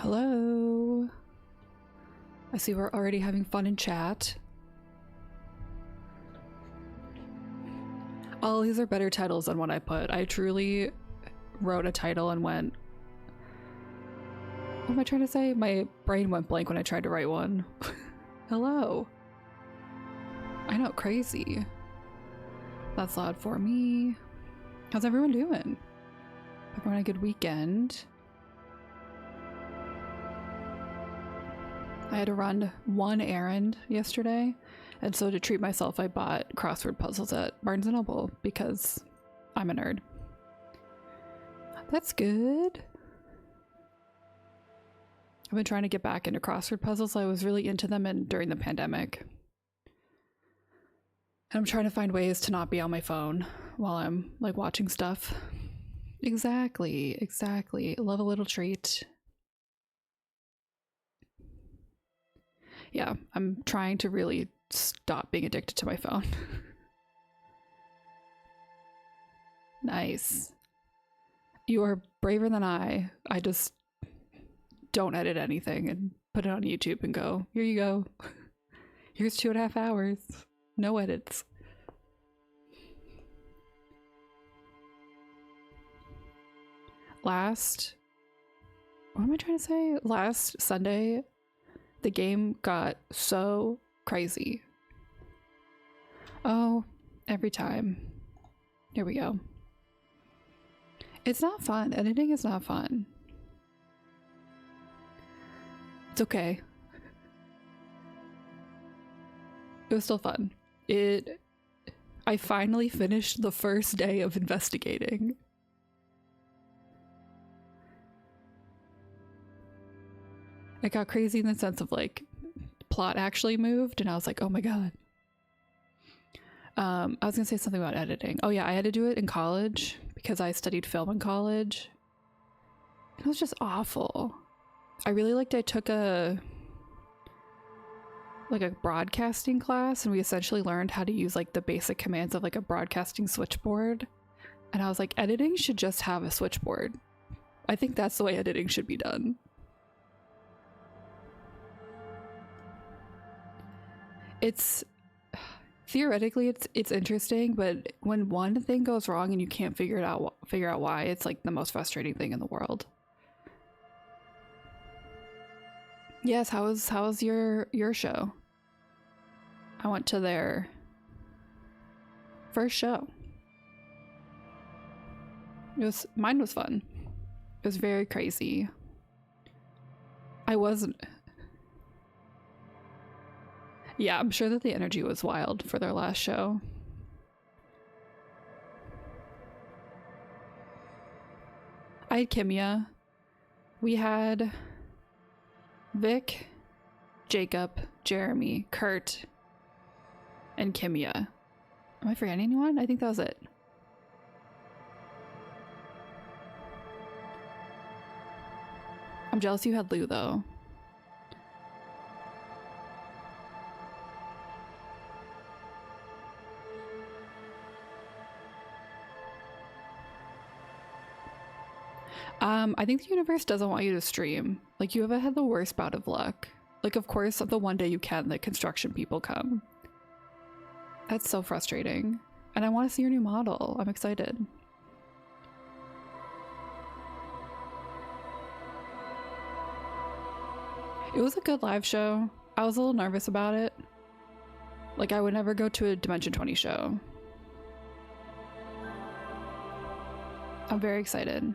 Hello. I see we're already having fun in chat. All these are better titles than what I put. I truly wrote a title and went, what am I trying to say? My brain went blank when I tried to write one. Hello. I know, crazy. That's loud for me. How's everyone doing? Everyone had a good weekend. I had to run one errand yesterday, and so to treat myself I bought crossword puzzles at Barnes & Noble because I'm a nerd. That's good. I've been trying to get back into crossword puzzles. I was really into them during the pandemic. And I'm trying to find ways to not be on my phone while I'm like watching stuff. Exactly. Love a little treat. Yeah, I'm trying to really stop being addicted to my phone. Nice. You are braver than I. I just don't edit anything and put it on YouTube and go, here you go. Here's 2.5 hours. No edits. What am I trying to say? Last Sunday, the game got so crazy. Oh, every time. Here we go. It's not fun. Editing is not fun. It's okay. It was still fun. I finally finished the first day of investigating. It got crazy in the sense of like plot actually moved and I was like, oh my god. I was gonna say something about editing. Oh yeah, I had to do it in college because I studied film in college. It was just awful. I really liked I took a broadcasting class and we essentially learned how to use like the basic commands of like a broadcasting switchboard. And I was like, editing should just have a switchboard. I think that's the way editing should be done. It's theoretically it's interesting, but when one thing goes wrong and you can't figure out why, it's like the most frustrating thing in the world. Yes, how was your show? I went to their first show. Mine was fun. It was very crazy. Yeah, I'm sure that the energy was wild for their last show. I had Kimya. We had Vic, Jacob, Jeremy, Kurt, and Kimya. Am I forgetting anyone? I think that was it. I'm jealous you had Lou though. I think the universe doesn't want you to stream. Like, you have had the worst bout of luck. Like, of course, the one day you can, the construction people come. That's so frustrating. And I want to see your new model. I'm excited. It was a good live show. I was a little nervous about it. Like, I would never go to a Dimension 20 show. I'm very excited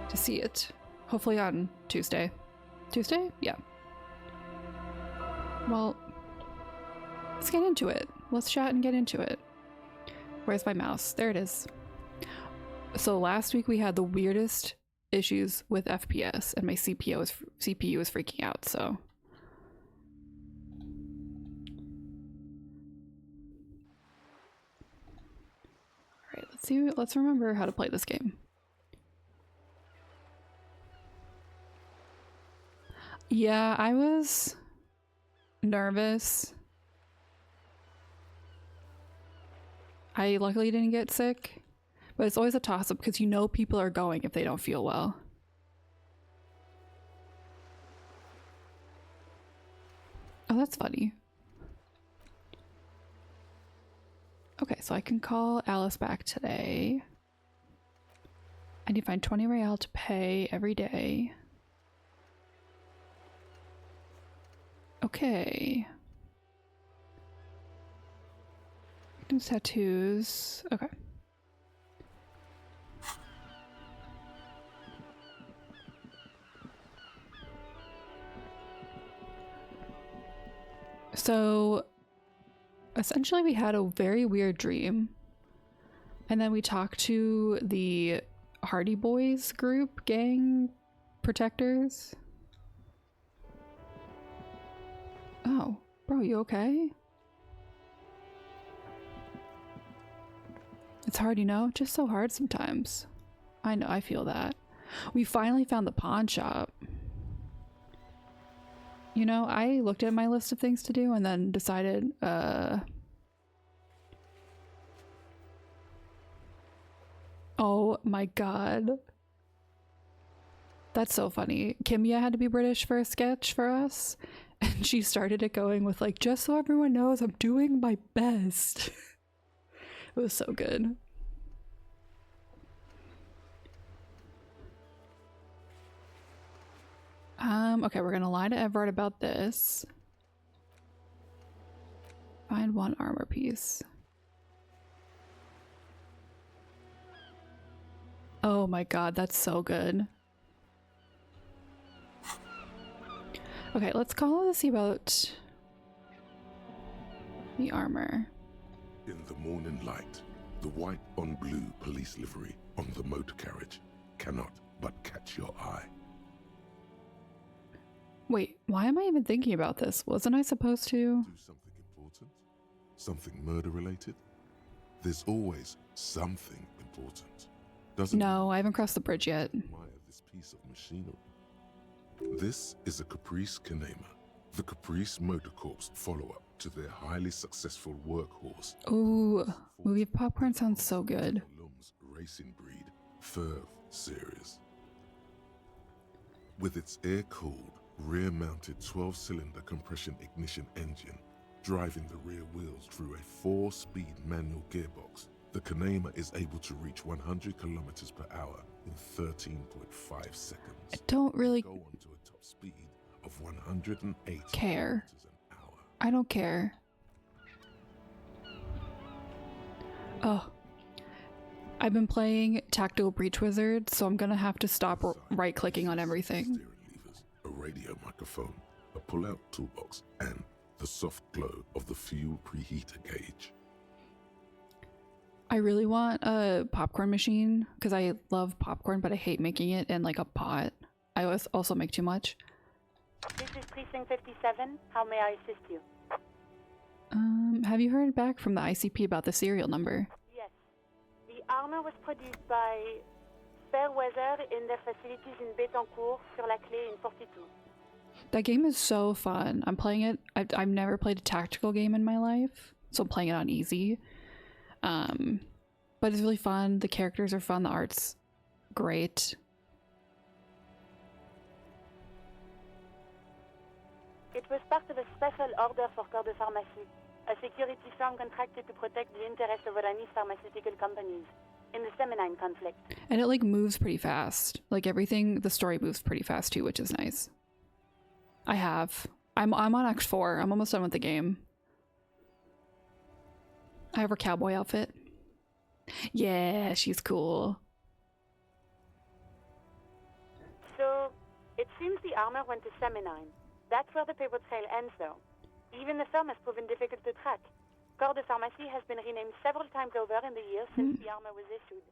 to see it. Hopefully on Tuesday. Tuesday? Yeah. Well, let's get into it. Let's chat and get into it. Where's my mouse? There it is. So last week we had the weirdest issues with FPS and my CPU was freaking out, so. Alright, let's remember how to play this game. Yeah, I was nervous. I luckily didn't get sick, But it's always a toss-up because you know people are going if they don't feel well. Oh, that's funny. Okay, so I can call Alice back today. I need to find 20 real to pay every day. Okay. Victims' tattoos. Okay. So essentially we had a very weird dream, and then we talked to the Hardy Boys group gang protectors. Oh, bro, you okay? It's hard, you know? Just so hard sometimes. I know, I feel that. We finally found the pawn shop. You know, I looked at my list of things to do and then decided, oh my god. That's so funny. Kimia had to be British for a sketch for us, and she started it going with like, just so everyone knows I'm doing my best. It was so good. Okay, we're gonna lie to Everard about this. Find one armor piece. Oh my god, that's so good. Okay, let's call to see about the armor. In the morning light, the white on blue police livery on the motor carriage cannot but catch your eye. Wait, why am I even thinking about this? Wasn't I supposed to? Do something important? Something murder related? There's always something important. Doesn't No, I haven't crossed the bridge yet. admire this piece of machinery. This is a Caprice Kinema, the Caprice Motor Corps follow-up to their highly successful workhorse. Ooh, movie popcorn sounds so good. Lum's racing breed, Ferv series. With its air-cooled, rear-mounted 12-cylinder compression ignition engine, driving the rear wheels through a 4-speed manual gearbox, the Kinema is able to reach 100 kilometers per hour in 13.5 seconds. I don't really Go on to a top speed of 108 care. kilometers an hour. I don't care. Oh. I've been playing Tactical Breach Wizard, so I'm gonna have to stop right-clicking on everything. Steering levers, a radio microphone, a pull-out toolbox, and the soft glow of the fuel preheater gauge. I really want a popcorn machine because I love popcorn, but I hate making it in like a pot. I also make too much. This is Precinct 57. How may I assist you? Have you heard back from the ICP about the serial number? Yes. The armor was produced by Fairweather in their facilities in Bétancourt, sur la Clé in 42. That game is so fun. I'm playing it. I've never played a tactical game in my life, so I'm playing it on easy. But it's really fun. The characters are fun. The art's great. It was part of a special order for Corps de Pharmacie, a security firm contracted to protect the interests of Oranese pharmaceutical companies in the Seminine conflict. And it like moves pretty fast. Like everything, the story moves pretty fast too, which is nice. I'm on Act 4. I'm almost done with the game. I have her cowboy outfit. Yeah, she's cool. So, it seems the armor went to Seminine. That's where the paper trail ends, though. Even the firm has proven difficult to track. Corps de Pharmacie has been renamed several times over in the years since the armor was issued.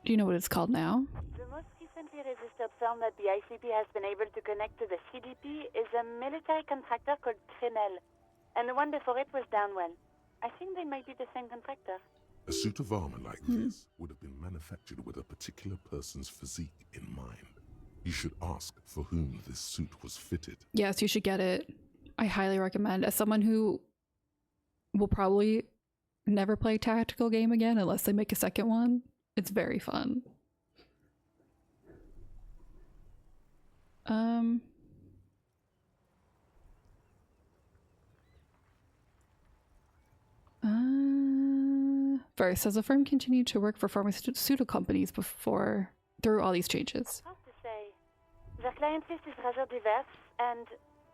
Do you know what it's called now? The most recently registered firm that the ICP has been able to connect to the CDP is a military contractor called Trinell, and the one before it was Downwell. I think they might be the same contractor. A suit of armor like this would have been manufactured with a particular person's physique in mind. You should ask for whom this suit was fitted. Yes, you should get it. I highly recommend. As someone who will probably never play a tactical game again unless they make a second one. It's very fun. First, has the firm continued to work for pharmaceutical companies through all these changes? Hard to say. The client list is rather diverse and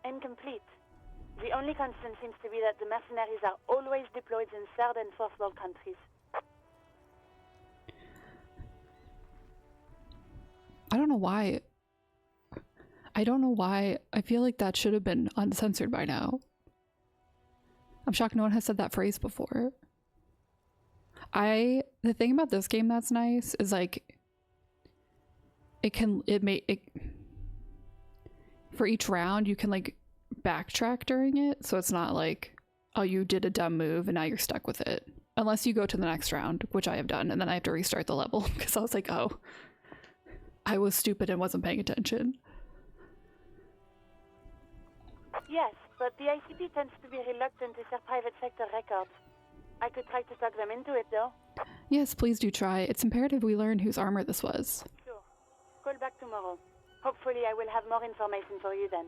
incomplete. The only constant seems to be that the mercenaries are always deployed in third and fourth world countries. I don't know why. I feel like that should have been uncensored by now. I'm shocked no one has said that phrase before. The thing about this game that's nice is like for each round you can like backtrack during it, so it's not like, oh, you did a dumb move and now you're stuck with it, unless you go to the next round, which I have done, and then I have to restart the level because I was like, oh, I was stupid and wasn't paying attention. Yes, but the ICP tends to be reluctant to share private sector records. I could try to talk them into it, though. Yes, please do try. It's imperative we learn whose armor this was. Sure. Call back tomorrow. Hopefully I will have more information for you then.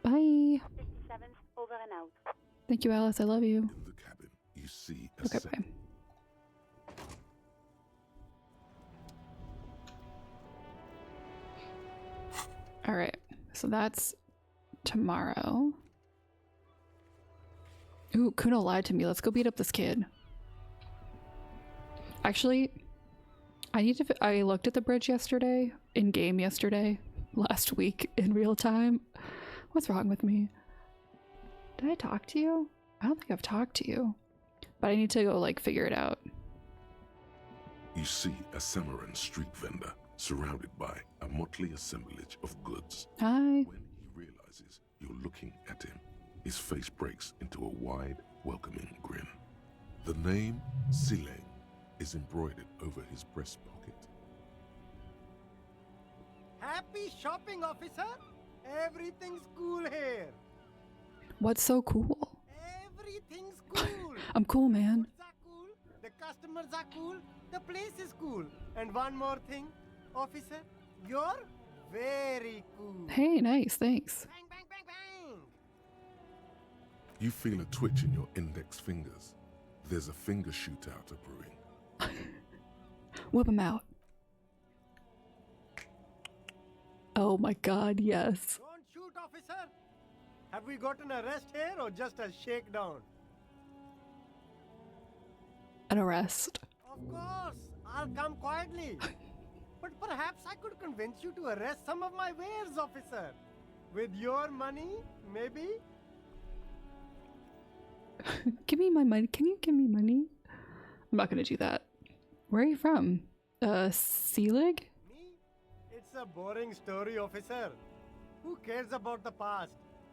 Bye. 57th, over and out. Thank you, Alice. I love you. In the cabin, you see a Okay, bye. All right, so that's tomorrow. Ooh, Kuno lied to me. Let's go beat up this kid. Actually, I looked at the bridge yesterday, in game yesterday, last week in real time. What's wrong with me? Did I talk to you? I don't think I've talked to you, but I need to go like figure it out. You see a Samaran street vendor surrounded by a motley assemblage of goods. Hi. When he realizes you're looking at him, his face breaks into a wide, welcoming grin. The name Sileng is embroidered over his breast pocket. Happy shopping, officer! Everything's cool here. What's so cool? Everything's cool. I'm cool, man. Goods are cool, the customers are cool, the place is cool. And one more thing, officer, you're very cool. Hey, nice, thanks. Bang, bang, bang, bang! You feel a twitch in your index fingers. There's a finger shootout brewing. Whip him out. Oh my god, yes. Don't shoot, officer! Have we got an arrest here or just a shakedown? An arrest. Of course, I'll come quietly. But perhaps I could convince you to arrest some of my wares, officer. With your money, maybe? Give me my money. Can you give me money? I'm not gonna do that. Where are you from? Selig? Me? It's a boring story, officer. Who cares about the past?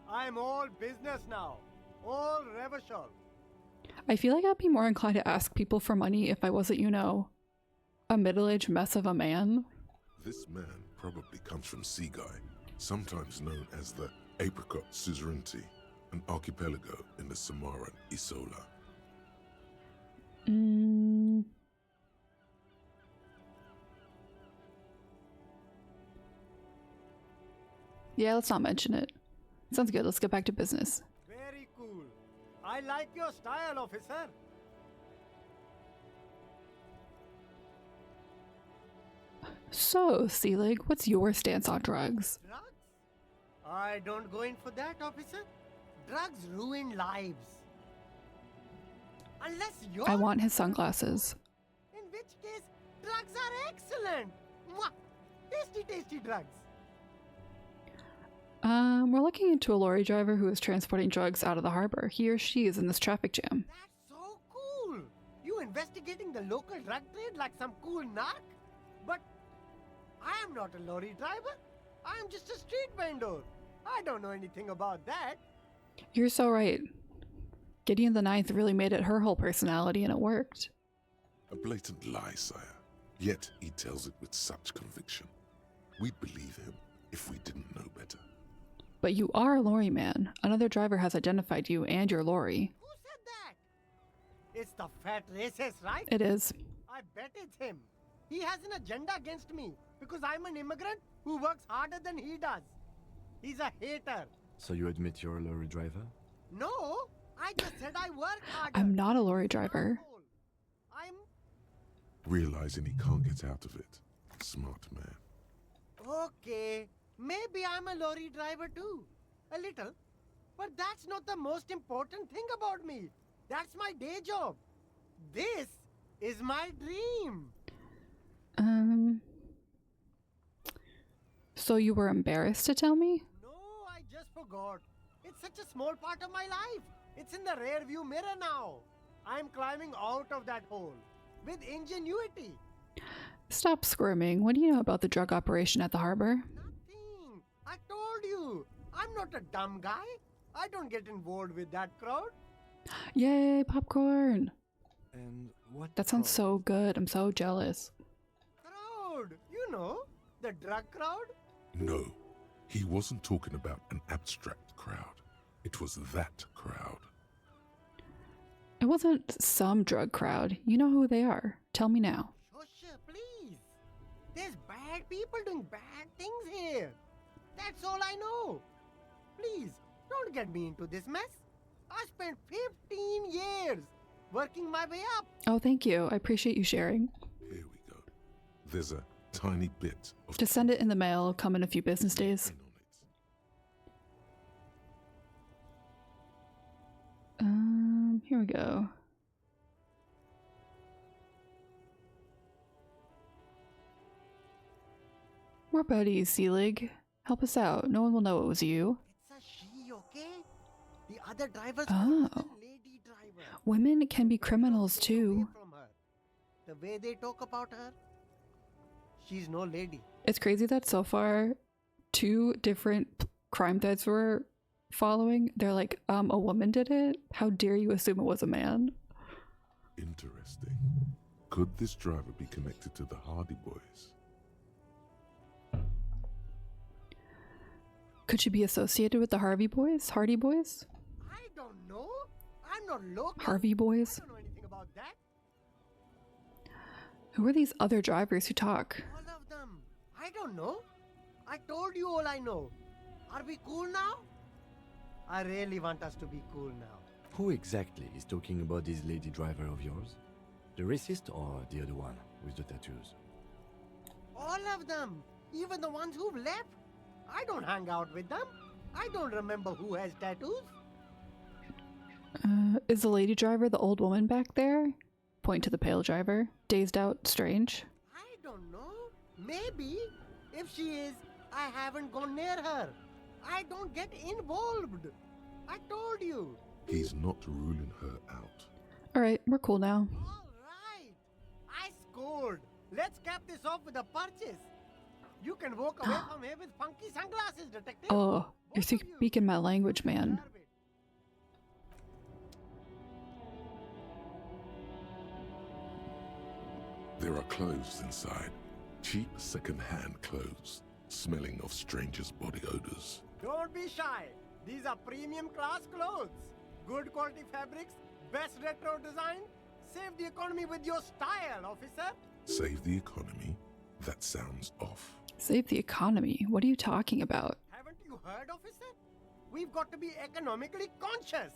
I'm all business now. All reversion. I feel like I'd be more inclined to ask people for money if I wasn't, you know, a middle-aged mess of a man. This man probably comes from Seaguy, sometimes known as the Apricot Suzerainty, an archipelago in the Samaran Isola. Yeah, let's not mention it. Sounds good. Let's get back to business. Very cool. I like your style, officer. So, Selig, what's your stance on drugs? Drugs? I don't go in for that, officer. Drugs ruin lives. Unless you're... I want his sunglasses. In which case, drugs are excellent. Mwah! Tasty, tasty drugs. We're looking into a lorry driver who is transporting drugs out of the harbor. He or she is in this traffic jam. That's so cool. You investigating the local drug trade like some cool narc? But I am not a lorry driver. I am just a street vendor. I don't know anything about that. You're so right. Gideon the Ninth really made it her whole personality, and it worked. A blatant lie, sire. Yet he tells it with such conviction. We'd believe him if we didn't know better. But you are a lorry man. Another driver has identified you and your lorry. Who said It's the fat racist, right? It is. I bet it's him. He has an agenda against me because I'm an immigrant who works harder than he does. He's a hater. So you admit you're a lorry driver? No, I just said I work harder. I'm not a lorry driver. I'm Realizing he can't get out of it. Smart man. okay. Maybe I'm a lorry driver too. A little. But that's not the most important thing about me. That's my day job. This is my dream. So you were embarrassed to tell me? No, I just forgot. It's such a small part of my life. It's in the rear view mirror now. I'm climbing out of that hole with ingenuity. Stop squirming. What do you know about the drug operation at the harbor? Nothing. I told you. I'm not a dumb guy. I don't get involved with that crowd. Yay, popcorn! And what? That sounds so good. I'm so jealous. Crowd. You know, the drug crowd. No, he wasn't talking about an abstract crowd. It was that crowd. It wasn't some drug crowd. You know who they are. Tell me now. Shush, please. There's bad people doing bad things here. That's all I know. Please, don't get me into this mess. I spent 15 years working my way up. Oh, thank you. I appreciate you sharing. Here we go. There's a tiny bit of Just send it in the mail. Come in a few business days. Here we go. We're buddies, Seelig. Help us out. No one will know it was you. It's a she, okay? The other drivers Oh. are lady driver. Women can be criminals Away too. from her. The way they talk about her, she's no lady. It's crazy that so far, two different crime threads we're following, they're like, a woman did it? How dare you assume it was a man? Interesting. Could this driver be connected to the Hardy Boys? Could she be associated with the Harvey Boys? Hardy Boys? I don't know. I'm not local. Harvey I Boys? don't know anything about that. Who are these other drivers who talk? All of them. I don't know. I told you all I know. Are we cool now? I really want us to be cool now. Who exactly is talking about this lady driver of yours? The racist or the other one with the tattoos? All of them. Even the ones who've left. I don't hang out with them. I don't remember who has tattoos. Is the lady driver the old woman back there? Point to the pale driver. Dazed out, strange. I don't know. Maybe. If she is, I haven't gone near her. I don't get involved. I told you. He's not ruling her out. Alright, we're cool now. All right. I scored. Let's cap this off with a purchase. You can walk away from here with funky sunglasses, detective. Oh, you're Both of you. speaking my language, man. Deserve it. There are clothes inside. Cheap second-hand clothes, smelling of strangers' body odors. Don't be shy. These are premium class clothes. Good quality fabrics, best retro design. Save the economy with your style, officer. Save the economy? That sounds off. Save the economy. What are you talking about? Haven't you heard, officer? We've got to be economically conscious.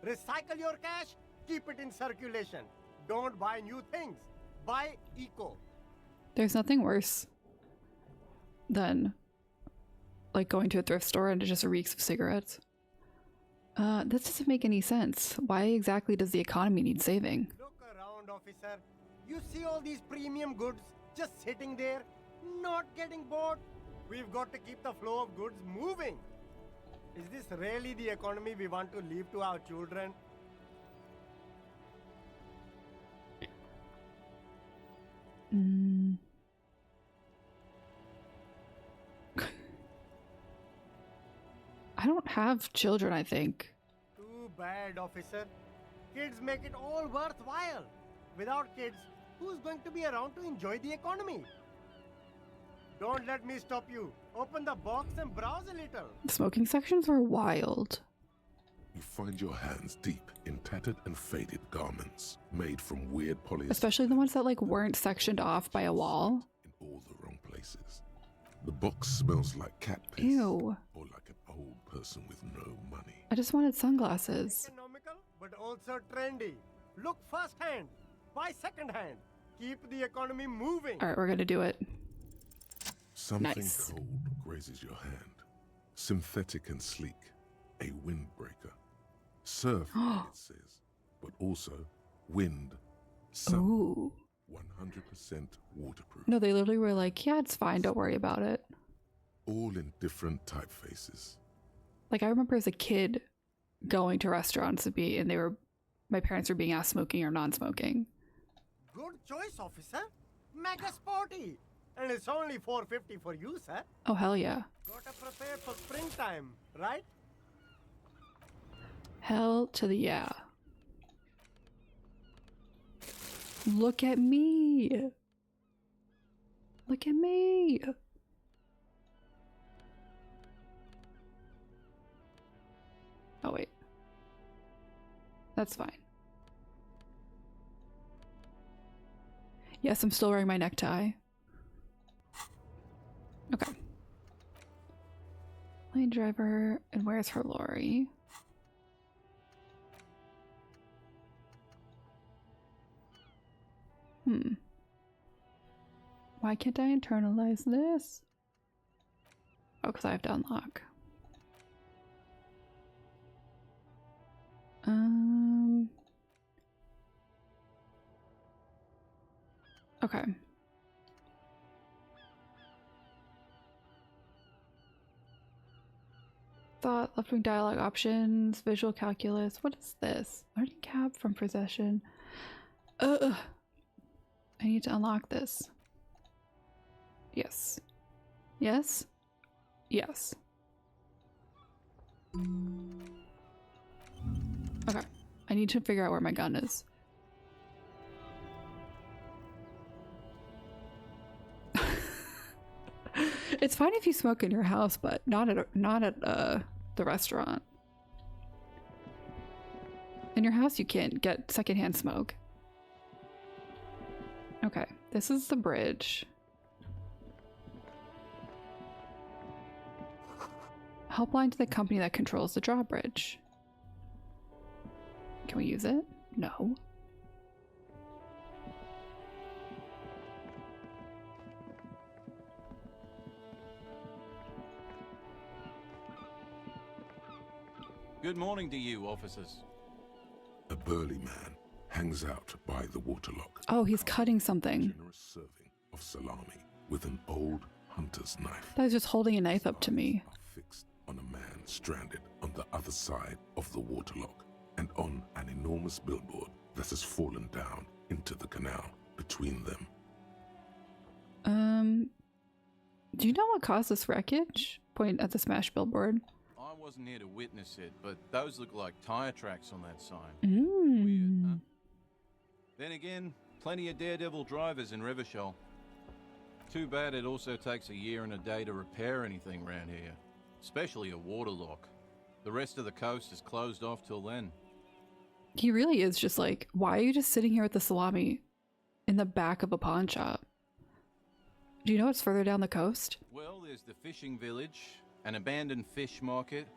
Recycle your cash, keep it in circulation. Don't buy new things. Buy eco. There's nothing worse than like going to a thrift store and it just reeks of cigarettes. This doesn't make any sense. Why exactly does the economy need saving? Look around, officer. You see all these premium goods just sitting there, not getting bought. We've got to keep the flow of goods moving. Is this really the economy we want to leave to our children? I don't have children, I think. Too bad, officer. Kids make it all worthwhile. Without kids, who's going to be around to enjoy the economy? Don't let me stop you. Open the box and browse a little. The smoking sections were wild. You find your hands deep in tattered and faded garments made from weird polyester. Especially the ones that like weren't sectioned off by a wall. In all the wrong places. The box smells like cat piss. Ew. Or like an old person with no money. I just wanted sunglasses. Economical, but also trendy. Look first hand, buy second hand. Keep the economy moving. All right, we're gonna do it. Something Nice. cold grazes your hand. Synthetic and sleek. A windbreaker. Surf, it says. But also wind. Sun. Ooh. 100% waterproof. No, they literally were like, yeah, it's fine. Don't worry about it. All in different typefaces. Like I remember as a kid going to restaurants and my parents were being asked smoking or non-smoking. Good choice, officer. Mega sporty. And it's only $4.50 for you, sir. Oh, hell yeah. Gotta prepare for springtime, right? Hell to the yeah. Look at me. Look at me. Oh, wait. That's fine. Yes, I'm still wearing my necktie. Okay. Lane driver, and where's her lorry? Why can't I internalize this? Oh, because I have to unlock. Okay. Thought, left-wing dialogue options, visual calculus. What is this? Learning cab from possession. I need to unlock this. Yes. Yes? Yes. Okay. I need to figure out where my gun is. It's fine if you smoke in your house, but not at the restaurant. In your house, you can't get secondhand smoke. Okay, this is the bridge. Helpline to the company that controls the drawbridge. Can we use it? No. Good morning to you, officers. A burly man hangs out by the waterlock. Oh, he's cutting something. Generous serving of salami with an old hunter's knife. That was just holding a knife up to me. Are fixed on a man stranded on the other side of the waterlock and on an enormous billboard that has fallen down into the canal between them. Do you know what caused this wreckage? Point at the smashed billboard. I wasn't here to witness it, but those look like tire tracks on that sign. Mm. Weird, huh? Then again, plenty of daredevil drivers in Rivershell. Too bad it also takes a year and a day to repair anything around here, especially a waterlock. The rest of the coast is closed off till then. He really is just like, why are you just sitting here with the salami in the back of a pawn shop? Do you know what's further down the coast? Well, there's the fishing village, an abandoned fish market,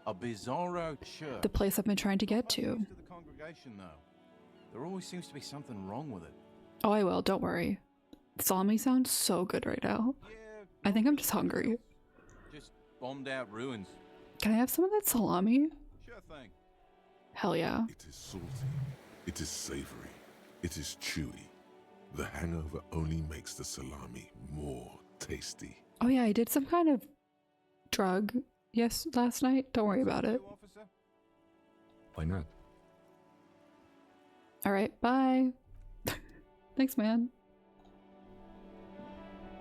a bizarro church. The place I've been trying to get to. To the congregation, though, there always seems to be something wrong with it. Oh, I will. Don't worry. Salami sounds so good right now. Yeah, I think I'm just hungry. just bombed out ruins. Can I have some of that salami? Sure thing. Hell yeah. It is salty. It is savory. It is chewy. The hangover only makes the salami more tasty. Oh yeah, I did some kind of drug last night. Don't worry about it. You, officer? Why not? All right, bye. Thanks, man.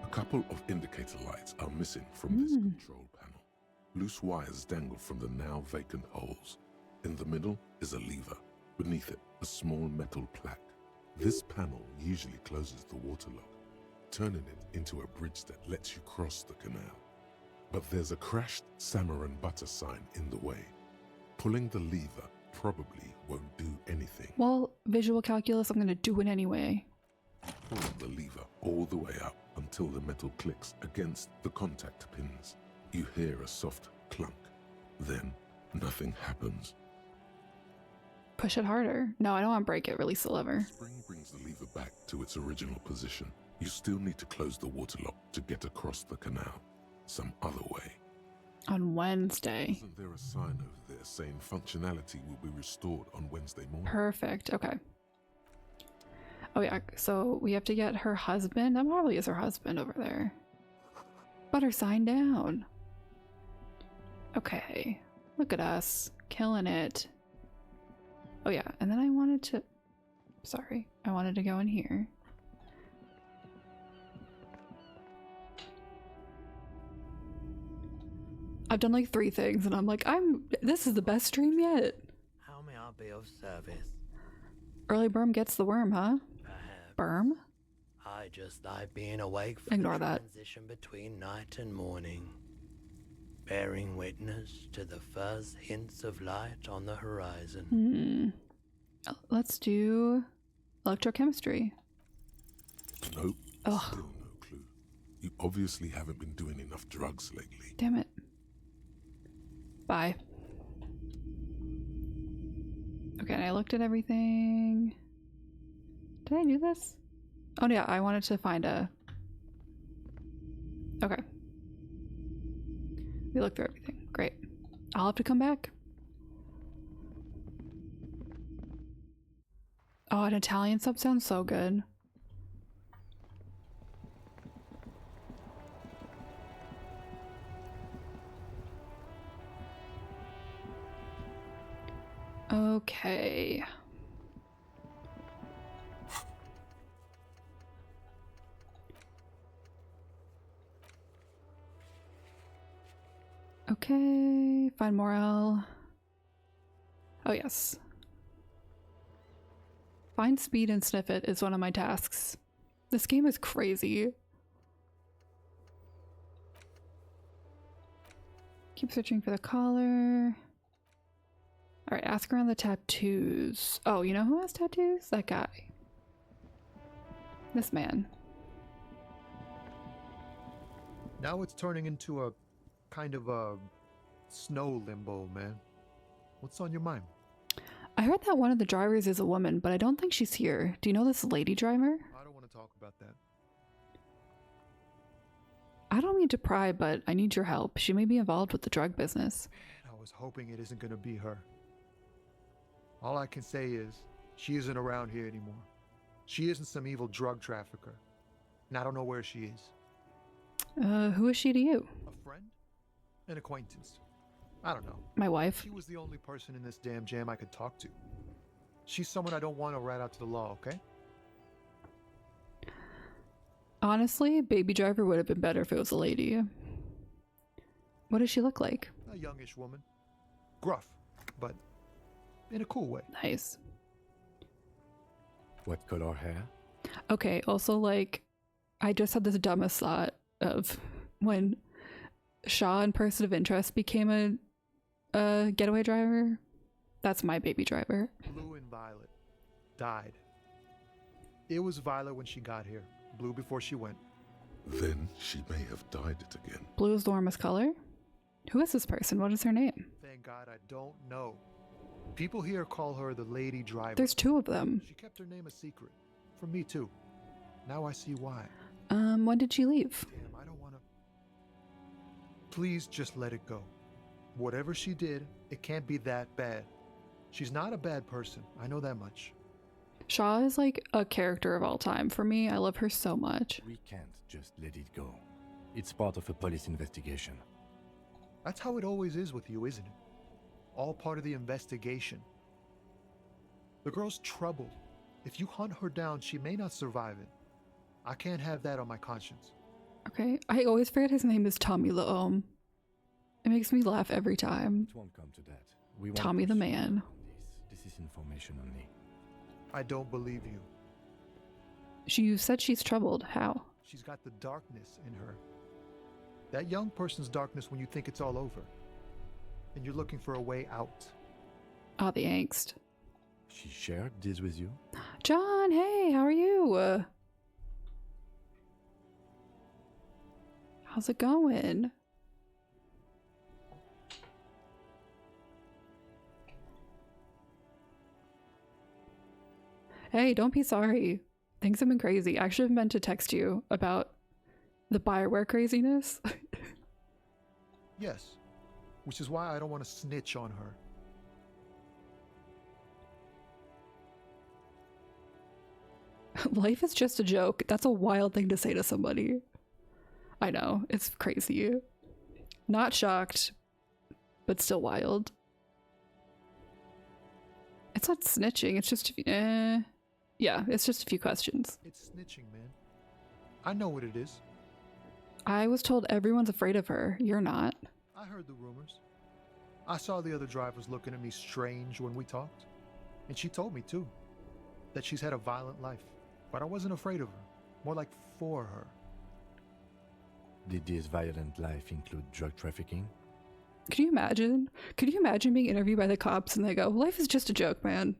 A couple of indicator lights are missing from this control panel. Loose wires dangle from the now vacant holes. In the middle is a lever. Beneath it, a small metal plaque. This panel usually closes the waterlock, turning it into a bridge that lets you cross the canal. But there's a crashed salmon and butter sign in the way. Pulling the lever probably won't do anything. Well, visual calculus, I'm gonna do it anyway. Pull the lever all the way up until the metal clicks against the contact pins. You hear a soft clunk. Then nothing happens. Push it harder. No, I don't want to break it. Release the lever. Spring brings the lever back to its original position. You still need to close the water lock to get across the canal. Some other way. On Wednesday. Isn't there a sign over there saying functionality will be restored on Wednesday morning? Perfect. Okay. Oh yeah, so we have to get her husband. That probably is her husband over there. But her sign down. Okay. Look at us. Killing it. Oh yeah, and then I wanted to... Sorry. I wanted to go in here. I've done like 3 things and I'm like, this is the best stream yet. How may I be of service? Early Berm gets the worm, huh? Perhaps. Berm? I just like being awake for Ignore the that. transition between night and morning, bearing witness to the first hints of light on the horizon. Let's do electrochemistry. Nope. Ugh. Still no clue. You obviously haven't been doing enough drugs lately. Damn it. Bye. Okay, and I looked at everything. Did I do this? Oh yeah, I wanted to find a... Okay. We looked through everything. Great. I'll have to come back. Oh, an Italian sub sounds so good. Okay. Okay, find Morel. Oh yes. Find speed and sniff it is one of my tasks. This game is crazy. Keep searching for the collar. Alright, ask around the tattoos. Oh, you know who has tattoos? That guy. This man. Now it's turning into a kind of a snow limbo, man. What's on your mind? I heard that one of the drivers is a woman, but I don't think she's here. Do you know this lady driver? I don't want to talk about that. I don't mean to pry, but I need your help. She may be involved with the drug business. Man, I was hoping it isn't going to be her. All I can say is, she isn't around here anymore. She isn't some evil drug trafficker. And I don't know where she is. Who is she to you? A friend? An acquaintance? I don't know. My wife? She was the only person in this damn jam I could talk to. She's someone I don't want to rat out to the law, okay? Honestly, Baby Driver would have been better if it was a lady. What does she look like? A youngish woman. Gruff, but in a cool way. Nice. What color hair? Okay, also, like, I just had this dumbest thought of when Shaw in Person of Interest became a getaway driver. That's my Baby Driver. Blue and Violet died. It was Violet when she got here. Blue before she went. Then she may have dyed it again. Blue is the warmest color? Who is this person? What is her name? Thank God I don't know. People here call her the Lady Driver. There's 2 of them. She kept her name a secret. From me too. Now I see why. When did she leave? Damn, I don't want to... Please just let it go. Whatever she did, it can't be that bad. She's not a bad person. I know that much. Shaw is like a character of all time for me. I love her so much. We can't just let it go. It's part of a police investigation. That's how it always is with you, isn't it? All part of the investigation. The girl's troubled. If you hunt her down, she may not survive it. I can't have that on my conscience. Okay, I always forget his name is Tommy Laome. It makes me laugh every time. It won't come to that. We won't Tommy the pursue man. This is information only. I don't believe you. You said she's troubled. How? She's got the darkness in her. That young person's darkness when you think it's all over. And you're looking for a way out. Oh, the angst. She shared this with you? John, hey, how are you? How's it going? Hey, don't be sorry. Things have been crazy. I should have meant to text you about the Bioware craziness. Yes, which is why I don't want to snitch on her. Life is just a joke. That's a wild thing to say to somebody. I know, it's crazy. Not shocked, but still wild. It's not snitching, it's just, yeah, it's just a few questions. It's snitching, man. I know what it is. I was told everyone's afraid of her. You're not. I heard the rumors. I saw the other drivers looking at me strange when we talked. And she told me, too, that she's had a violent life. But I wasn't afraid of her. More like for her. Did this violent life include drug trafficking? Could you imagine? Could you imagine being interviewed by the cops and they go, life is just a joke, man?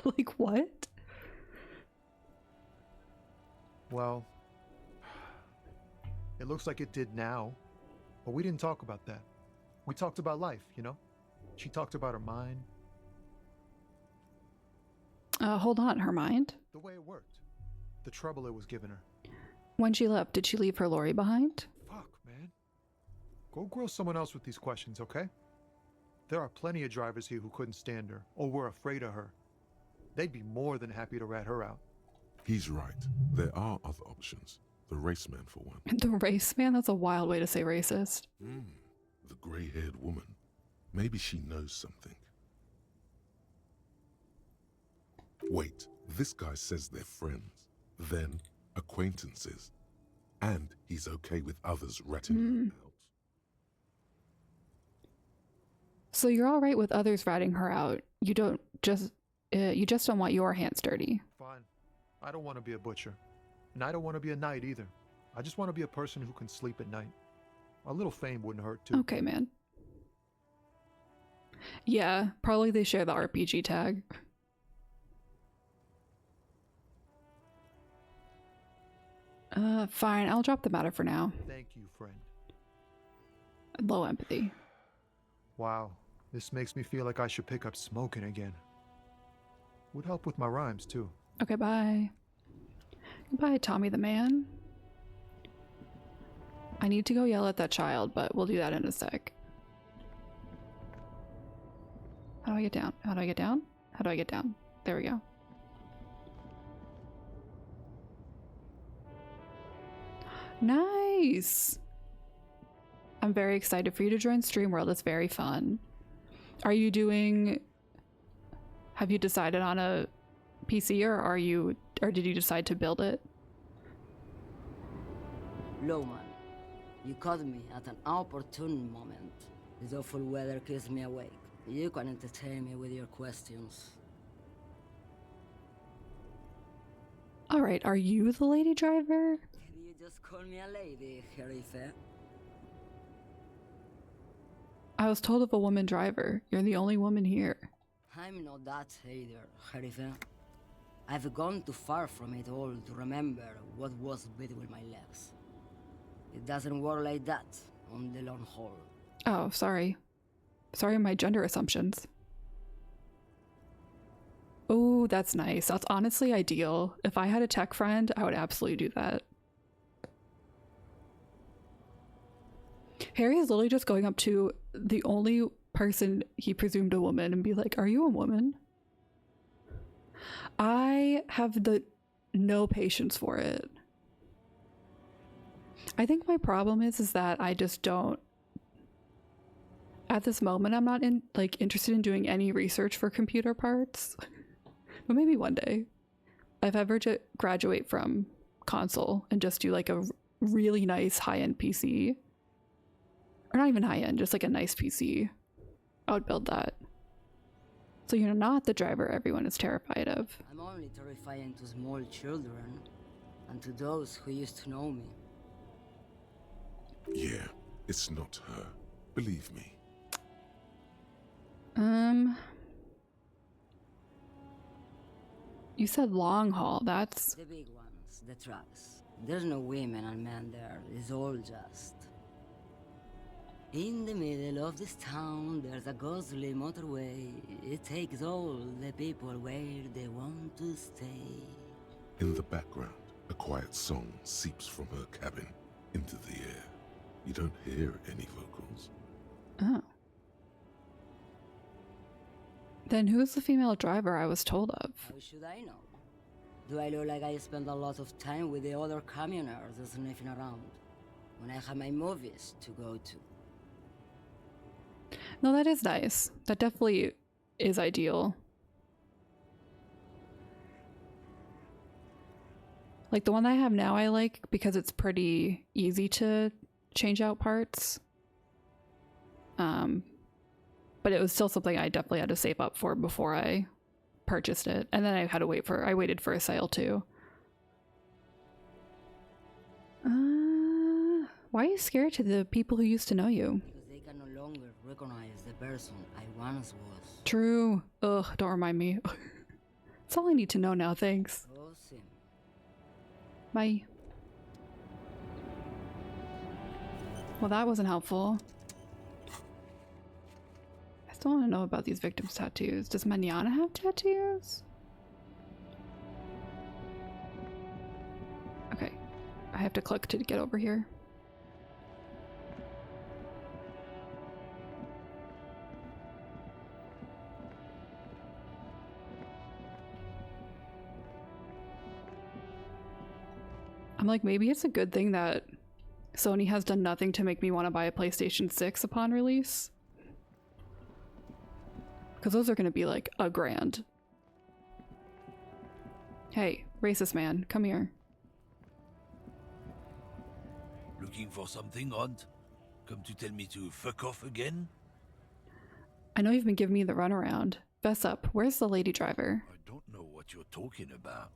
Like, what? Well, it looks like it did now. But we didn't talk about that. We talked about life, you know? She talked about her mind. Hold on, her mind? The way it worked. The trouble it was giving her. When she left, did she leave her lorry behind? Fuck, man. Go grill someone else with these questions, okay? There are plenty of drivers here who couldn't stand her, or were afraid of her. They'd be more than happy to rat her out. He's right. There are other options. The raceman, for one. The race man? That's a wild way to say racist. The grey-haired woman. Maybe she knows something. Wait, this guy says they're friends. Then, acquaintances. And he's okay with others ratting her out. So you're all right with others ratting her out. You just don't want your hands dirty. Fine. I don't want to be a butcher. And I don't want to be a knight either. I just want to be a person who can sleep at night. A little fame wouldn't hurt too. Okay, man. Yeah, probably they share the RPG tag. Fine, I'll drop the matter for now. Thank you, friend. Low empathy. Wow, this makes me feel like I should pick up smoking again. Would help with my rhymes too. Okay, bye. Goodbye, Tommy the man. I need to go yell at that child, but we'll do that in a sec. How do I get down? How do I get down? How do I get down? There we go. Nice! I'm very excited for you to join StreamWorld. It's very fun. Are you doing... Have you decided on a PC or did you decide to build it? Lowman, you caught me at an opportune moment. This awful weather keeps me awake. You can entertain me with your questions. Alright, are you the lady driver? Can you just call me a lady, Herife? I was told of a woman driver. You're the only woman here. I'm not that either, Herife. I've gone too far from it all to remember what was between my legs. It doesn't work like that on the long haul. Oh, sorry. Sorry, my gender assumptions. Oh, that's nice. That's honestly ideal. If I had a tech friend, I would absolutely do that. Harry is literally just going up to the only person he presumed a woman and be like, are you a woman? I have no patience for it. I think my problem is that I just don't, at this moment, I'm not interested in doing any research for computer parts, but maybe one day, if I ever graduate from console and just do like a really nice high-end PC, or not even high-end, just like a nice PC, I would build that. So you're not the driver everyone is terrified of. I'm only terrifying to small children, and to those who used to know me. Yeah, it's not her. Believe me. You said long haul. That's The big ones, the trucks. There's no women and men there. It's all just. In the middle of this town, there's a ghostly motorway. It takes all the people where they want to stay. In the background, a quiet song seeps from her cabin into the air. You don't hear any vocals. oh. Then who's the female driver I was told of? How should I know? Do I look like I spend a lot of time with the other communers sniffing around when I have my movies to go to? No, that is nice. That definitely is ideal. Like the one I have now I like because it's pretty easy to change out parts. But it was still something I definitely had to save up for before I purchased it. And then I had to I waited for a sale too. Why are you scared to the people who used to know you? Because they can no longer recognize the person I once was. True. Ugh, don't remind me. That's all I need to know now, thanks. Awesome. Bye. Well, that wasn't helpful. I still want to know about these victims' tattoos. Does Manana have tattoos? Okay. I have to click to get over here. I'm like, maybe it's a good thing that Sony has done nothing to make me want to buy a PlayStation 6 upon release. Because those are going to be like $1,000. Hey, racist man, come here. Looking for something, Hunt? Come to tell me to fuck off again? I know you've been giving me the runaround. Fess up, where's the lady driver? I don't know what you're talking about.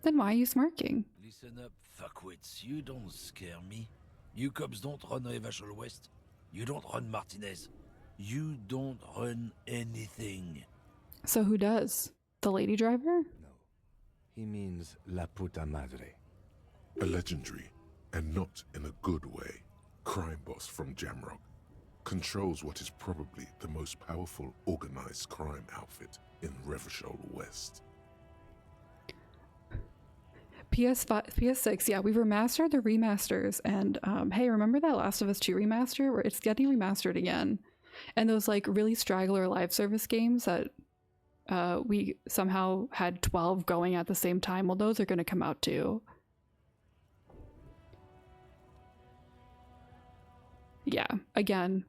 Then why are you smirking? Listen up, fuckwits. You don't scare me. You cops don't run Revachol West. You don't run Martinez. You don't run anything. So who does? The lady driver? No. He means La Puta Madre. A legendary, and not in a good way, crime boss from Jamrock controls what is probably the most powerful organized crime outfit in Revachol West. PS5, PS6, yeah, we've remastered the remasters, and hey, remember that Last of Us 2 remaster where it's getting remastered again? And those like really straggler live service games that we somehow had 12 going at the same time, well, those are going to come out too. Yeah, again,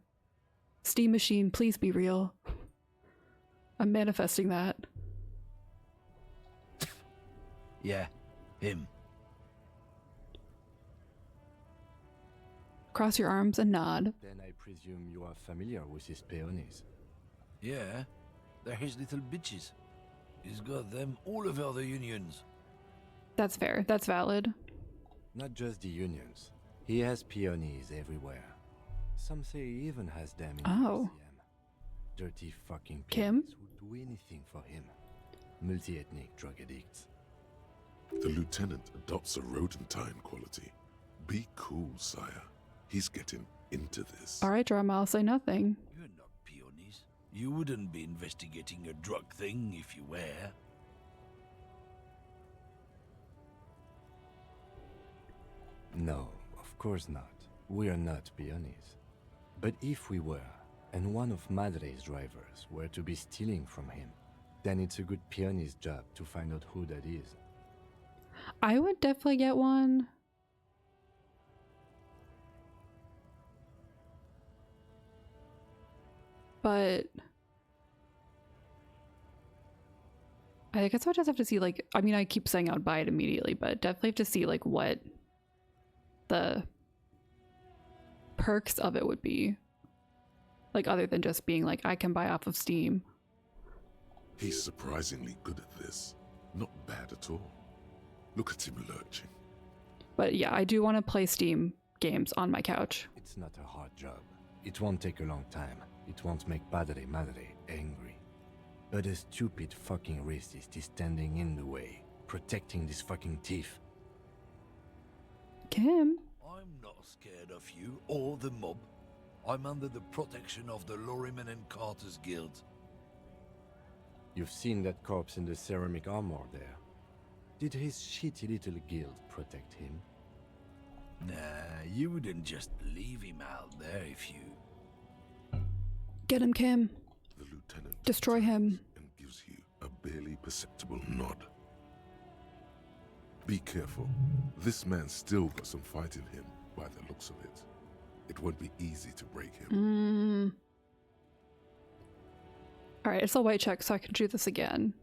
Steam Machine, please be real. I'm manifesting that. Yeah, him. Cross your arms and nod. Then I presume you are familiar with his peonies. Yeah, they're his little bitches. He's got them all over the unions. That's fair. That's valid. Not just the unions. He has peonies everywhere. Some say he even has them in Oh. Elysium. Dirty fucking Kim? peonies would do anything for him. Multi-ethnic drug addicts. The lieutenant adopts a rodentine quality. Be cool, sire. He's getting into this. All right, Drama, I'll say nothing. You're not peonies. You wouldn't be investigating a drug thing if you were. No, of course not. We are not peonies. But if we were, and one of Madre's drivers were to be stealing from him, then it's a good peony's job to find out who that is. I would definitely get one. But I guess I would just have to see, like, I mean, I keep saying I would buy it immediately, but definitely have to see, like, what the perks of it would be. Like, other than just being like, I can buy off of Steam. He's surprisingly good at this. Not bad at all. Look at him lurching. But yeah, I do want to play Steam games on my couch. It's not a hard job. It won't take a long time. It won't make Padre Madre angry. But a stupid fucking racist is standing in the way, protecting this fucking thief. Kim? I'm not scared of you or the mob. I'm under the protection of the Lorryman and Carter's Guild. You've seen that corpse in the ceramic armor there. Did his shitty little guild protect him? Nah, you wouldn't just leave him out there if you... Get him, Kim. The lieutenant Destroy him. and gives you a barely perceptible nod. Be careful. This man's still got some fight in him by the looks of it. It won't be easy to break him. Alright, it's a white check so I can do this again.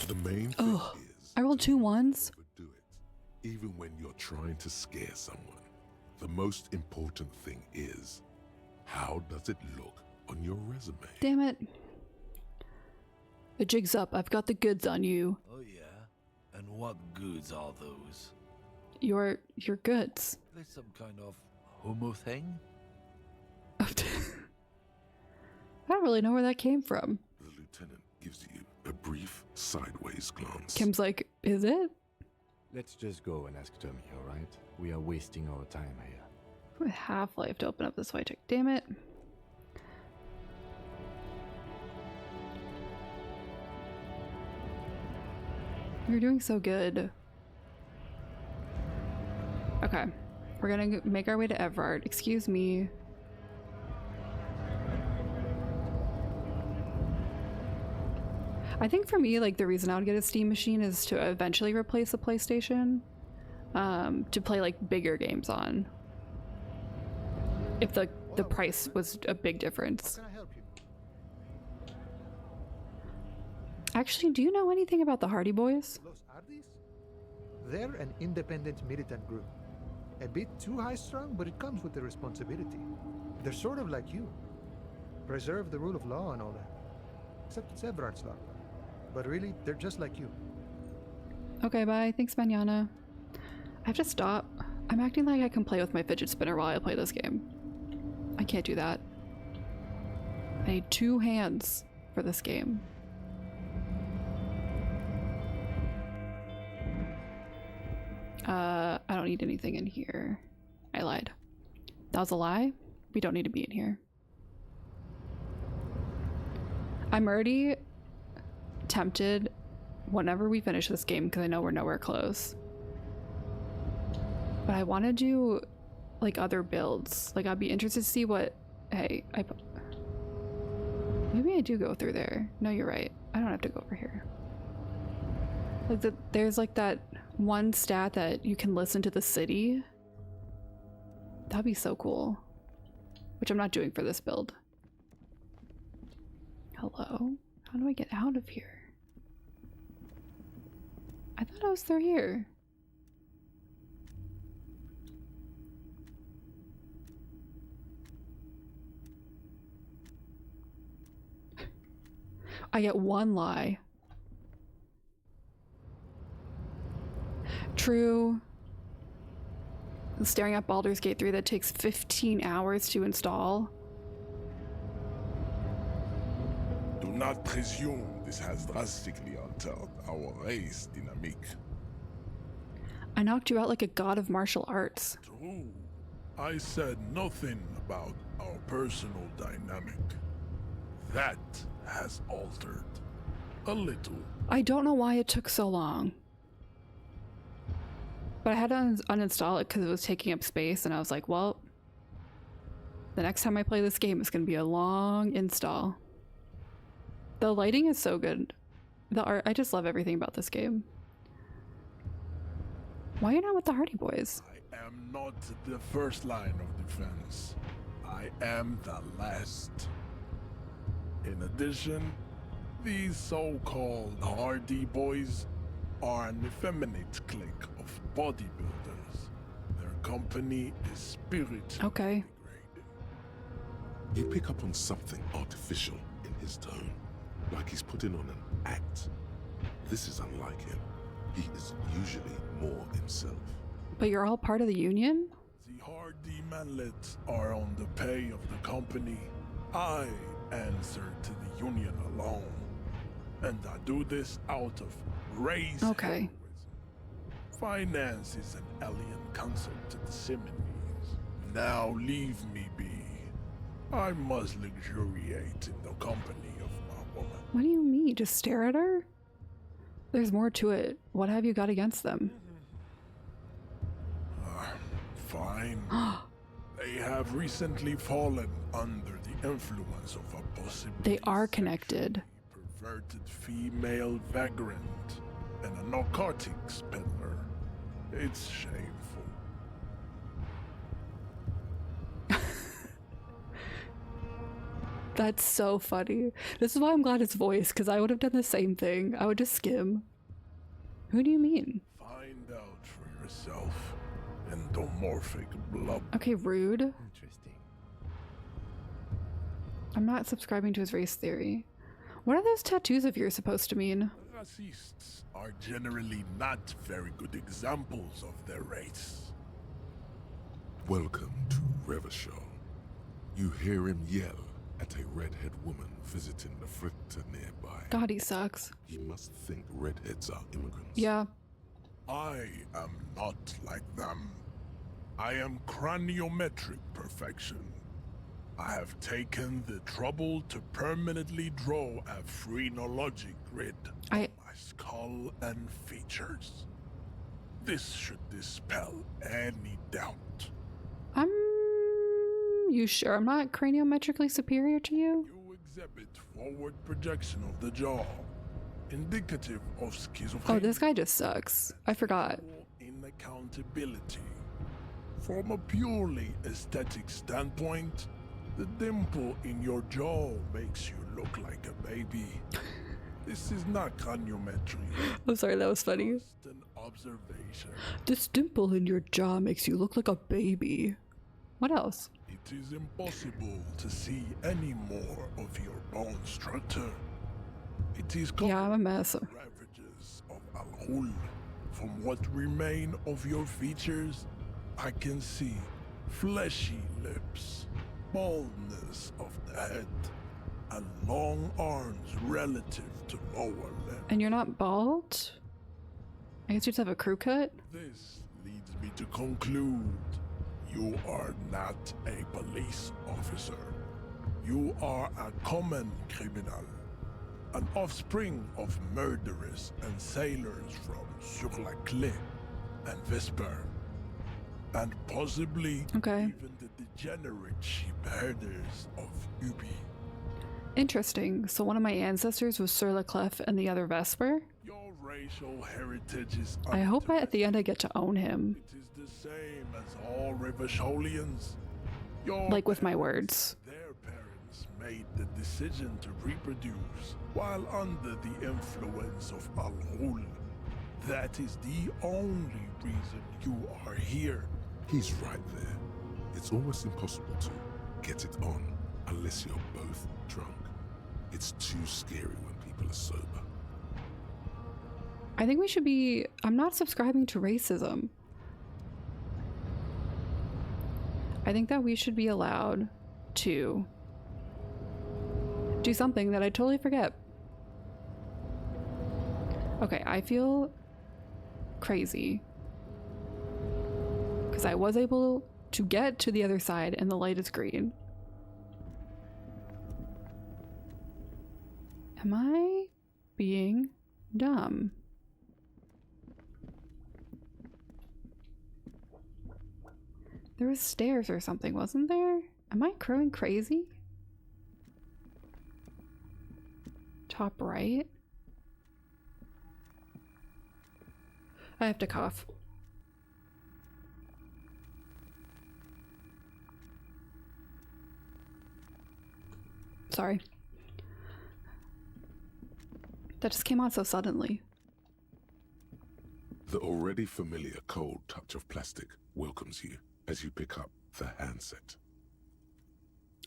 The main thing is I rolled 2 ones. do it, even when you're trying to scare someone. The most important thing is, how does it look on your resume? Damn it. The jig's up. I've got the goods on you. Oh yeah? And what goods are those? Your goods. There's some kind of homo thing? I don't really know where that came from. The lieutenant gives you a brief sideways glance. Kim's like, is it? Let's just go and ask Tommy, alright? We are wasting our time here. We have Half-Life to open up this white check. Damn it. You're doing so good. Okay. We're gonna make our way to Everard. Excuse me. I think for me, like, the reason I would get a Steam machine is to eventually replace a PlayStation. To play, like, bigger games on. If the price was a big difference. How can I help you? Actually, do you know anything about the Hardy Boys? Los Ardis? They're an independent militant group. A bit too high-strung, but it comes with the responsibility. They're sort of like you. Preserve the rule of law and all that. Except it's Everard's law. But really, they're just like you. Okay, bye. Thanks, Manana. I have to stop. I'm acting like I can play with my fidget spinner while I play this game. I can't do that. I need 2 hands for this game. I don't need anything in here. I lied. That was a lie. We don't need to be in here. I'm already tempted whenever we finish this game, because I know we're nowhere close. But I want to do like other builds. Like, I'd be interested to see what. Hey, maybe I do go through there. No, you're right. I don't have to go over here. Like, there's like that one stat that you can listen to the city. That'd be so cool. Which I'm not doing for this build. Hello? How do I get out of here? I thought I was through here. I get 1 lie. True. Staring at Baldur's Gate 3 that takes 15 hours to install. Do not presume this has drastically altered our race dynamic. I knocked you out like a god of martial arts. True. I said nothing about our personal dynamic. That has altered. A little. I don't know why it took so long. But I had to uninstall it because it was taking up space, and I was like, well, the next time I play this game, it's going to be a long install. The lighting is so good. The art, I just love everything about this game. Why are you not with the Hardy Boys? I am not the first line of defense. I am the last. In addition, these so-called Hardy Boys are an effeminate clique of bodybuilders. Their company is spiritually Okay. degrading. You pick up on something artificial in his tone, like he's putting on an act. This is unlike him. He is usually more himself. But you're all part of the union? The Hardy manlets are on the pay of the company. I answer to the union alone. And I do this out of race Okay. heroism. Finance is an alien concept to the Seminoles. Now leave me be. I must luxuriate in the company of my woman. What do you mean? Just stare at her? There's more to it. What have you got against them? Fine. They have recently fallen under the influence of a possibly They are connected. perverted female vagrant and a narcotics peddler. It's shameful. That's so funny. This is why I'm glad it's voiced, because I would have done the same thing. I would just skim. Who do you mean? Find out for yourself. Endomorphic blob. Okay, rude. Interesting. I'm not subscribing to his race theory. What are those tattoos of yours supposed to mean? Racists are generally not very good examples of their race. Welcome to Revachol. You hear him yell at a redhead woman visiting the fritter nearby. God, he sucks. He must think redheads are immigrants. Yeah. I am not like them. I am craniometric perfection. I have taken the trouble to permanently draw a phrenologic grid on my skull and features. This should dispel any doubt. You sure I'm not craniometrically superior to you? You exhibit forward projection of the jaw, indicative of schizophrenia. Oh, this guy just sucks. I forgot. In accountability. From a purely aesthetic standpoint, the dimple in your jaw makes you look like a baby. This is not craniometry. I'm sorry, that was funny. Just an observation. This dimple in your jaw makes you look like a baby. What else? It is impossible to see any more of your bone structure. It is Yeah, I'm a mess. ravages of Al-Hul. From what remain of your features, I can see fleshy lips, baldness of the head, and long arms relative to lower limbs. And you're not bald? I guess you just have a crew cut? This leads me to conclude you are not a police officer. You are a common criminal, an offspring of murderers and sailors from Sur-la-Clé and Vesper, and possibly even the degenerate sheep herders of Ubi. Interesting. So one of my ancestors was Sur la Clef and the other Vesper? Your racial heritage is I hope at the end I get to own him. It is the same as all Revacholians. Like with my words. Their parents made the decision to reproduce while under the influence of Al-Hul. That is the only reason you are here. He's right there. It's almost impossible to get it on unless you're both drunk. It's too scary when people are sober. I think we should be... I'm not subscribing to racism. I think that we should be allowed to do something that I totally forget. Okay, I feel crazy because I was able to get to the other side and the light is green. Am I being dumb? There was stairs or something, wasn't there? Am I crowing crazy? Top right? I have to cough. Sorry. That just came out so suddenly. The already familiar cold touch of plastic welcomes you as you pick up the handset.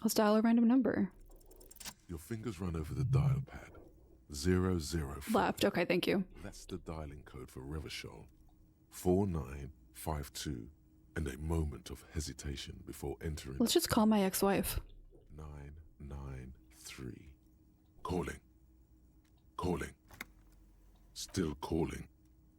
Let's dial a random number. Your fingers run over the dial pad. 004. Left. Okay, thank you. That's the dialing code for Revachol. 4952. And a moment of hesitation before entering. Let's just call my ex-wife. 993. Calling. Calling. Still calling.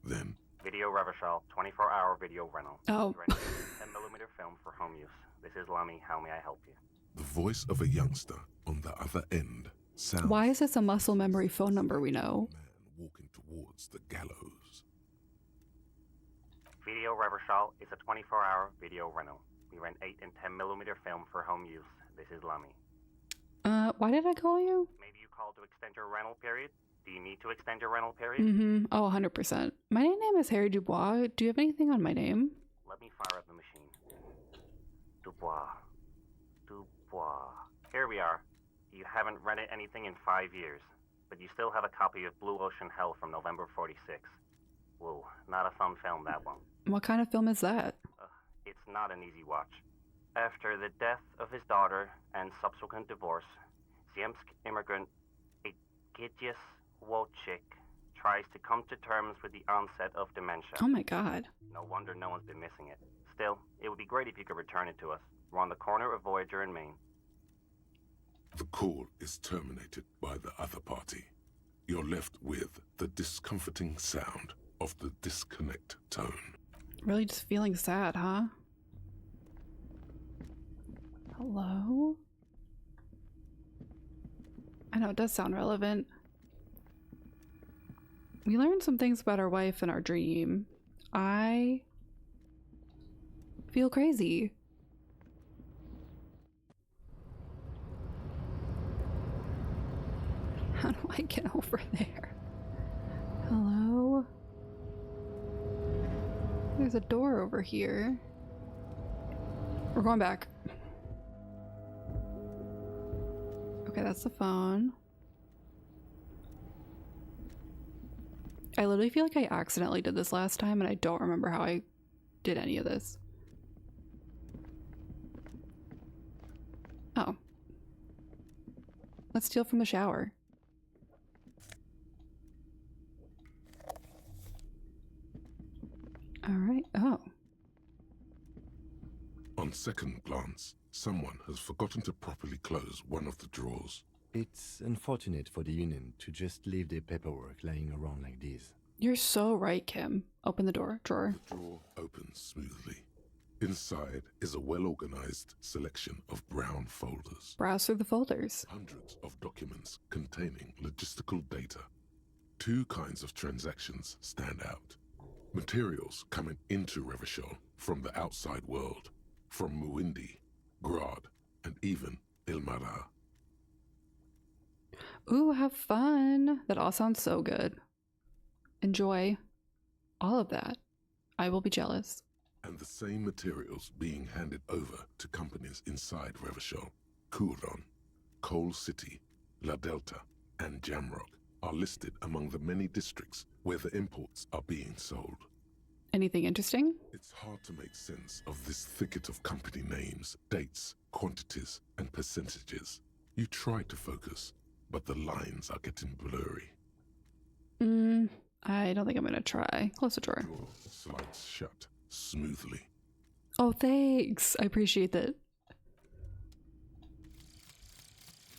Then. Video Revachol, 24-hour video rental. Oh. 10mm film for home use. This is Lummy. How may I help you? The voice of a youngster on the other end sounds. Why is this a muscle memory phone number we know? Man walking towards the gallows. Video Revachol is a 24-hour video rental. We rent 8 and 10mm film for home use. This is Lummy. Why did I call you? Maybe you called to extend your rental period? Do you need to extend your rental period? Mm-hmm. Oh, 100%. My name is Harry Dubois. Do you have anything on my name? Let me fire up the machine. Dubois. Dubois. Here we are. You haven't rented anything in 5 years, but you still have a copy of Blue Ocean Hell from November 46. Whoa, not a fun film, that one. What kind of film is that? It's not an easy watch. After the death of his daughter and subsequent divorce, Ziemsk immigrant Egidius Wojcik tries to come to terms with the onset of dementia. Oh my god. No wonder no one's been missing it. Still, it would be great if you could return it to us. We're on the corner of Voyager and Maine. The call is terminated by the other party. You're left with the discomforting sound of the disconnect tone. Really just feeling sad, huh? Hello? I know it does sound relevant. We learned some things about our wife in our dream. I feel crazy. How do I get over there? Hello? There's a door over here. We're going back. Okay, that's the phone. I literally feel like I accidentally did this last time and I don't remember how I did any of this. Oh. Let's steal from the shower. Alright, oh. On second glance, someone has forgotten to properly close one of the drawers. It's unfortunate for the Union to just leave their paperwork lying around like this. You're so right, Kim. Open the drawer. The drawer opens smoothly. Inside is a well-organized selection of brown folders. Browse through the folders. Hundreds of documents containing logistical data. 2 kinds of transactions stand out. Materials coming into Revachol from the outside world, from Muindi, Grad, and even Ilmara. Ooh, have fun. That all sounds so good. Enjoy all of that. I will be jealous. And the same materials being handed over to companies inside Revachol, Kuron, Coal City, La Delta, and Jamrock are listed among the many districts where the imports are being sold. Anything interesting? It's hard to make sense of this thicket of company names, dates, quantities, and percentages. You try to focus, but the lines are getting blurry. I don't think I'm gonna try. Close the drawer. Drawer slides shut smoothly. Oh, thanks. I appreciate that.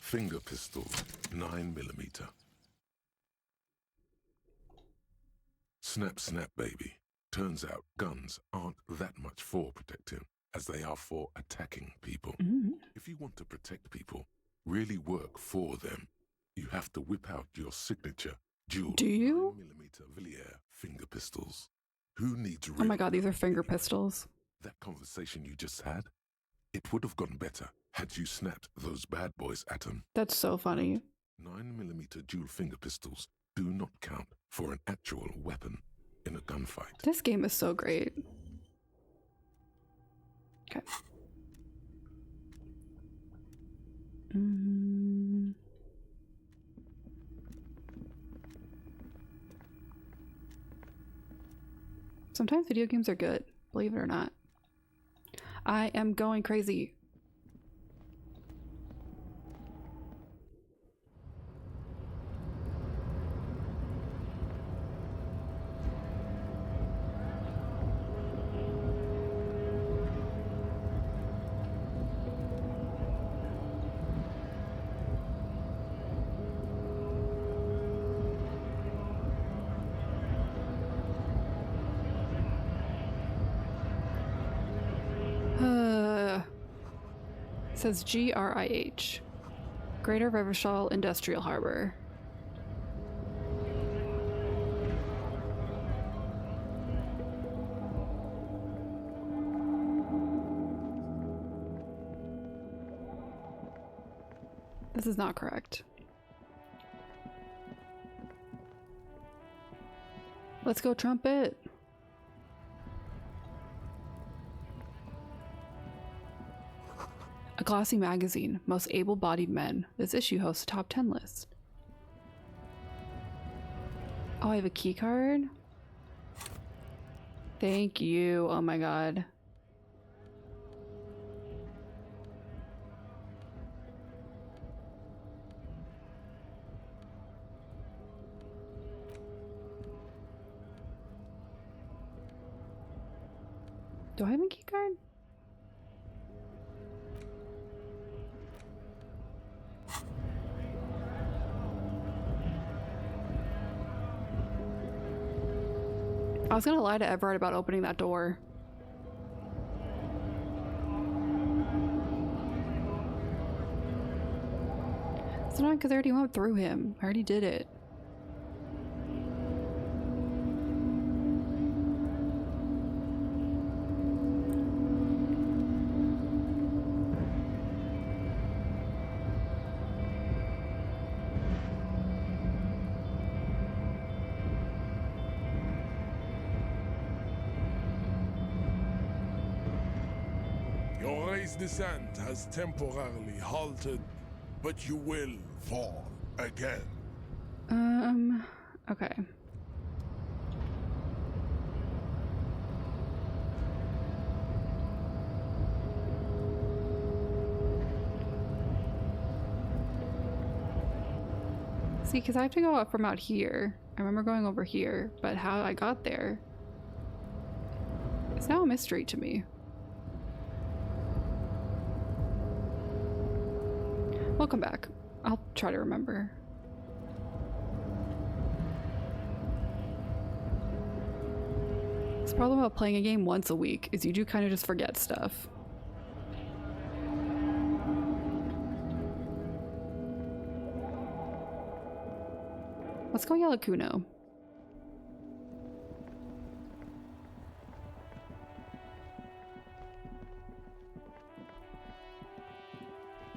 Finger pistol, 9mm. Snap, snap, baby. Turns out guns aren't that much for protecting as they are for attacking people. If you want to protect people, really work for them, you have to whip out your signature dual 9mm Villiers finger pistols. Who needs Oh my god, these are finger pistols. That conversation you just had, it would have gone better had you snapped those bad boys at them. That's so funny. 9mm dual finger pistols do not count for an actual weapon in a gunfight. This game is so great. Okay. Sometimes video games are good, believe it or not. I am going crazy. It says GRIH. Greater Revachol Industrial Harbor. This is not correct. Let's go, Trumpet. A glossy magazine, most able-bodied men. This issue hosts a top 10 list. Oh, I have a key card? Thank you. Oh my god. Do I have a key card? I was gonna lie to Everett about opening that door. It's not because I already went through him. I already did it. Your race descent has temporarily halted, but you will fall again. Okay. See, because I have to go up from out here. I remember going over here, but how I got there is now a mystery to me. Welcome back. I'll try to remember. The problem about playing a game once a week is you do kind of just forget stuff. Let's go yell at Kuno.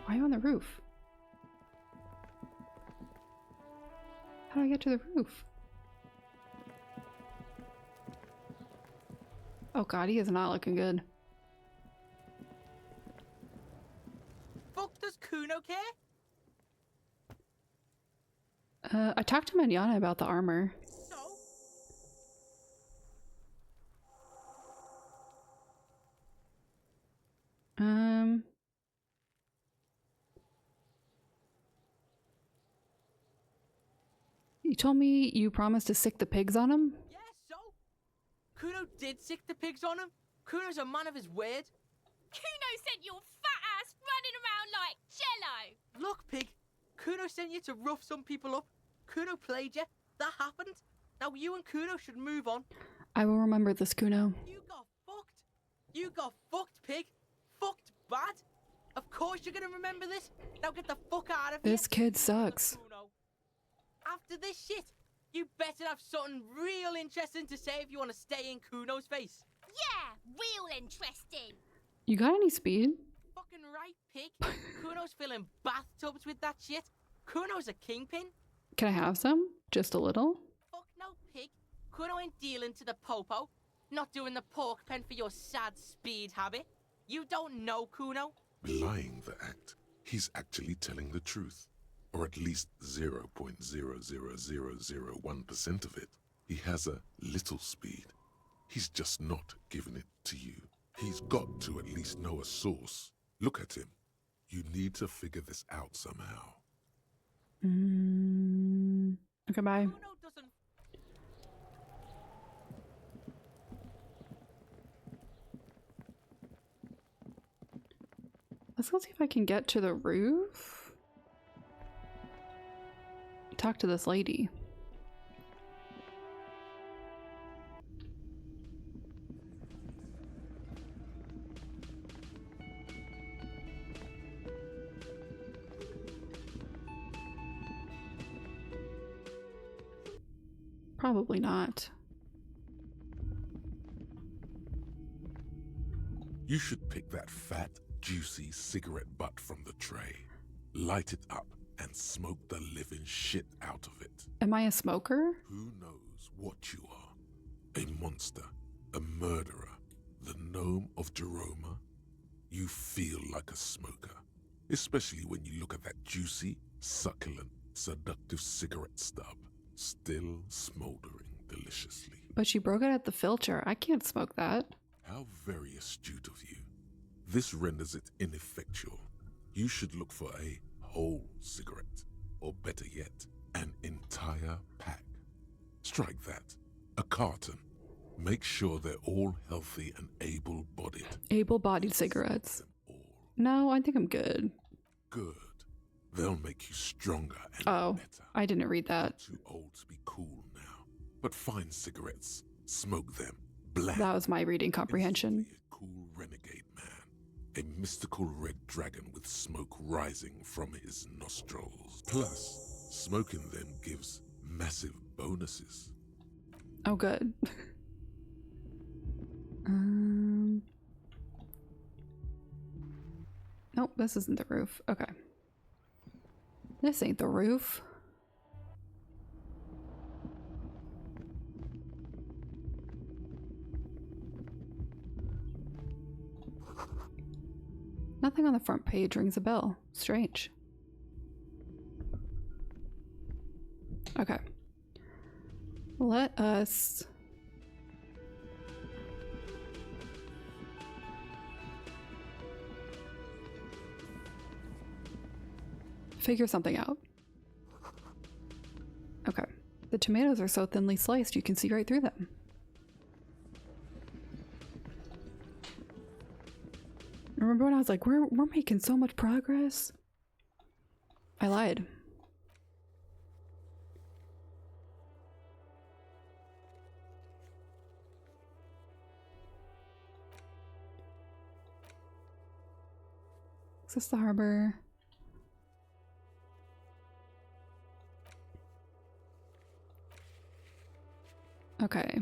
Why are you on the roof? How do I get to the roof? Oh god, he is not looking good. Fuck does Kuno care? I talked to Manana about the armor. So? You told me you promised to sick the pigs on him? Yeah, so? Kuno did sick the pigs on him. Kuno's a man of his word. Kuno sent your fat ass running around like jello. Look, pig. Kuno sent you to rough some people up. Kuno played you. That happened. Now you and Kuno should move on. I will remember this, Kuno. You got fucked. You got fucked, pig. Fucked bad. Of course you're gonna remember this. Now get the fuck out of here. This kid sucks. Kuno. After this shit, you better have something real interesting to say if you want to stay in Kuno's face. Yeah, real interesting. You got any speed? Fucking right, pig. Kuno's filling bathtubs with that shit. Kuno's a kingpin. Can I have some? Just a little? Fuck no, pig. Kuno ain't dealing to the popo. Not doing the pork pen for your sad speed habit. You don't know Kuno. Belying the act, he's actually telling the truth. Or at least 0.00001% of it. He has a little speed. He's just not giving it to you. He's got to at least know a source. Look at him. You need to figure this out somehow. Okay, bye. Kuno doesn't. Let's go see if I can get to the roof. Talk to this lady. Probably not. You should pick that fat, juicy cigarette butt from the tray, light it up, and smoke the living shit out of it. Am I a smoker? Who knows what you are? A monster, a murderer, the gnome of Jeroma? You feel like a smoker, especially when you look at that juicy, succulent, seductive cigarette stub, still smoldering deliciously. But she broke it at the filter. I can't smoke that. How very astute of you. This renders it ineffectual. You should look for a whole cigarette, or better yet, an entire pack. Strike that. A carton. Make sure they're all healthy and able-bodied. Able-bodied cigarettes. No, I think I'm good. Good. They'll make you stronger and better. I didn't read that. You're too old to be cool now. But find cigarettes. Smoke them. Bland. That was my reading comprehension. A cool renegade man. A mystical red dragon with smoke rising from his nostrils. Plus, smoking them gives massive bonuses. Oh, good. Nope, this isn't the roof. Okay. This ain't the roof. Nothing on the front page rings a bell. Strange. Okay. Let us figure something out. Okay. The tomatoes are so thinly sliced you can see right through them. Remember when I was like, we're making so much progress? I lied. Access the harbor. Okay.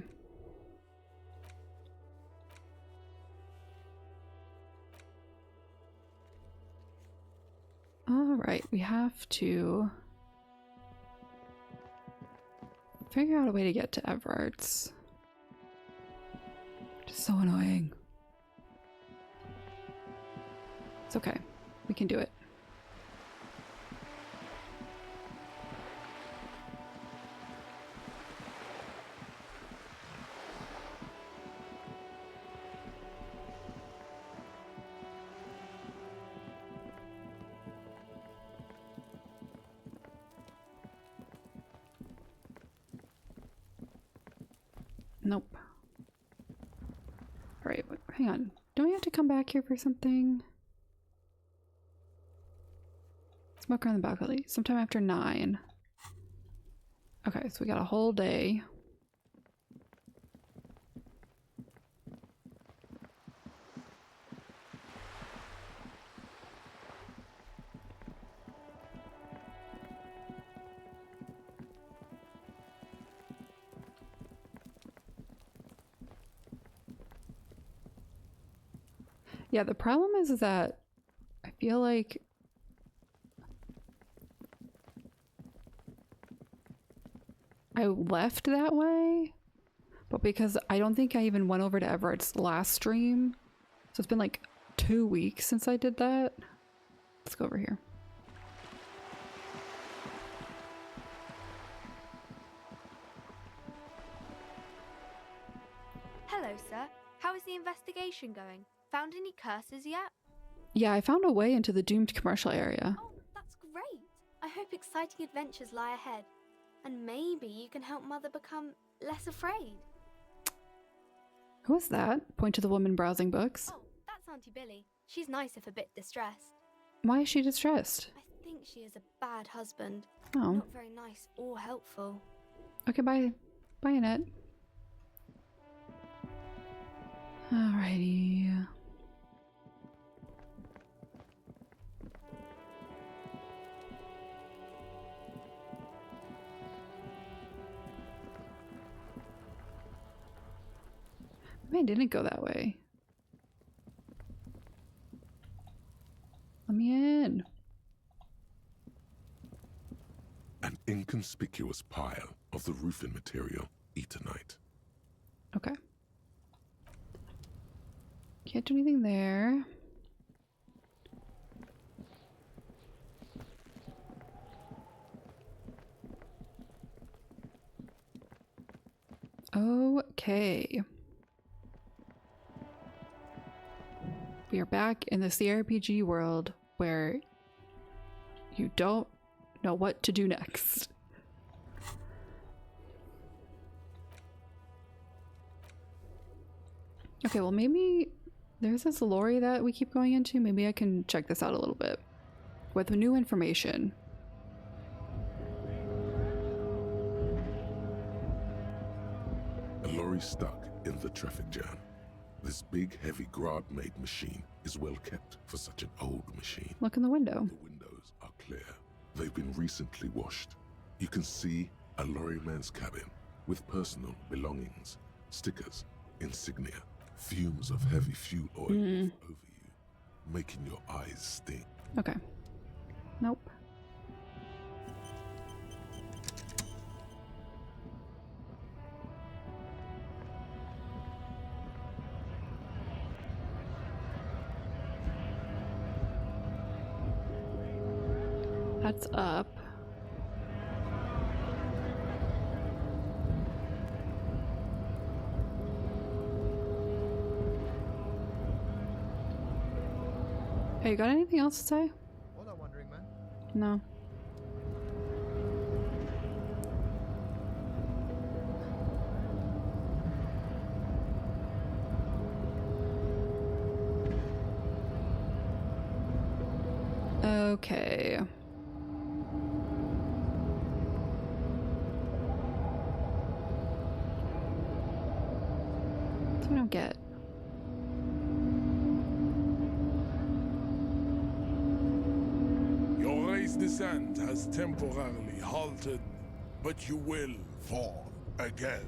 All right, we have to figure out a way to get to Everart's. Just so annoying. It's okay. We can do it. Nope. Alright, hang on. Don't we have to come back here for something? Smoker on the balcony. Sometime after 9. Okay, so we got a whole day. Yeah, the problem is that I feel like I left that way, but because I don't think I even went over to Everett's last stream, so it's been like 2 weeks since I did that. Let's go over here. Hello, sir. How is the investigation going? Found any curses yet? Yeah, I found a way into the doomed commercial area. Oh, that's great. I hope exciting adventures lie ahead. And maybe you can help Mother become less afraid. Who is that? Point to the woman browsing books. Oh, that's Auntie Billy. She's nice if a bit distressed. Why is she distressed? I think she is a bad husband. Oh. Not very nice or helpful. Okay, bye. Bye, Annette. Alrighty. Maybe I didn't go that way. Let me in. An inconspicuous pile of the roofing material, Eternite. Okay. Can't do anything there. Okay. We are back in the CRPG world where you don't know what to do next. Okay, well maybe there's this lorry that we keep going into. Maybe I can check this out a little bit with new information. A lorry stuck in the traffic jam. This big, heavy Grad-made machine is well kept for such an old machine. Look in the window. The windows are clear. They've been recently washed. You can see a lorryman's cabin with personal belongings, stickers, insignia, fumes of heavy fuel oil over you, making your eyes sting. Okay. Nope. That's up. Hey, you got anything else to say? All I'm wondering, man. No. Okay. What do I don't get? Your race descent has temporarily halted, but you will fall again.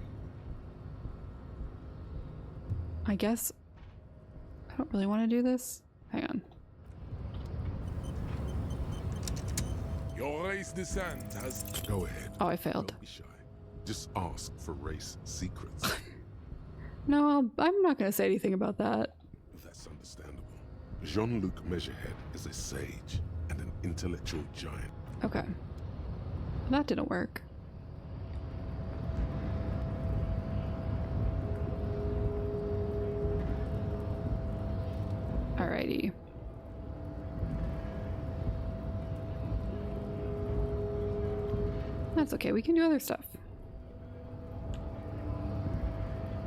I guess I don't really want to do this. Hang on. Your race descent has... Go ahead. Oh, I failed. Don't be shy. Just ask for race secrets. No, I'm not going to say anything about that. That's understandable. Jean-Luc Measurehead is a sage and an intellectual giant. Okay. That didn't work. Alrighty. That's okay, we can do other stuff.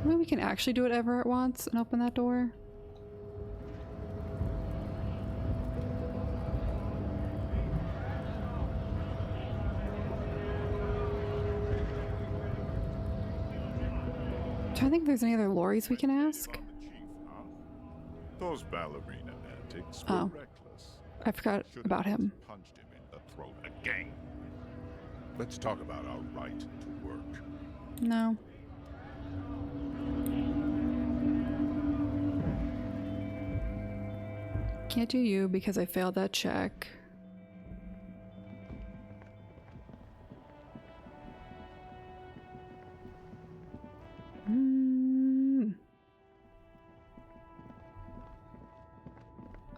Maybe we can actually do whatever it wants and open that door. I think there's any other lorries we can ask. Those ballerina antics were reckless. I forgot about him. Punched him in the throat again. Let's talk about our right to work. No. Can't do you because I failed that check.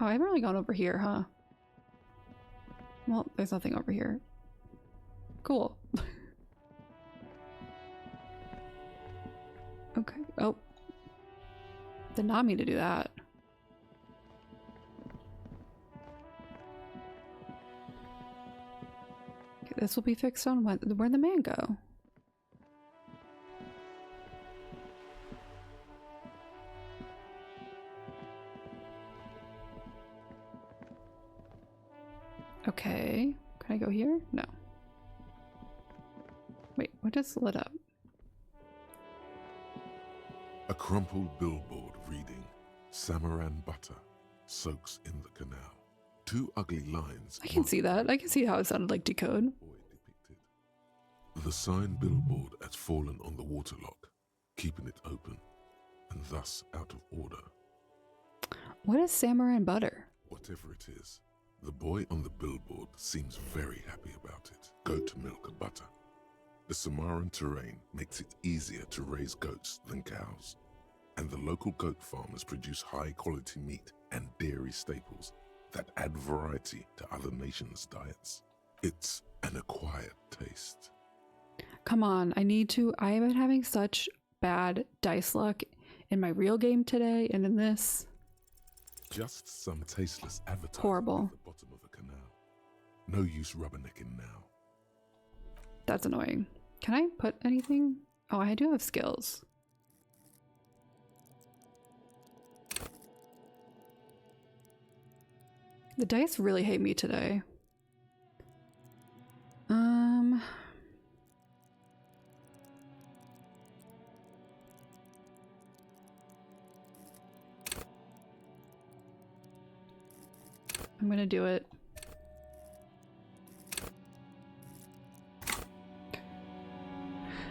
Oh, I haven't really gone over here, huh? Well, there's nothing over here. Cool. Okay. Oh. Did not mean to do that. Okay, this will be fixed on when. Where'd the man go? Okay. Can I go here? No. Wait, what just lit up? A crumpled billboard reading, Samaran butter soaks in the canal. Two ugly lines. I can see that. I can see how it sounded like decode. The sign billboard has fallen on the waterlock, keeping it open. and thus out of order. What is samurai and butter? Whatever it is, the boy on the billboard seems very happy about it. Goat milk and butter. The Samaran terrain makes it easier to raise goats than cows, and the local goat farmers produce high-quality meat and dairy staples that add variety to other nations' diets. It's an acquired taste. Come on, I have been having such bad dice luck in my real game today and in this. Just some tasteless avatar Horrible. at the bottom of a canal. No use rubbernecking now. That's annoying. Can I put anything? Oh, I do have skills. The dice really hate me today. I'm gonna do it.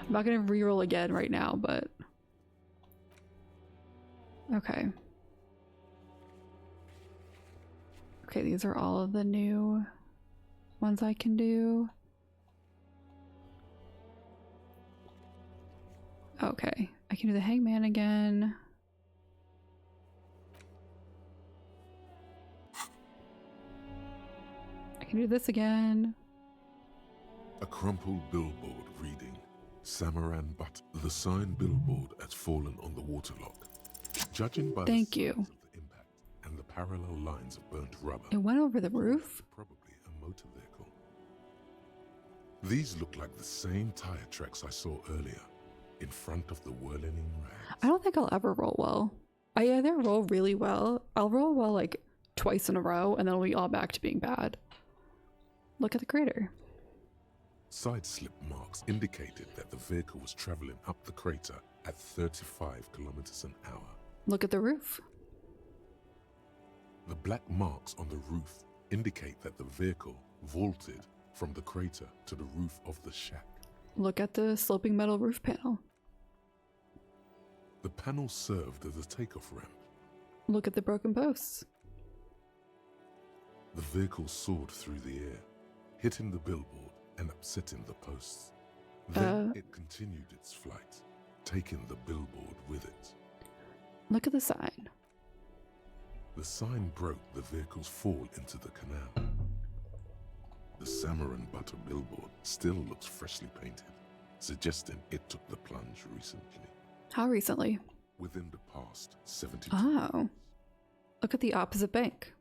I'm not gonna reroll again right now, but okay. Okay, these are all of the new ones I can do. Okay, I can do the hangman again. I can do this again. A crumpled billboard reading, Samaran Butt. The sign billboard has fallen on the waterlock. Judging by Thank the you. size of the impact and the parallel lines of burnt rubber, It went over the roof? probably a motor vehicle. These look like the same tire tracks I saw earlier, in front of the whirling rags. I don't think I'll ever roll well. I either roll really well, I'll roll well like twice in a row, and then it'll be all back to being bad. Look at the crater. Side slip marks indicated that the vehicle was traveling up the crater at 35 kilometers an hour. Look at the roof. The black marks on the roof indicate that the vehicle vaulted from the crater to the roof of the shack. Look at the sloping metal roof panel. The panel served as a takeoff ramp. Look at the broken posts. The vehicle soared through the air, hitting the billboard and upsetting the posts. Then it continued its flight, taking the billboard with it. Look at the sign. The sign broke the vehicle's fall into the canal. The Samaran Butter billboard still looks freshly painted, suggesting it took the plunge recently. How recently? Within the past 72 Oh. Look at the opposite bank.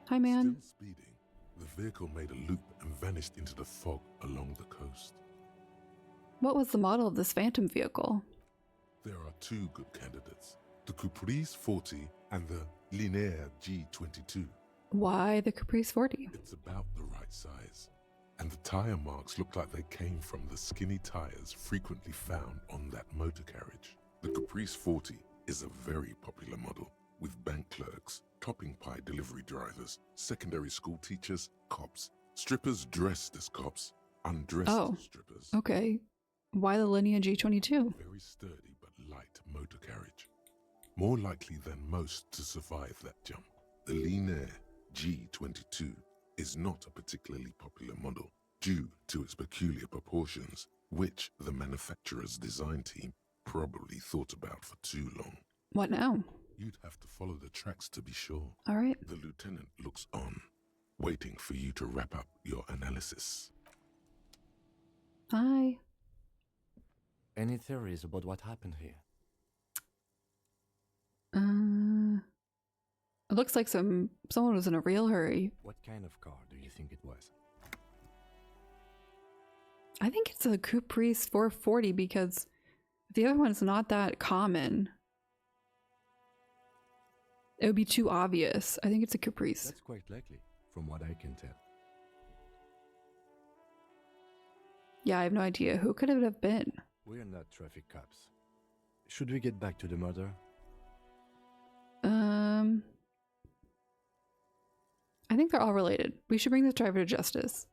Hi, man. Still speeding, the vehicle made a loop and vanished into the fog along the coast. What was the model of this phantom vehicle? There are two good candidates, the Caprice 40 and the Linear G22. Why the Caprice 40? It's about the right size, and the tire marks look like they came from the skinny tires frequently found on that motor carriage. The Caprice 40 is a very popular model, with bank clerks, topping pie delivery drivers, secondary school teachers, cops, strippers dressed as cops, undressed as strippers. Okay. Why the Linear G22? Very sturdy but light motor carriage. More likely than most to survive that jump. The Linear G22 is not a particularly popular model due to its peculiar proportions, which the manufacturer's design team probably thought about for too long. What now? You'd have to follow the tracks to be sure. All right. The lieutenant looks on, waiting for you to wrap up your analysis. Hi. Any theories about what happened here? It looks like someone was in a real hurry. What kind of car do you think it was? I think it's a Caprice 440 because the other one's not that common. It would be too obvious. I think it's a Caprice. That's quite likely, from what I can tell. Yeah, I have no idea. Who could it have been? We're not traffic cops. Should we get back to the murder? I think they're all related. We should bring this driver to justice.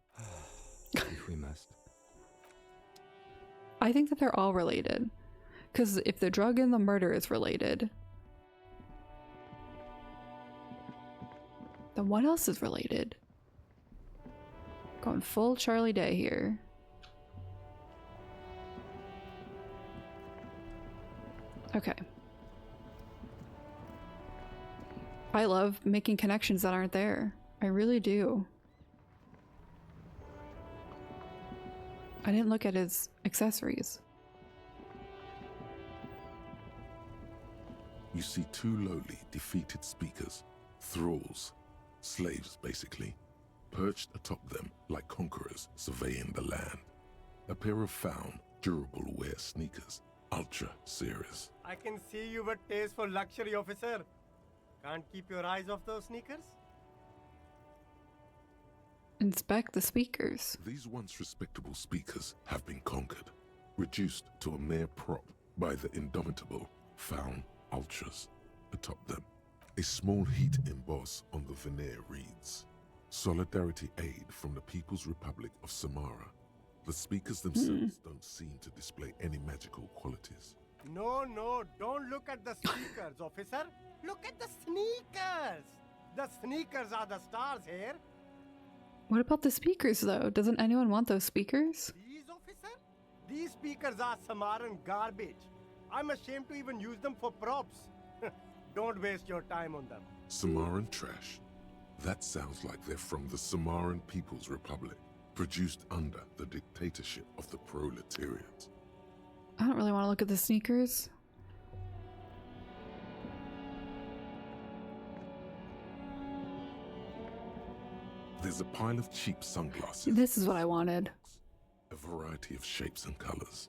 If we must. I think that they're all related. Because if the drug and the murder is related, then what else is related? Going full Charlie Day here. Okay. I love making connections that aren't there. I really do. I didn't look at his accessories. You see two lowly, defeated speakers, thralls, slaves basically, perched atop them like conquerors surveying the land. A pair of found, durable wear sneakers, ultra series. I can see you with taste for luxury, officer. Can't keep your eyes off those sneakers? Inspect the speakers. These once respectable speakers have been conquered, reduced to a mere prop by the indomitable found ultras atop them. A small heat emboss on the veneer reads, "Solidarity aid from the People's Republic of Samara." The speakers themselves don't seem to display any magical qualities. No, don't look at the speakers, officer. Look at the sneakers. The sneakers are the stars here. What about the speakers though? Doesn't anyone want those speakers? These, officer? These speakers are Samaran garbage. I'm ashamed to even use them for props. Don't waste your time on them. Samaran trash? That sounds like they're from the Samaran People's Republic, produced under the dictatorship of the proletariat. I don't really want to look at the sneakers. There's a pile of cheap sunglasses. This is what I wanted. A variety of shapes and colors.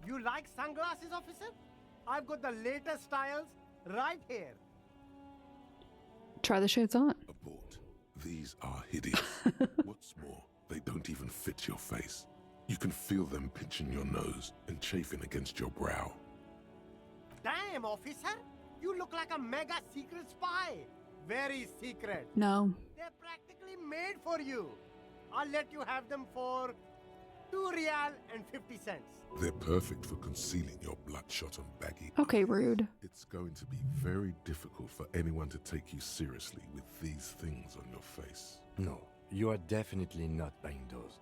You like sunglasses, officer? I've got the latest styles right here. Try the shades on. Abort. These are hideous. What's more, they don't even fit your face. You can feel them pinching your nose and chafing against your brow. Damn, officer! You look like a mega secret spy. Very secret. No. They're practically made for you. I'll let you have them for 2 real and 50 cents. They're perfect for concealing your bloodshot and baggy. Okay, rude. It's going to be very difficult for anyone to take you seriously with these things on your face. No, you are definitely not buying those.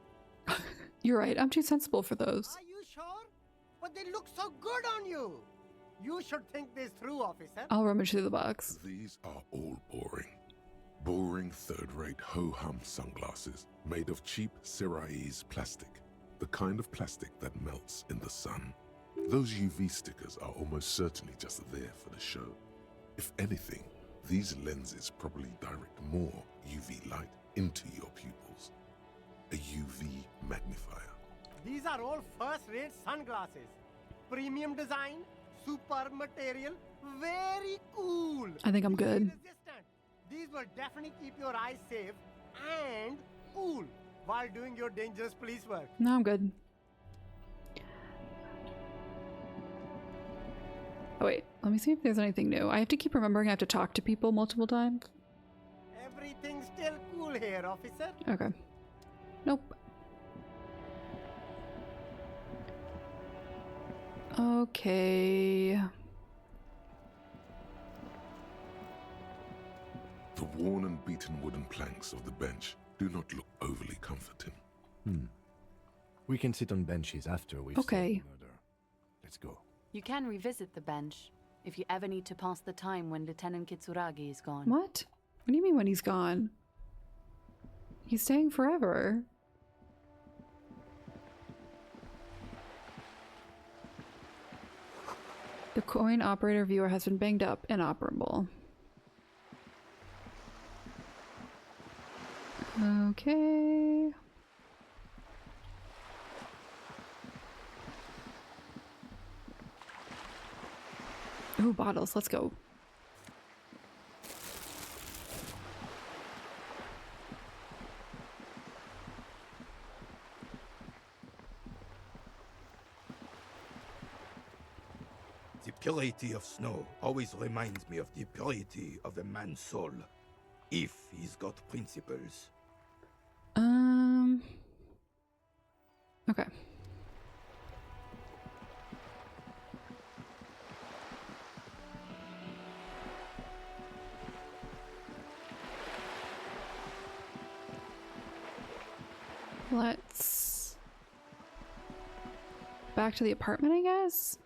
You're right, I'm too sensible for those. Are you sure? But they look so good on you. You should think this through, officer. I'll rummage through the box. These are all boring. Boring third-rate ho-hum sunglasses made of cheap Syrahese plastic. The kind of plastic that melts in the sun. Those UV stickers are almost certainly just there for the show. If anything, these lenses probably direct more UV light into your pupils. A UV magnifier. These are all first-rate sunglasses. Premium design, super material, very cool. I think I'm good. Resistant. These will definitely keep your eyes safe and cool while doing your dangerous police work. No, I'm good. Oh wait, let me see if there's anything new. I have to keep remembering I have to talk to people multiple times. Everything's still cool here, officer. Okay. Nope. Okay. The worn and beaten wooden planks of the bench do not look overly comforting. We can sit on benches after we've Okay. solved the murder. Let's go. You can revisit the bench if you ever need to pass the time when Lieutenant Kitsuragi is gone. What? What do you mean when he's gone? He's staying forever. The coin operator viewer has been banged up, inoperable. Okay. Ooh, bottles. Let's go. The purity of snow always reminds me of the purity of a man's soul, if he's got principles. Okay. Let's... back to the apartment, I guess?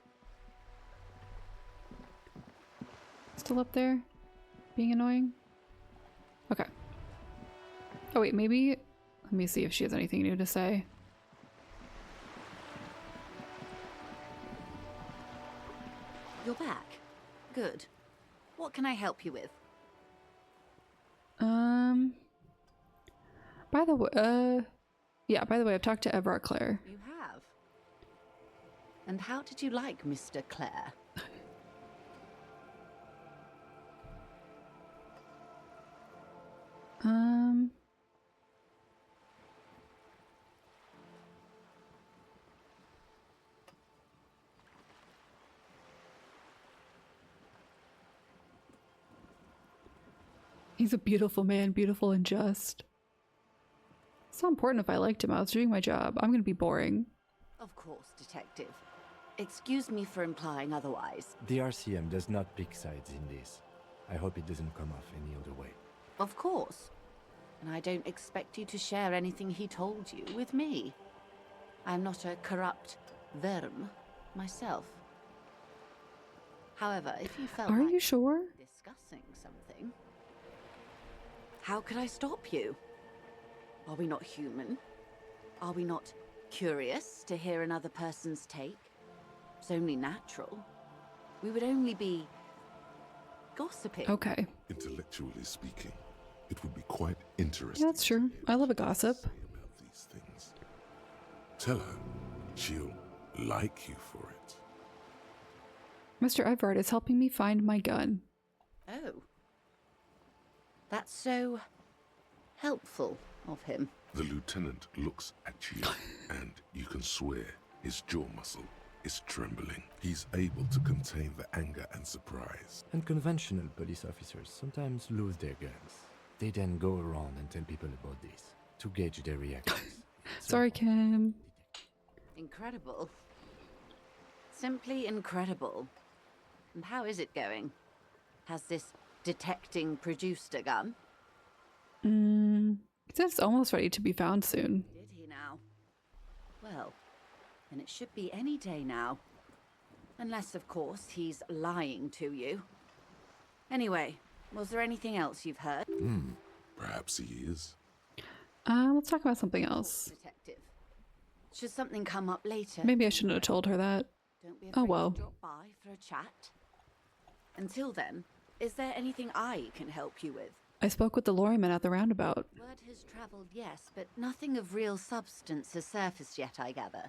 Still up there? Being annoying? Okay. Oh wait, maybe... let me see if she has anything new to say. You're back. Good. What can I help you with? By the way, yeah, by the way, I've talked to Everard Clare. You have. And how did you like Mr. Clare? He's a beautiful man, beautiful and just. It's not important if I liked him. I was doing my job. I'm gonna be boring. Of course, Detective. Excuse me for implying otherwise. The RCM does not pick sides in this. I hope it doesn't come off any other way. Of course. And I don't expect you to share anything he told you with me. I'm not a corrupt verm myself. However, if you felt Are like you sure? discussing something, how could I stop you? Are we not human? Are we not curious to hear another person's take? It's only natural. We would only be gossiping. Okay. Intellectually speaking, it would be quite interesting. Yeah, that's true. I love a gossip. About these things. Tell her she'll like you for it. Mr. Everard is helping me find my gun. Oh. That's so helpful of him. The lieutenant looks at you, and you can swear his jaw muscle is trembling. He's able to contain the anger and surprise. And conventional police officers sometimes lose their guns. They then go around and tell people about this to gauge their reactions. Sorry, Kim. Incredible. Simply incredible. And how is it going? Has this detecting produced a gun? He said it's almost ready to be found soon. Did he now? Well, then it should be any day now. Unless, of course, he's lying to you. Anyway, was there anything else you've heard? Perhaps he is. Let's talk about something else. Detective. Should something come up later? Maybe I shouldn't have told her that. Don't be Oh afraid well. to drop by for a chat. Until then, is there anything I can help you with? I spoke with the lorryman at the roundabout. Word has traveled, yes, but nothing of real substance has surfaced yet, I gather.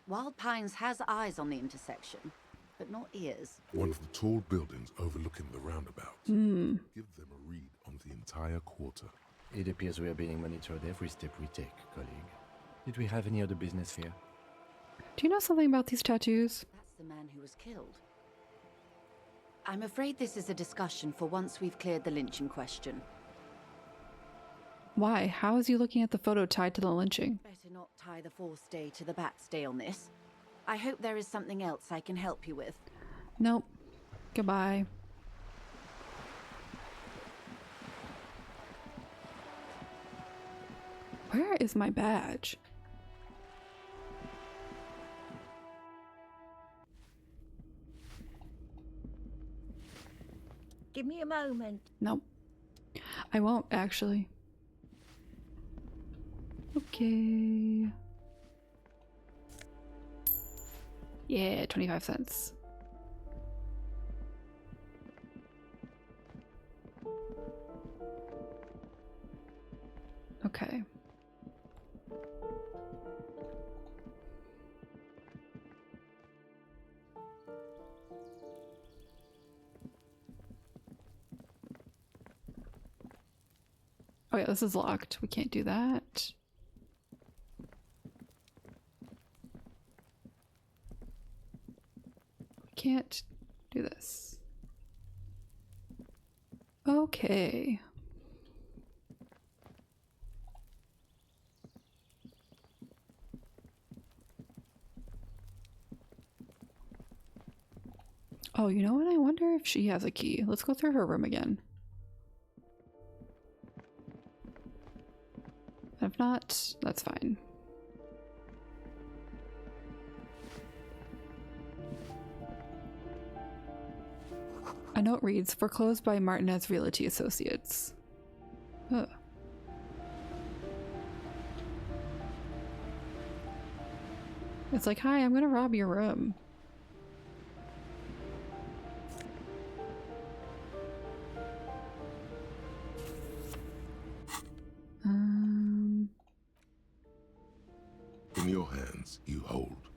Wild Pines has eyes on the intersection, but not ears. One of the tall buildings overlooking the roundabout. Give them a read on the entire quarter. It appears we are being monitored every step we take, colleague. Did we have any other business here? Do you know something about these tattoos? That's the man who was killed. I'm afraid this is a discussion for once we've cleared the lynching question. Why? How is he looking at the photo tied to the lynching? Better not tie the force day to the Bat's day on this. I hope there is something else I can help you with. Nope. Goodbye. Where is my badge? Give me a moment. Nope. I won't, actually. Okay. Yeah, 25 cents. Okay. Oh yeah, this is locked. We can't do that. We can't do this. Okay. Oh, you know what? I wonder if she has a key. Let's go through her room again. If not, that's fine. A note reads, foreclosed by Martinez Realty Associates. Huh. It's like, hi, I'm gonna rob your room. In your hands, you hold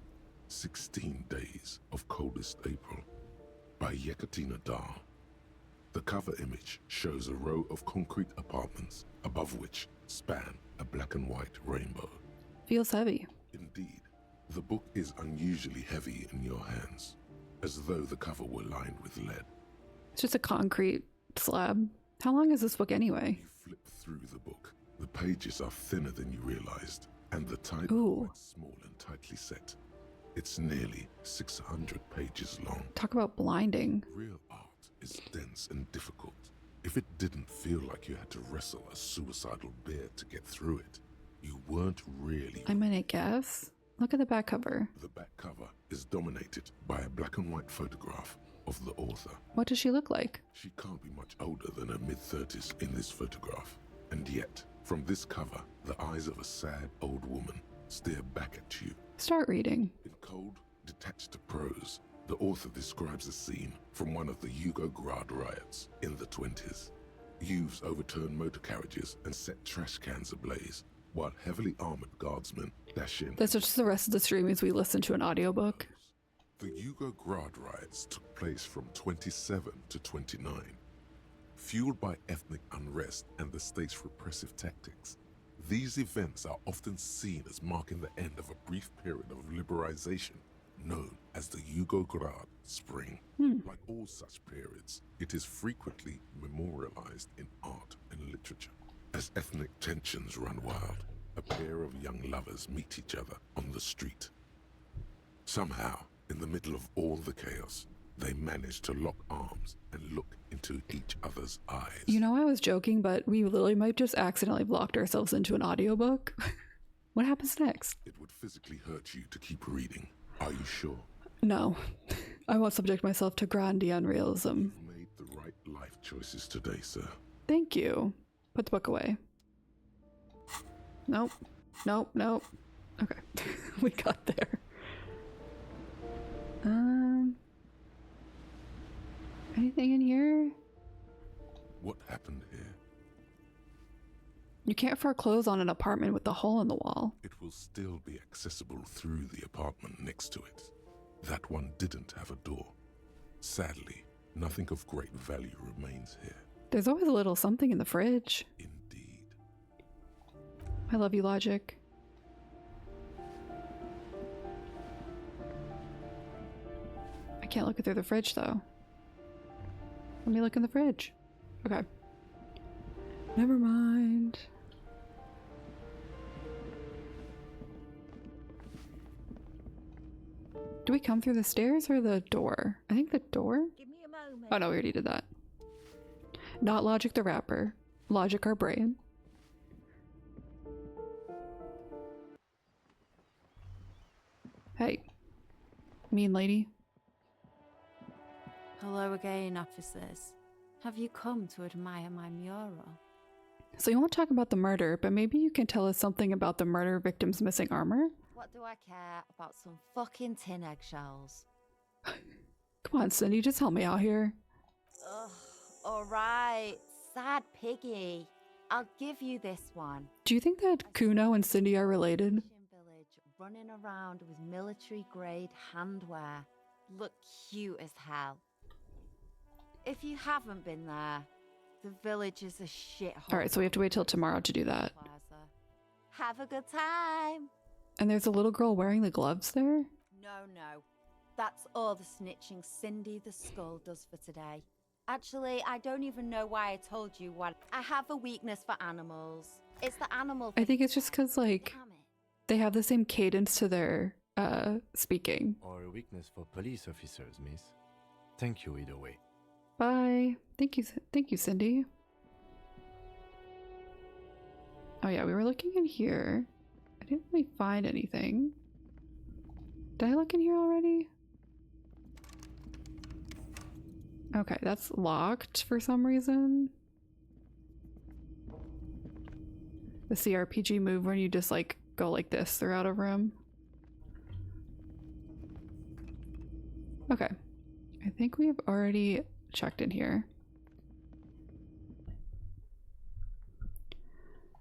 16 Days of Coldest April by Yekaterina Dahl. The cover image shows a row of concrete apartments above which span a black and white rainbow. Feels heavy. Indeed, the book is unusually heavy in your hands, as though the cover were lined with lead. It's just a concrete slab. How long is this book anyway? You flip through the book. The pages are thinner than you realized, and the title is quite small and tightly set. It's nearly 600 pages long. Talk about blinding. Real art is dense and difficult. If it didn't feel like you had to wrestle a suicidal bear to get through it, you weren't really. I'm gonna guess. Look at the back cover. The back cover is dominated by a black and white photograph of the author. What does she look like? She can't be much older than her mid-30s in this photograph. And yet, from this cover, the eyes of a sad old woman stare back at you. Start reading. In cold, detached prose, the author describes a scene from one of the Yugoslavia riots in the 20s. Youths overturned motor carriages and set trash cans ablaze, while heavily armored guardsmen dash in. That's just the rest of the stream as we listen to an audiobook. The Yugoslavia riots took place from 27 to 29. Fueled by ethnic unrest and the state's repressive tactics, these events are often seen as marking the end of a brief period of liberalization known as the Yugoslavia Spring. Like all such periods, it is frequently memorialized in art and literature. As ethnic tensions run wild, a pair of young lovers meet each other on the street. Somehow, in the middle of all the chaos, they manage to lock arms and look into each other's eyes. You know, I was joking, but we literally might just accidentally blocked ourselves into an audiobook. What happens next? It would physically hurt you to keep reading. Are you sure? No. I won't subject myself to grandian realism. You've made the right life choices today, sir. Thank you. Put the book away. Nope. Nope. Nope. Okay. We got there. Anything in here? What happened here? You can't foreclose on an apartment with a hole in the wall. It will still be accessible through the apartment next to it. That one didn't have a door. Sadly, nothing of great value remains here. There's always a little something in the fridge. Indeed. I love you, Logic. I can't look through the fridge, though. Let me look in the fridge. Okay. Never mind. Do we come through the stairs or the door? I think the door? Give me a moment. Oh no, we already did that. Not Logic the rapper. Logic our brain. Hey. Mean lady. Hello again, officers. Have you come to admire my mural? So you won't talk about the murder, but maybe you can tell us something about the murder victim's missing armor? What do I care about some fucking tin eggshells? Come on, Cindy, just help me out here. Ugh, alright, sad piggy. I'll give you this one. Do you think that Kuno and Cindy are related? Village running around with military grade handwear. Look cute as hell. If you haven't been there, the village is a shithole. Alright, so we have to wait till tomorrow to do that. Have a good time. And there's a little girl wearing the gloves there? No. That's all the snitching Cindy the Skull does for today. Actually, I don't even know why I told you what. I have a weakness for animals. It's the animal thing. I think it's just because, like, they have the same cadence to their speaking. Or a weakness for police officers, miss. Thank you either way. Bye. Thank you, Cindy. Oh yeah, we were looking in here. I didn't really find anything. Did I look in here already? Okay, that's locked for some reason. The CRPG move when you just like go like this throughout a room. Okay. I think we've already checked in here.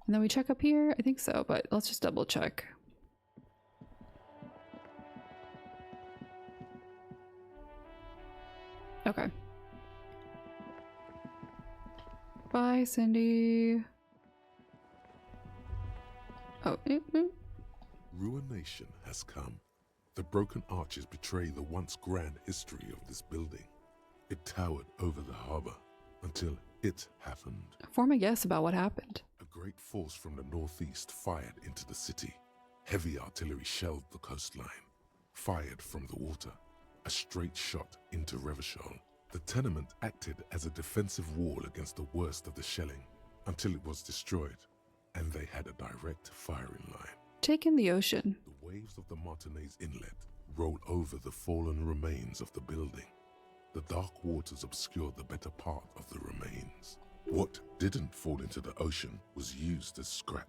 And then we check up here? I think so, but let's just double check. Okay. Bye, Cindy. Oh, Ruination has come. The broken arches betray the once grand history of this building. It towered over the harbor until it happened. Form a guess about what happened. A great force from the northeast fired into the city. Heavy artillery shelled the coastline. Fired from the water. A straight shot into Revachol. The tenement acted as a defensive wall against the worst of the shelling until it was destroyed, and they had a direct firing line. Take in the ocean. The waves of the Martinez Inlet roll over the fallen remains of the building. The dark waters obscure the better part of the remains. What didn't fall into the ocean was used as scrap.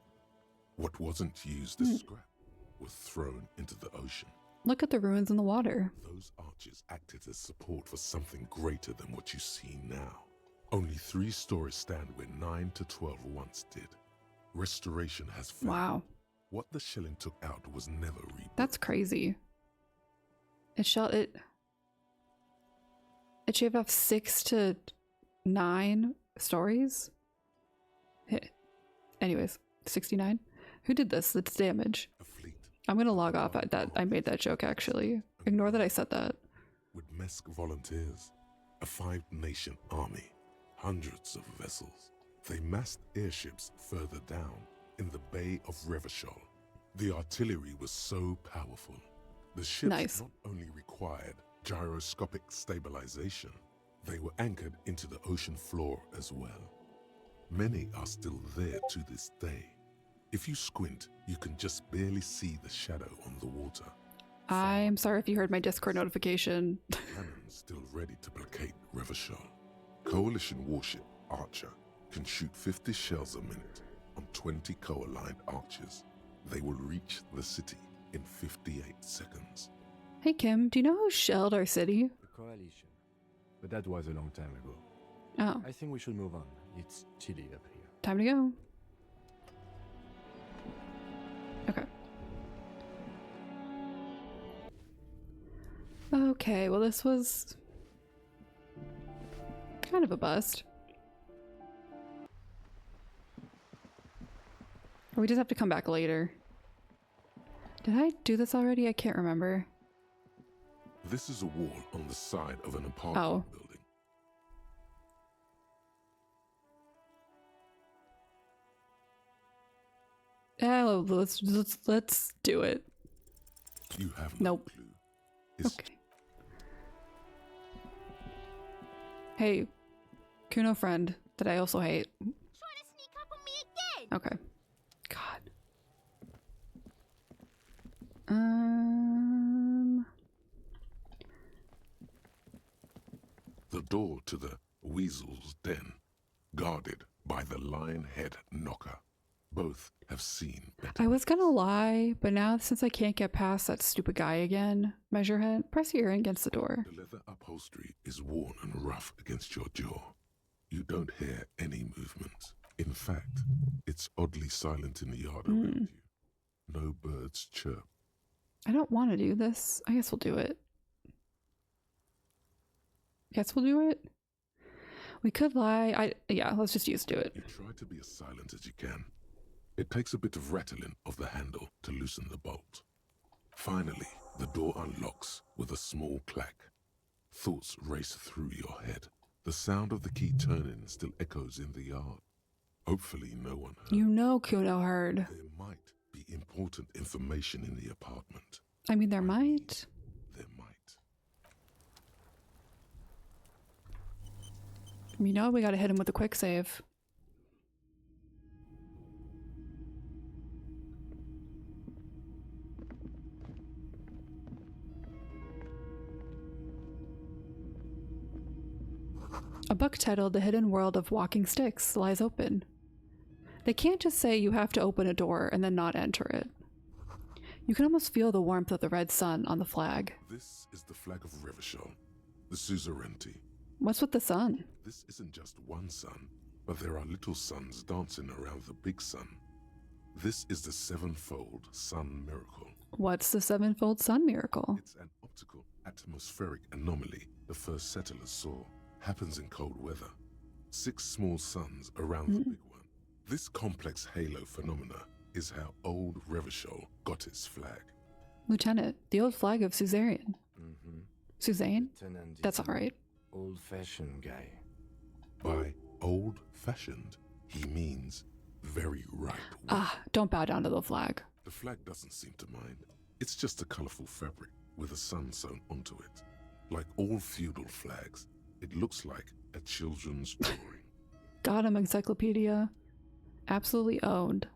What wasn't used as scrap was thrown into the ocean. Look at the ruins in the water. Those arches acted as support for something greater than what you see now. Only 3 stories stand where 9 to 12 once did. Restoration has failed. Wow. What the shelling took out was never rebuilt. That's crazy. It shaved off 6 to 9 stories? Anyways, 69? Who did this? It's damage. I'm gonna log off at that. I made that joke actually. Ignore that I said that. With Mesk volunteers, a 5-nation army, hundreds of vessels, they massed airships further down in the Bay of Revachol. The artillery was so powerful. The ships not only required gyroscopic stabilization, they were anchored into the ocean floor as well. Many are still there to this day. If you squint, you can just barely see the shadow on the water. I'm sorry if you heard my Discord notification. Cannons still ready to placate Revachol. Coalition warship Archer can shoot 50 shells a minute on 20 co-aligned archers. They will reach the city in 58 seconds. Hey Kim, do you know who shelled our city? The Coalition. But that was a long time ago. Oh. I think we should move on. It's chilly up here. Time to go. Okay. Okay, well this was kind of a bust. Or we just have to come back later. Did I do this already? I can't remember. This is a wall on the side of an apartment building. Let's do it. You have no clue. Okay. Hey, Kuno friend that I also hate. Trying to sneak up on me again? Okay. God. The door to the Weasel's den, guarded by the Lionhead Knocker. Both have seen better. I was gonna lie, but now since I can't get past that stupid guy again, Measurehead, press your ear against the door. The leather upholstery is worn and rough against your jaw. You don't hear any movement. In fact, it's oddly silent in the yard around you. No birds chirp. I don't want to do this. I guess we'll do it. We could lie. Yeah, let's just do it. You try to be as silent as you can. It takes a bit of rattling of the handle to loosen the bolt. Finally, the door unlocks with a small clack. Thoughts race through your head. The sound of the key turning still echoes in the yard. Hopefully no one heard. You know Kuno heard. There might be important information in the apartment. I mean, there might. There might. You know, we gotta hit him with a quick save. A book titled The Hidden World of Walking Sticks lies open. They can't just say you have to open a door and then not enter it. You can almost feel the warmth of the red sun on the flag. This is the flag of Revachol, the suzerainty. What's with the sun? This isn't just one sun, but there are little suns dancing around the big sun. This is the sevenfold sun miracle. What's the sevenfold sun miracle? It's an optical atmospheric anomaly the first settlers saw. Happens in cold weather. 6 small suns around the big one. This complex halo phenomena is how old Revachol got its flag. Lieutenant, the old flag of Suzerain. Suzanne? Lieutenant, That's alright. Old-fashioned guy. By old-fashioned, he means very ripe. Ah, don't bow down to the flag. The flag doesn't seem to mind. It's just a colorful fabric with a sun sewn onto it. Like all feudal flags, it looks like a children's drawing. Got him, Encyclopedia. Absolutely owned.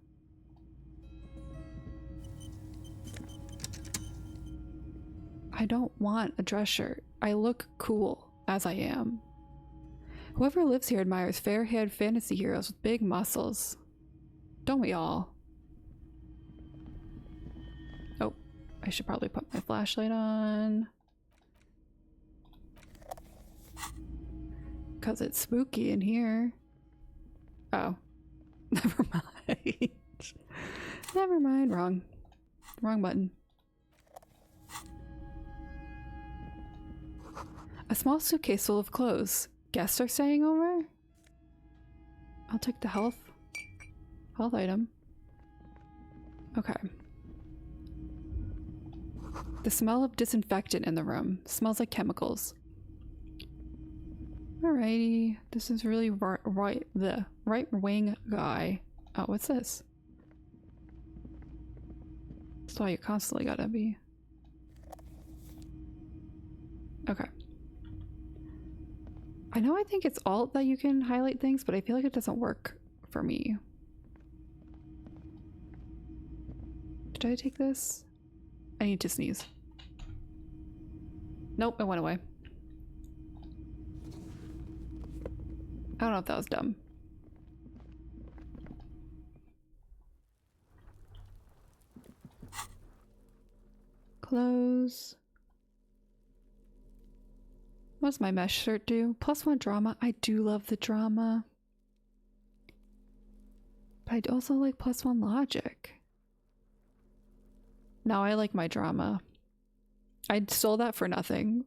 I don't want a dress shirt. I look cool as I am. Whoever lives here admires fair-haired fantasy heroes with big muscles. Don't we all? Oh, I should probably put my flashlight on. Because it's spooky in here. Oh. Never mind. Never mind. Wrong. Wrong button. A small suitcase full of clothes. Guests are staying over? I'll take the health item. Okay. The smell of disinfectant in the room. Smells like chemicals. Alrighty. This is really the right wing guy. Oh, what's this? That's why you constantly gotta be. Okay. I know I think it's alt that you can highlight things, but I feel like it doesn't work for me. Did I take this? I need to sneeze. Nope, it went away. I don't know if that was dumb. Clothes. What's my mesh shirt do? +1 drama. I do love the drama. But I'd also like +1 logic. Now I like my drama. I stole that for nothing.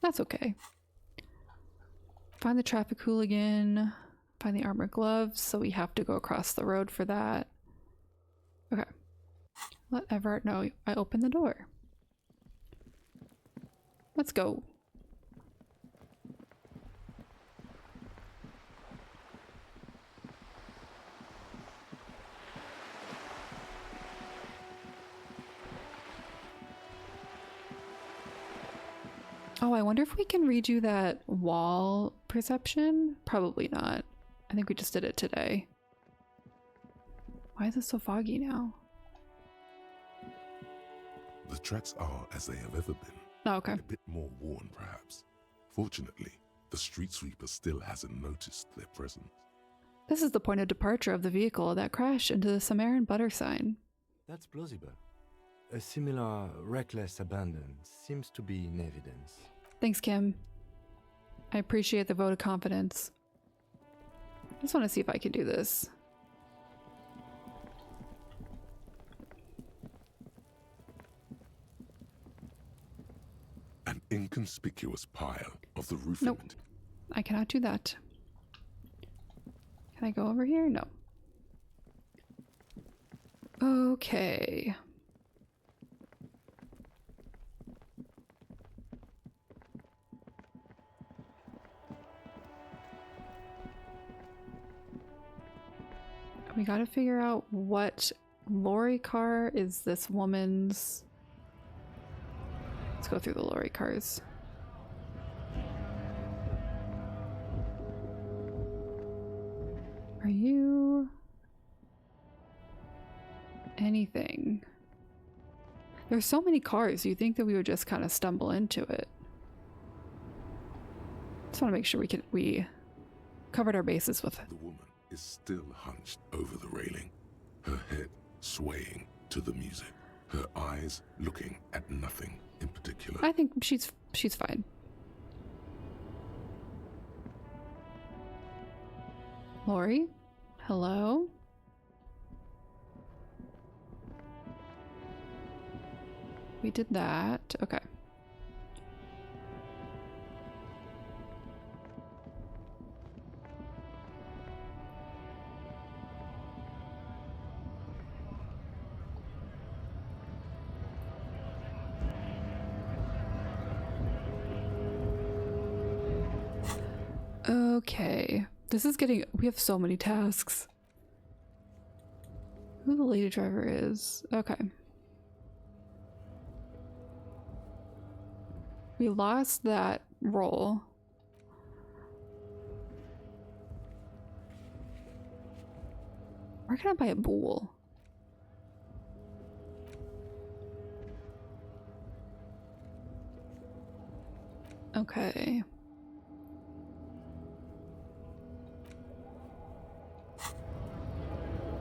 That's okay. Find the traffic hooligan. Find the armored gloves. So we have to go across the road for that. Okay. Let Everett know I opened the door. Let's go. Oh, I wonder if we can redo that wall perception? Probably not. I think we just did it today. Why is it so foggy now? The tracks are as they have ever been. Oh, okay. A bit more worn, perhaps. Fortunately, the street sweeper still hasn't noticed their presence. This is the point of departure of the vehicle that crashed into the Samaran butter sign. That's plausible. A similar reckless abandon seems to be in evidence. Thanks, Kim. I appreciate the vote of confidence. I just want to see if I can do this. An inconspicuous pile of the roofing. Nope. I cannot do that. Can I go over here? No. Okay. We gotta figure out what lorry car is this woman's. Let's go through the lorry cars. Are you anything? There's so many cars, you think that we would just kind of stumble into it. just want to make sure we covered our bases with it. The woman is still hunched over the railing, her head swaying to the music, her eyes looking at nothing in particular. I think she's fine. Lori? Hello? We did that. Okay. Okay. This is getting... We have so many tasks. Who the lady driver is. Okay. We lost that role. Where can I buy a bowl? Okay.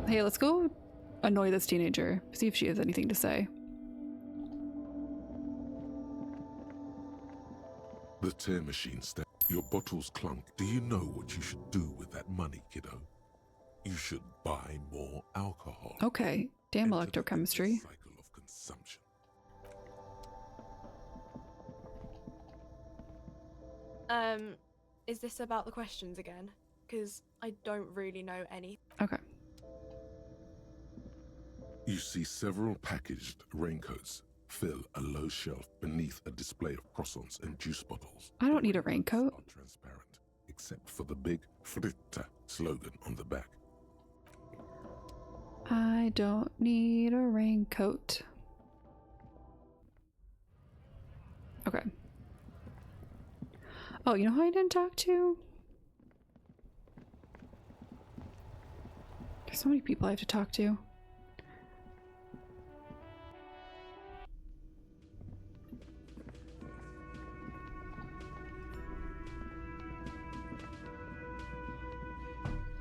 Hey, let's go annoy this teenager. See if she has anything to say. The tear machine steps. Your bottles clunk. Do you know what you should do with that money, kiddo? You should buy more alcohol. Okay. Damn electrochemistry. Cycle of consumption. Is this about the questions again? Because I don't really know any. Okay. You see several packaged raincoats fill a low shelf beneath a display of croissants and juice bottles. I don't need a raincoat. Are transparent, except for the big Fritta slogan on the back. I don't need a raincoat. Okay. Oh, you know who I didn't talk to? There's so many people I have to talk to.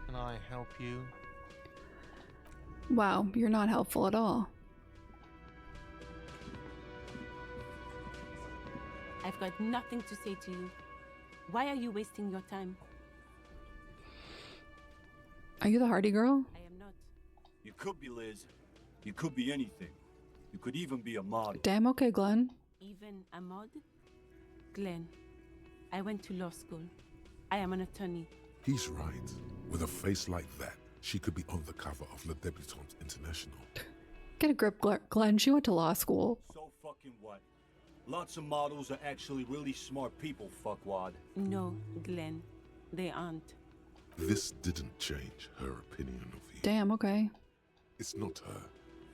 Can I help you? Wow, you're not helpful at all. I've got nothing to say to you. Why are you wasting your time? Are you the Hardy girl? I am not. You could be Liz. You could be anything. You could even be a model. Damn, okay, Glenn. Even a mod? Glenn, I went to law school. I am an attorney. He's right. With a face like that, she could be on the cover of Le Debutante International. Get a grip, Glenn. She went to law school. So fucking what? Lots of models are actually really smart people, fuckwad. No, Glenn. They aren't. This didn't change her opinion of you. Damn, okay. It's not her.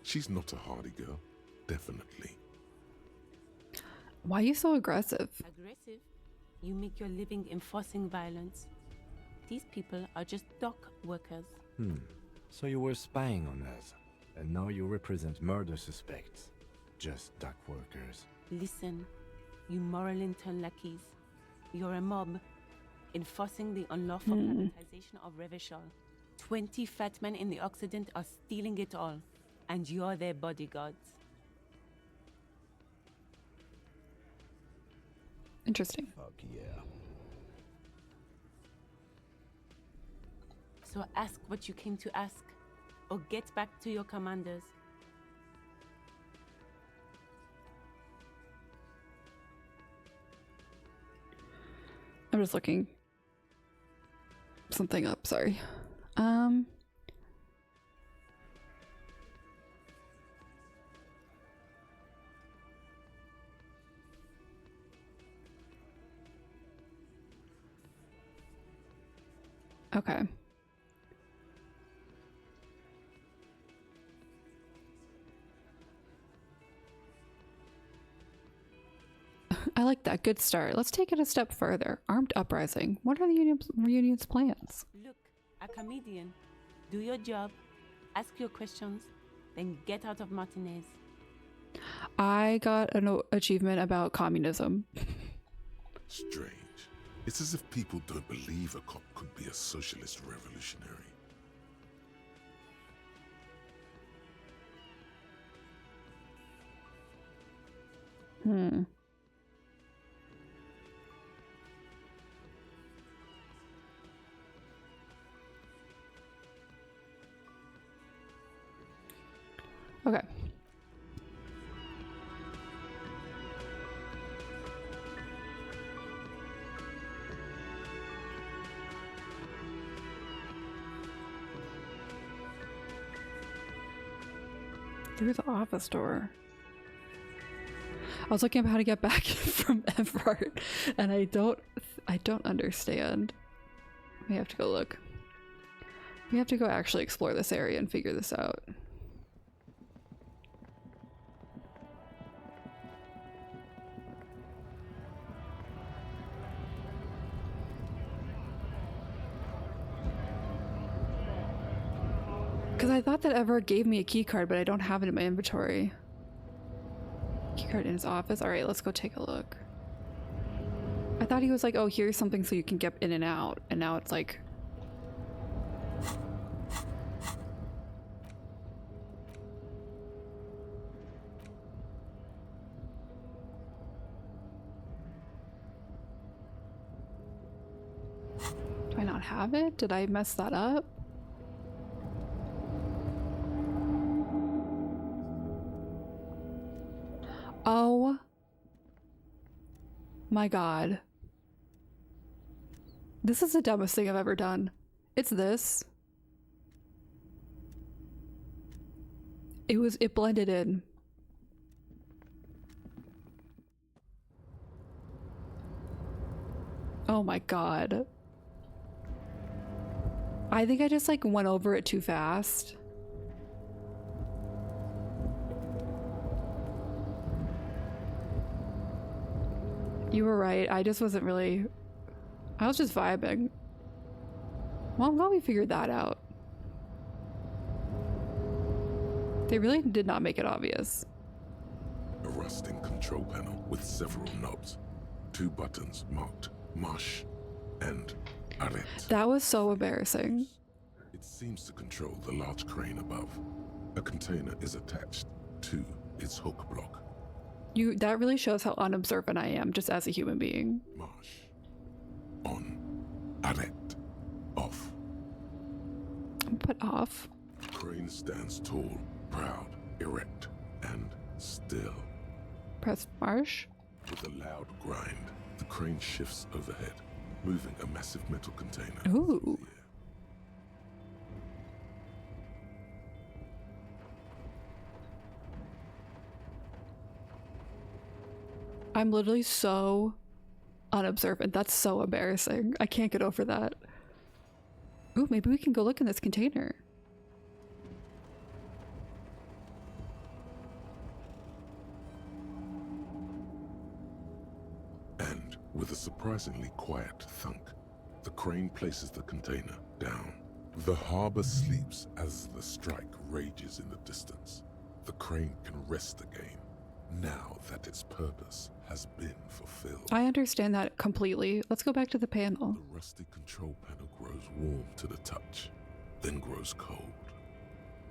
She's not a Hardy girl. Definitely. Why are you so aggressive? Aggressive? You make your living enforcing violence. These people are just dock workers. So you were spying on us, and now you represent murder suspects. Just dock workers. Listen, you moral intern lackeys. You're a mob, enforcing the unlawful privatization of Revachol. 20 fat men in the Occident are stealing it all, and you're their bodyguards. Interesting. Fuck yeah. So ask what you came to ask, or get back to your commanders. I'm just looking something up, sorry. Okay. I like that. Good start. Let's take it a step further. Armed uprising. What are the union's plans? Look, a comedian. Do your job, ask your questions, then get out of Martinez. I got an achievement about communism. Strange. It's as if people don't believe a cop could be a socialist revolutionary. Okay. Through the office door. I was looking up how to get back from Everard, and I don't understand. We have to go look. We have to go actually explore this area and figure this out. Because I thought that Everard gave me a key card, but I don't have it in my inventory. Keycard in his office. Alright, let's go take a look. I thought he was like, oh, here's something so you can get in and out. And now it's like... Do I not have it? Did I mess that up? Oh my god. This is the dumbest thing I've ever done. It's this. It blended in. Oh my god. I think I just like went over it too fast. You were right. I just wasn't really... I was just vibing. Well, I'm glad we figured that out. They really did not make it obvious. A rusting control panel with several knobs. 2 buttons marked Marsh and Arrête. That was so embarrassing. It seems to control the large crane above. A container is attached to its hook block. That really shows how unobservant I am just as a human being. Marsh. On. Arrête. Off. Put off. Crane stands tall, proud, erect, and still. Press Marsh. With a loud grind, the crane shifts overhead, moving a massive metal container. Ooh. I'm literally so unobservant. That's so embarrassing. I can't get over that. Ooh, maybe we can go look in this container. And with a surprisingly quiet thunk, the crane places the container down. The harbor sleeps as the strike rages in the distance. The crane can rest again, now that its purpose has been fulfilled. I understand that completely. Let's go back to the panel. The rusty control panel grows warm to the touch, then grows cold.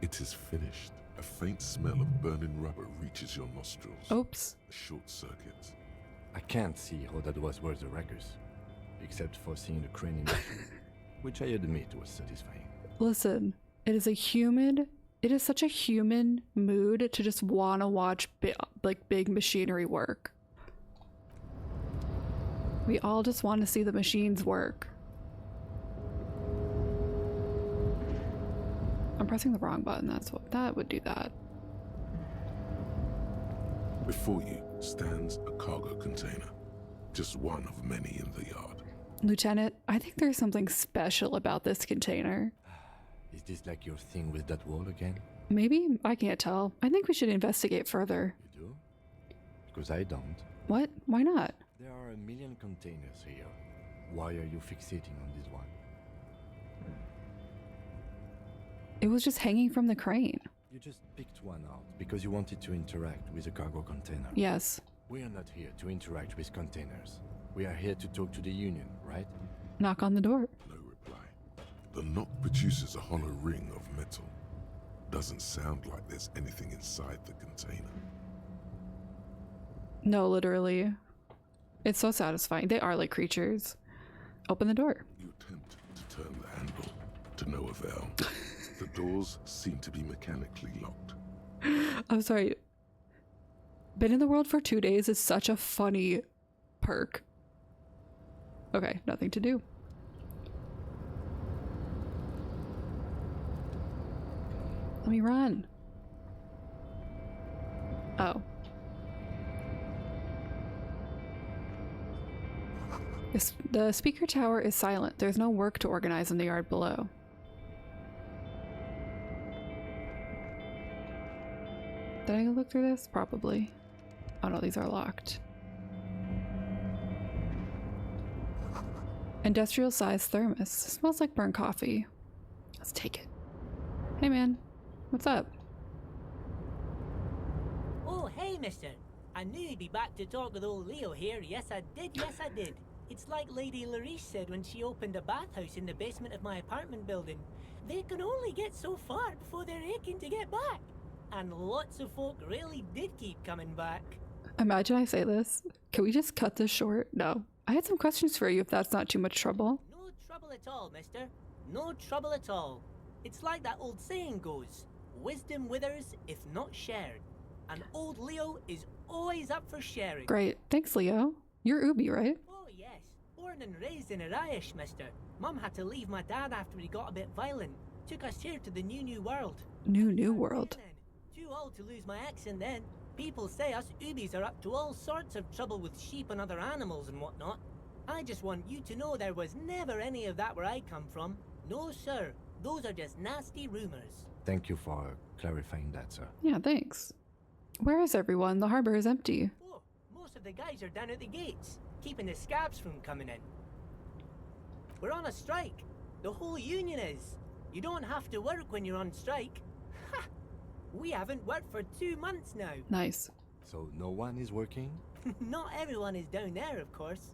It is finished. A faint smell of burning rubber reaches your nostrils. Oops. A short circuit. I can't see how that was worth the records, except for seeing the crane in action, which I admit was satisfying. Listen, it is such a human mood to just want to watch big machinery work. We all just want to see the machines work. I'm pressing the wrong button. That would do that. Before you stands a cargo container, just one of many in the yard. Lieutenant, I think there's something special about this container. Is this like your thing with that wall again? Maybe? I can't tell. I think we should investigate further. You do? Because I don't. What? Why not? There are a million containers here. Why are you fixating on this one? It was just hanging from the crane. You just picked one out because you wanted to interact with a cargo container. Yes. We are not here to interact with containers. We are here to talk to the union, right? Knock on the door. No reply. The knock produces a hollow ring of metal. Doesn't sound like there's anything inside the container. No, literally. It's so satisfying. They are like creatures. Open the door. You attempt to turn the handle, to no avail. The doors seem to be mechanically locked. I'm sorry. Been in the world for 2 days is such a funny perk. Okay, nothing to do. Let me run. Oh. The speaker tower is silent. There's no work to organize in the yard below. Did I look through this? Probably. Oh no, these are locked. Industrial sized thermos. Smells like burnt coffee. Let's take it. Hey man, what's up? Oh, hey mister. I knew you'd be back to talk with old Leo here. Yes I did. It's like Lady Larice said when she opened a bathhouse in the basement of my apartment building. They can only get so far before they're aching to get back. And lots of folk really did keep coming back. Imagine I say this. Can we just cut this short? No. I had some questions for you if that's not too much trouble. No trouble at all, mister. No trouble at all. It's like that old saying goes, wisdom withers if not shared. And old Leo is always up for sharing. Great. Thanks, Leo. You're Ubi, right? Oh yes. Born and raised in Arish, mister. Mum had to leave my dad after he got a bit violent. Took us here to the new world. New world. Too old to lose my accent then. People say us Ubis are up to all sorts of trouble with sheep and other animals and whatnot. I just want you to know there was never any of that where I come from. No, sir. Those are just nasty rumors. Thank you for clarifying that, sir. Yeah, thanks. Where is everyone? The harbor is empty. Oh, most of the guys are down at the gates, keeping the scabs from coming in. We're on a strike. The whole union is. You don't have to work when you're on strike. Ha! We haven't worked for 2 months now. Nice. So no one is working? Not everyone is down there, of course.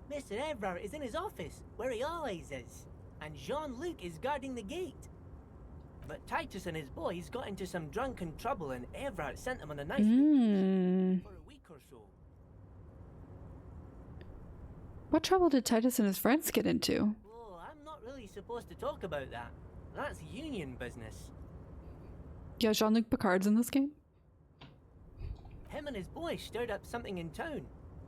Mr. Evrard is in his office, where he always is. And Jean-Luc is guarding the gate. But Titus and his boys got into some drunken trouble and Evrard sent them on a nice vacation for a week or so. What trouble did Titus and his friends get into? Oh, I'm not really supposed to talk about that. That's union business. Yeah, Jean-Luc Picard's in this game? Him and his boys stirred up something in town.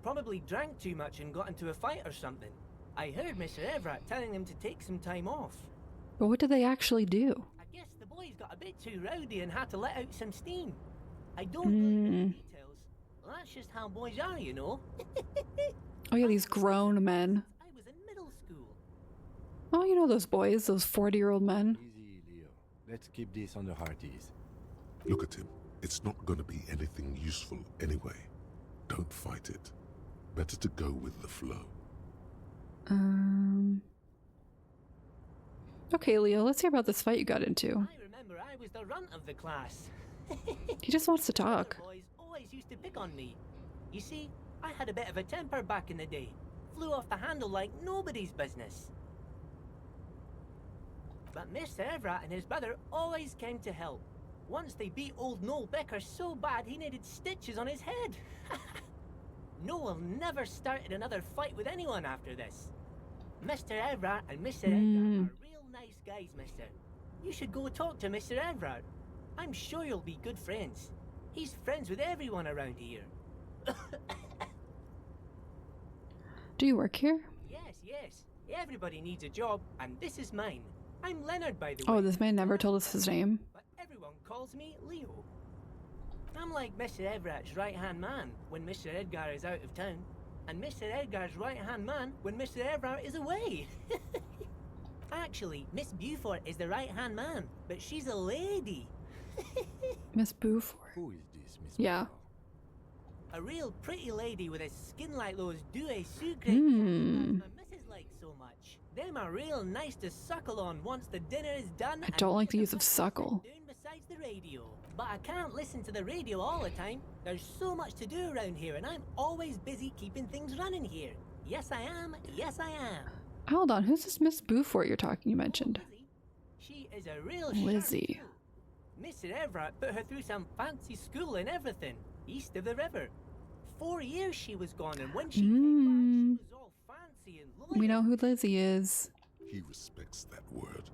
Probably drank too much and got into a fight or something. I heard Mr. Everett telling them to take some time off. But what did they actually do? I guess the boys got a bit too rowdy and had to let out some steam. I don't really know the details. Well, that's just how boys are, you know. Oh yeah, these grown men. I was in middle school. Oh, you know those boys, those 40-year-old men. Easy, Leo. Let's keep this on the hearties. Look at him. It's not going to be anything useful anyway. Don't fight it. Better to go with the flow. Okay, Leo, let's hear about this fight you got into. I remember I was the runt of the class. He just wants to talk. The boys always used to pick on me. You see, I had a bit of a temper back in the day. Flew off the handle like nobody's business. But Mr. Everett and his brother always came to help. Once they beat old Noel Becker so bad he needed stitches on his head. Noel never started another fight with anyone after this. Mr. Everett and Mr. Edgar are real nice guys, mister. You should go talk to Mr. Everett. I'm sure you'll be good friends. He's friends with everyone around here. Do you work here? Yes. Everybody needs a job, and this is mine. I'm Leonard, by the way. Oh, this man never told us his name. But everyone calls me Leo. I'm like Mr. Everett's right-hand man when Mr. Edgar is out of town, and Mr. Edgar's right-hand man when Mr. Everett is away. Actually, Miss Beaufort is the right-hand man, but she's a lady. Miss Beaufort. Who is this, Miss Yeah. A real pretty lady with a skin like those Douai Sucre my missus likes so much. Them are real nice to suckle on once the dinner is done. I don't like the use of suckle. Down besides the radio. But I can't listen to the radio all the time. There's so much to do around here, and I'm always busy keeping things running here. Yes, I am. Yes, I am. Hold on, who's this Miss Beaufort you mentioned? She is a real Lizzie. Mr. Everett put her through some fancy school and everything, east of the river. 4 years she was gone, and when she came back, she was all fancy and loyal. We know who Lizzie is. He respects that word.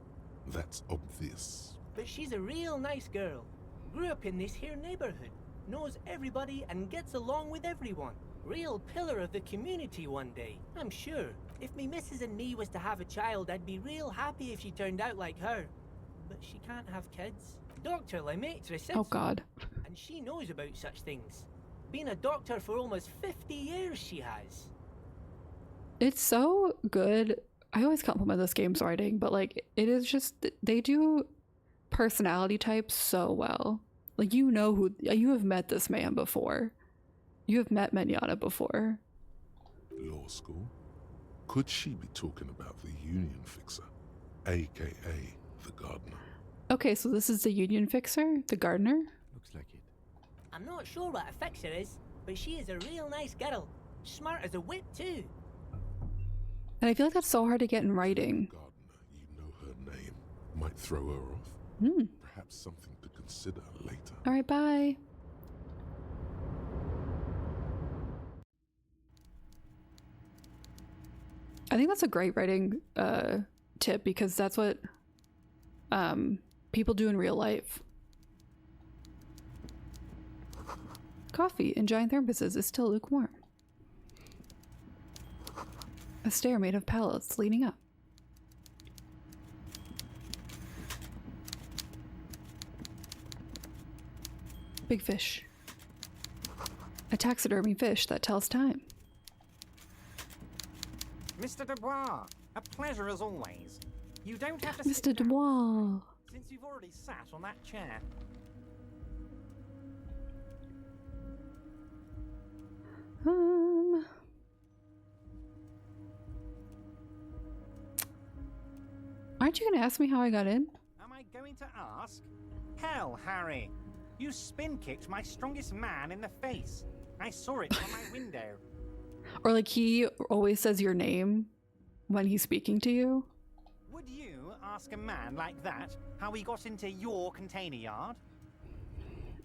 That's obvious. But she's a real nice girl. Grew up in this here neighborhood, knows everybody and gets along with everyone. Real pillar of the community one day, I'm sure. If me missus and me was to have a child, I'd be real happy if she turned out like her. But she can't have kids. Dr. Lemaitre said Oh God. and she knows about such things. Been a doctor for almost 50 years she has. It's so good. I always compliment this game's writing, but like it is just they do personality types so well. Like you know who you have met this man before. You have met Mignana before. Law school? Could she be talking about the union fixer, aka the gardener? Okay, so this is the union fixer, the gardener? Looks like it. I'm not sure what a fixer is, but she is a real nice girl. Smart as a whip too. And I feel like that's so hard to get in writing. Gardener, you know her name. Might throw her off. Perhaps something to consider later. Alright, bye. I think that's a great writing tip because that's what people do in real life. Coffee in giant thermoses is still lukewarm. A stair made of pallets leaning up. Big fish. A taxidermy fish that tells time. Mr. Dubois, a pleasure as always. You don't have to Mr. sit down, Dubois. since you've already sat on that chair. Aren't you gonna ask me how I got in? Am I going to ask? Hell, Harry. You spin-kicked my strongest man in the face. I saw it from my window. Or like he always says your name when he's speaking to you. Would you ask a man like that how he got into your container yard?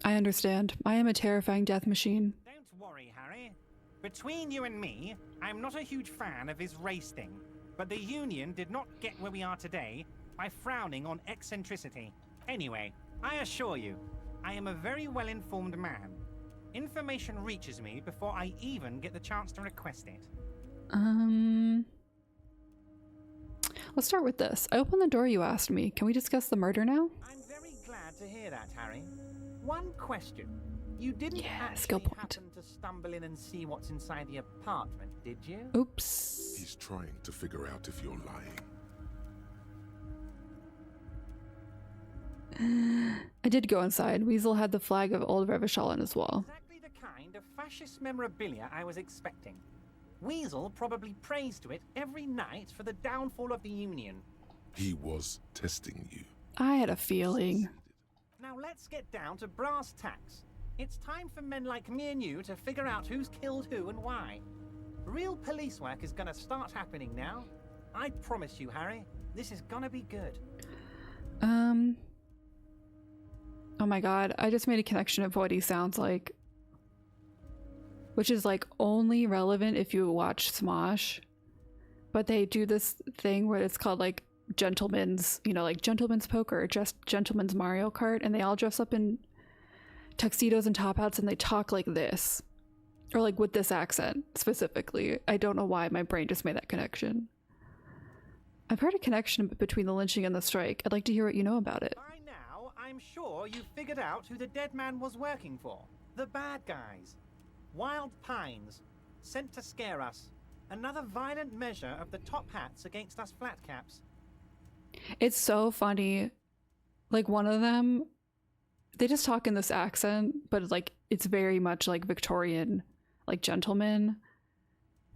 I understand. I am a terrifying death machine. Don't worry, Harry. Between you and me, I'm not a huge fan of his race thing. But the Union did not get where we are today by frowning on eccentricity. Anyway, I assure you, I am a very well-informed man. Information reaches me before I even get the chance to request it. Let's start with this. I opened the door you asked me. Can we discuss the murder now? I'm very glad to hear that, Harry. One question. You didn't skill actually point. happen to stumble in and see what's inside the apartment, did you? Oops. He's trying to figure out if you're lying. I did go inside. Weasel had the flag of Old Revachol on his wall. Exactly the kind of fascist memorabilia I was expecting. Weasel probably prays to it every night for the downfall of the Union. He was testing you. I had a feeling. Now let's get down to brass tacks. It's time for men like me and you to figure out who's killed who and why. Real police work is gonna start happening now. I promise you, Harry, this is gonna be good. Oh my god, I just made a connection of what he sounds like. Which is like only relevant if you watch Smosh. But they do this thing where it's called like gentleman's, you know, like gentleman's poker or just gentleman's Mario Kart, and they all dress up in tuxedos and top hats and they talk like this. Or like with this accent specifically. I don't know why my brain just made that connection. I've heard a connection between the lynching and the strike. I'd like to hear what you know about it. By now, I'm sure you've figured out who the dead man was working for. The bad guys. Wild Pines. Sent to scare us. Another violent measure of the top hats against us flat caps. It's so funny. Like one of them, they just talk in this accent, but like it's very much like Victorian, like gentlemen.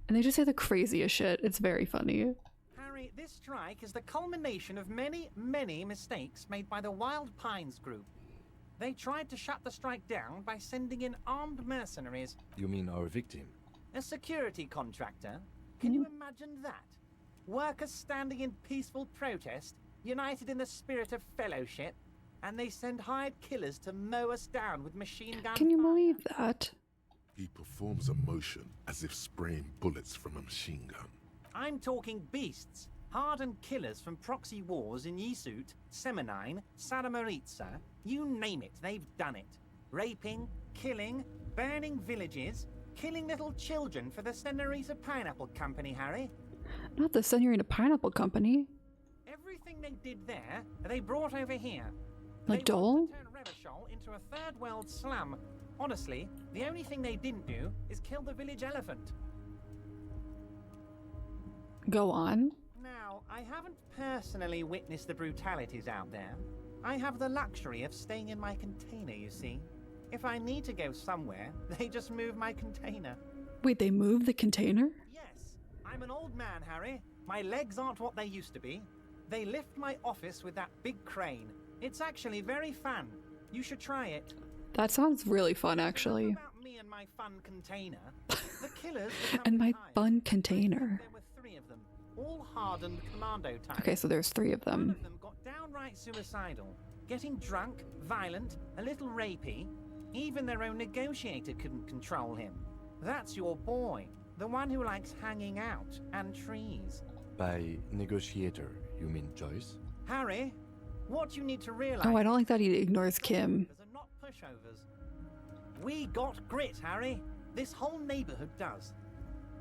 And they just say the craziest shit. It's very funny. Harry, this strike is the culmination of many, many mistakes made by the Wild Pines group. They tried to shut the strike down by sending in armed mercenaries. You mean our victim? A security contractor. Can you imagine that? Workers standing in peaceful protest, united in the spirit of fellowship, and they send hired killers to mow us down with machine guns. Can you believe that? He performs a motion as if spraying bullets from a machine gun. I'm talking beasts. Hardened killers from proxy wars in Yisut, Semenine, Saramaritsa, you name it, they've done it. Raping, killing, burning villages, killing little children for the Senorita Pineapple Company, Harry. Not the Senorita Pineapple Company. Everything they did there, they brought over here. Like Dole? Turn Revachol into a third world slum. Honestly, the only thing they didn't do is kill the village elephant. Go on. Now, I haven't personally witnessed the brutalities out there. I have the luxury of staying in my container, you see. If I need to go somewhere, they just move my container. Wait, they moved the container? Yes, I'm an old man, Harry. My legs aren't what they used to be. They lift my office with that big crane. It's actually very fun. You should try it. That sounds really fun, actually. About me and my fun container. The killers And my fun container. There were 3 of them, all hardened commando types. Okay, so there's 3 of them. One of them got downright suicidal, getting drunk, violent, a little rapey. Even their own negotiator couldn't control him. That's your boy, the one who likes hanging out and trees. By negotiator, you mean Joyce? Harry, what you need to realize. Oh, I don't like that he ignores Kim. Are not pushovers. We got grit, Harry. This whole neighborhood does.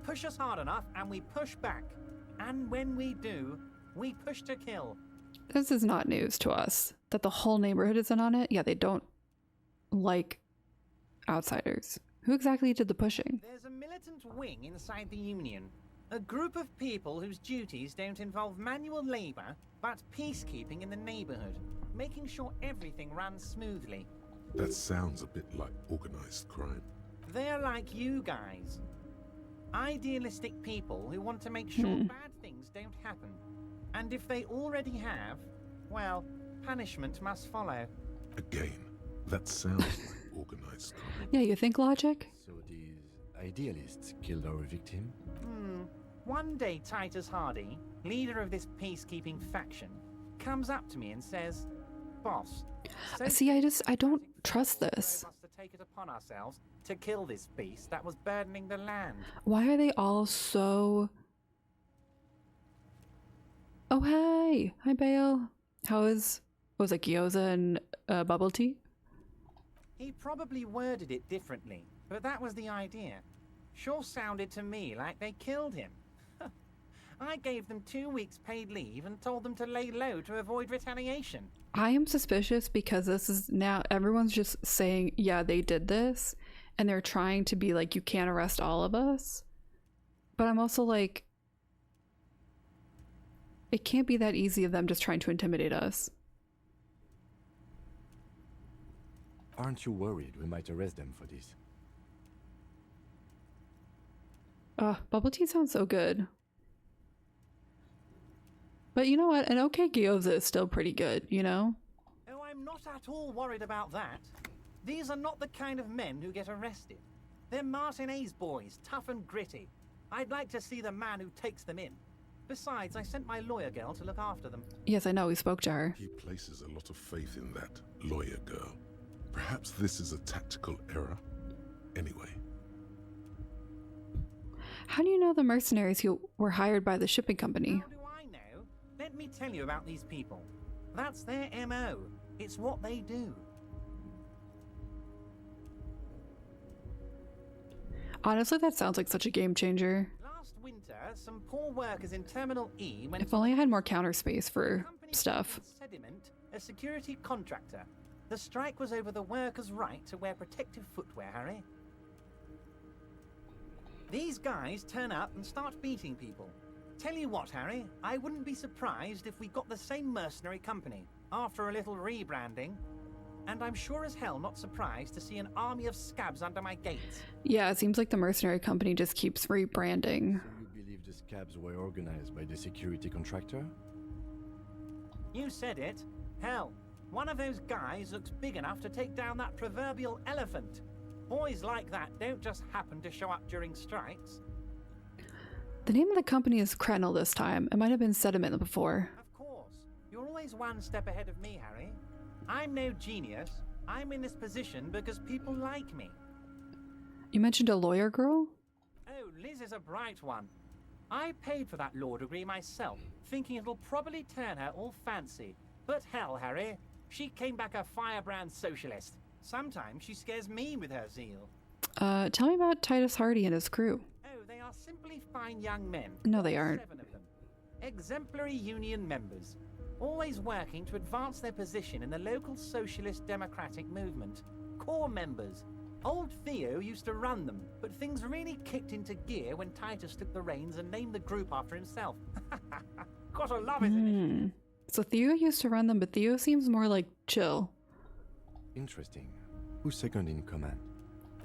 Push us hard enough and we push back. And when we do, we push to kill. This is not news to us. That the whole neighborhood is in on it? Yeah, they don't like outsiders. Who exactly did the pushing? There's a militant wing inside the Union. A group of people whose duties don't involve manual labor, but peacekeeping in the neighborhood, making sure everything runs smoothly. That sounds a bit like organized crime. They're like you guys. Idealistic people who want to make sure bad things don't happen. And if they already have, well, punishment must follow. Again, that sounds like organized crime. Yeah, you think logic? So these idealists killed our victim? One day Titus Hardy, leader of this peacekeeping faction, comes up to me and says, "Boss, see, I don't trust this. us to take it upon ourselves to kill this beast that was burdening the land." Why are they all so... Oh, hey! Hi, Bale. How is... Was it gyoza and bubble tea? He probably worded it differently, but that was the idea. Sure sounded to me like they killed him. I gave them 2 weeks paid leave and told them to lay low to avoid retaliation. I am suspicious because this is now... Everyone's just saying, yeah, they did this. And they're trying to be like, you can't arrest all of us. But I'm also like... It can't be that easy of them just trying to intimidate us. Aren't you worried we might arrest them for this? Bubble tea sounds so good. But you know what? An okay gyoza is still pretty good, you know? Oh, I'm not at all worried about that. These are not the kind of men who get arrested. They're Martinez boys, tough and gritty. I'd like to see the man who takes them in. Besides, I sent my lawyer girl to look after them. Yes, I know. We spoke to her. He places a lot of faith in that lawyer girl. Perhaps this is a tactical error. Anyway. How do you know the mercenaries who were hired by the shipping company? How do I know? Let me tell you about these people. That's their MO. It's what they do. Honestly, that sounds like such a game changer. Last winter, some poor workers in Terminal E went... If only I had more counter space for stuff. Sediment, a security contractor. The strike was over the workers' right to wear protective footwear, Harry. These guys turn up and start beating people. Tell you what, Harry, I wouldn't be surprised if we got the same mercenary company after a little rebranding. And I'm sure as hell not surprised to see an army of scabs under my gates. Yeah, it seems like the mercenary company just keeps rebranding. So you believe the scabs were organized by the security contractor? You said it. Hell, one of those guys looks big enough to take down that proverbial elephant. Boys like that don't just happen to show up during strikes. The name of the company is Krenel this time. It might have been Sediment before. Of course. You're always one step ahead of me, Harry. I'm no genius. I'm in this position because people like me. You mentioned a lawyer girl? Oh, Liz is a bright one. I paid for that law degree myself, thinking it'll probably turn her all fancy. But hell, Harry, she came back a firebrand socialist. Sometimes she scares me with her zeal. Tell me about Titus Hardy and his crew. Oh, they are simply fine young men. No, they aren't. 7 of them. Exemplary union members. Always working to advance their position in the local socialist democratic movement. Core members. Old Theo used to run them, but things really kicked into gear when Titus took the reins and named the group after himself. Gotta love his initiative. So Theo used to run them, but Theo seems more like chill. Interesting. Who's second in command?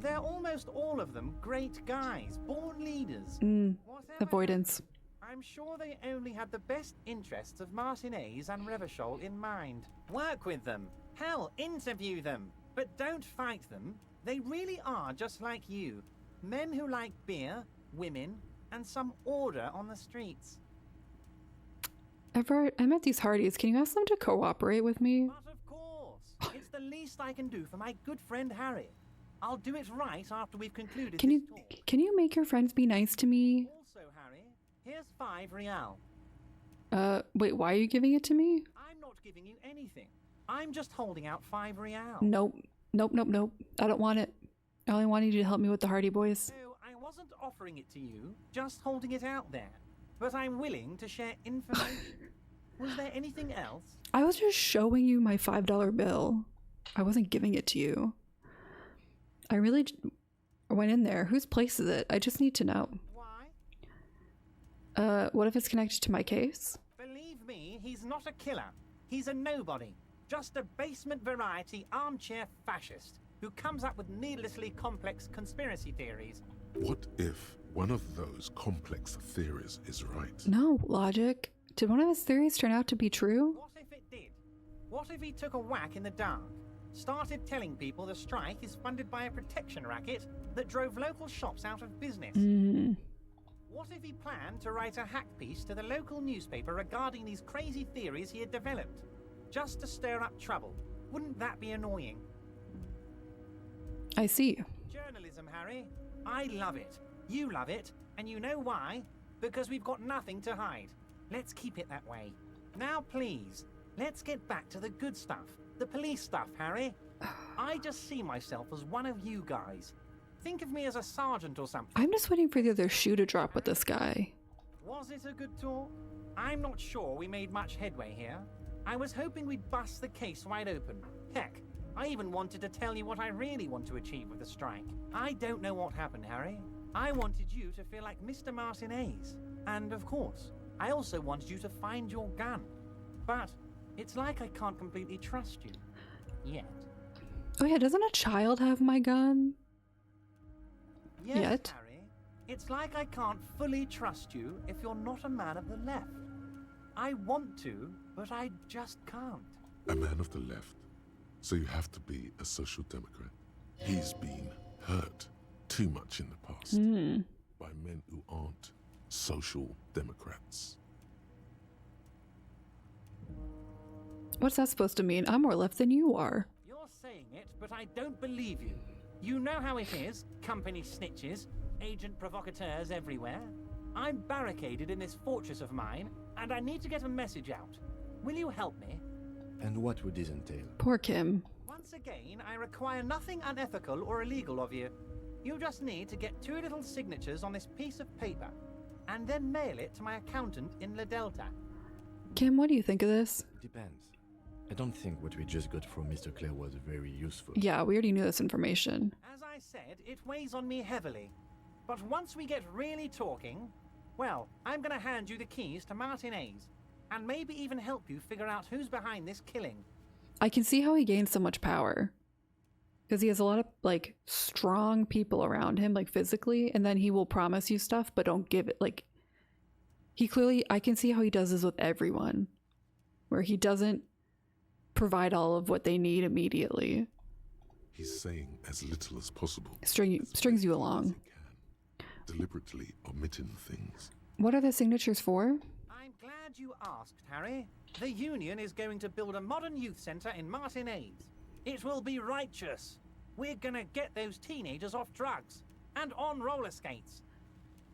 They're almost all of them great guys, born leaders. Avoidance. I'm sure they only had the best interests of Martinez and Revachol in mind. Work with them. Hell, interview them. But don't fight them. They really are just like you. Men who like beer, women, and some order on the streets. Everett, I met these Hardys. Can you ask them to cooperate with me? But of course. It's the least I can do for my good friend Harry. I'll do it right after we've concluded Can this you talk. can you make your friends be nice to me? Also, Harry, here's 5 real. Wait, why are you giving it to me? I'm not giving you anything. I'm just holding out 5 real. Nope. Nope, nope, nope. I don't want it. I only wanted you to help me with the Hardy Boys. No, I wasn't offering it to you, just holding it out there. But I'm willing to share information. Was there anything else? I was just showing you my $5 bill. I wasn't giving it to you. I really went in there. Whose place is it? I just need to know. Why? What if it's connected to my case? Believe me, he's not a killer. He's a nobody. Just a basement variety armchair fascist who comes up with needlessly complex conspiracy theories. What if one of those complex theories is right? No, Logic. Did one of his theories turn out to be true? What if it did? What if he took a whack in the dark? Started telling people the strike is funded by a protection racket that drove local shops out of business? What if he planned to write a hack piece to the local newspaper regarding these crazy theories he had developed? Just to stir up trouble. Wouldn't that be annoying? I see. Journalism, Harry. I love it. You love it. And you know why? Because we've got nothing to hide. Let's keep it that way. Now, please, let's get back to the good stuff. The police stuff, Harry. I just see myself as one of you guys. Think of me as a sergeant or something. I'm just waiting for the other shoe to drop with this guy. Was it a good talk? I'm not sure we made much headway here. I was hoping we'd bust the case wide open. Heck, I even wanted to tell you what I really want to achieve with the strike. I don't know what happened, Harry. I wanted you to feel like Mr. Martinez. And of course, I also wanted you to find your gun. But it's like I can't completely trust you. Yet. Oh yeah, doesn't a child have my gun? Yes, Yet? Harry. It's like I can't fully trust you if you're not a man of the left. I want to, but I just can't. A man of the left. So you have to be a social democrat. He's been hurt too much in the past by men who aren't social democrats. What's that supposed to mean? I'm more left than you are. You're saying it, but I don't believe you. You know how it is. Company snitches, agent provocateurs everywhere. I'm barricaded in this fortress of mine, and I need to get a message out. Will you help me? And what would this entail? Poor Kim. Once again, I require nothing unethical or illegal of you. You just need to get 2 little signatures on this piece of paper, and then mail it to my accountant in La Delta. Kim, what do you think of this? Depends. I don't think what we just got from Mr. Clare was very useful. Yeah, we already knew this information. As I said, it weighs on me heavily. But once we get really talking, well, I'm gonna hand you the keys to Martinez, and maybe even help you figure out who's behind this killing. I can see how he gained so much power. Because he has a lot of, like, strong people around him, like, physically, and then he will promise you stuff, but don't give it, like... He clearly... I can see how he does this with everyone. Where he doesn't provide all of what they need immediately. He's saying as little as possible. Strings you along. Deliberately omitting things. What are the signatures for? I'm glad you asked, Harry. The Union is going to build a modern youth centre in Martinez. It will be righteous. We're gonna get those teenagers off drugs and on roller skates.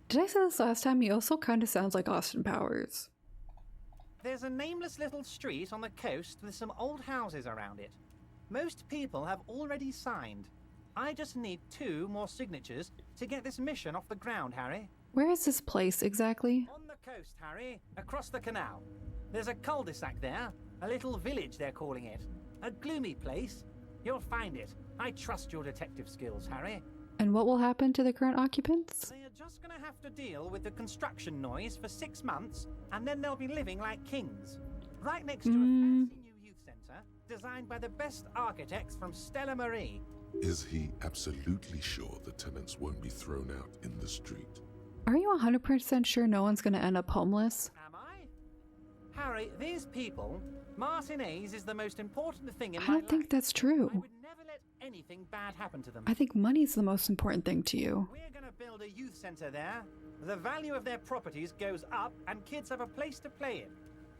Did I say this last time? He also kind of sounds like Austin Powers. There's a nameless little street on the coast with some old houses around it. Most people have already signed. I just need 2 more signatures to get this mission off the ground, Harry. Where is this place exactly? On the coast, Harry, across the canal. There's a cul-de-sac there, a little village they're calling it. A gloomy place. You'll find it. I trust your detective skills, Harry. And what will happen to the current occupants? They are just gonna have to deal with the construction noise for 6 months, and then they'll be living like kings. Right next to a fancy new youth centre, designed by the best architects from Stella Marie. Is he absolutely sure the tenants won't be thrown out in the street? Are you 100% sure no one's gonna end up homeless? Am I? Harry, these people, Martinez is the most important thing in I my don't think that's true. I would never let anything bad happen to them. I think money's the most important thing to you. We're gonna build a youth centre there. The value of their properties goes up and kids have a place to play in.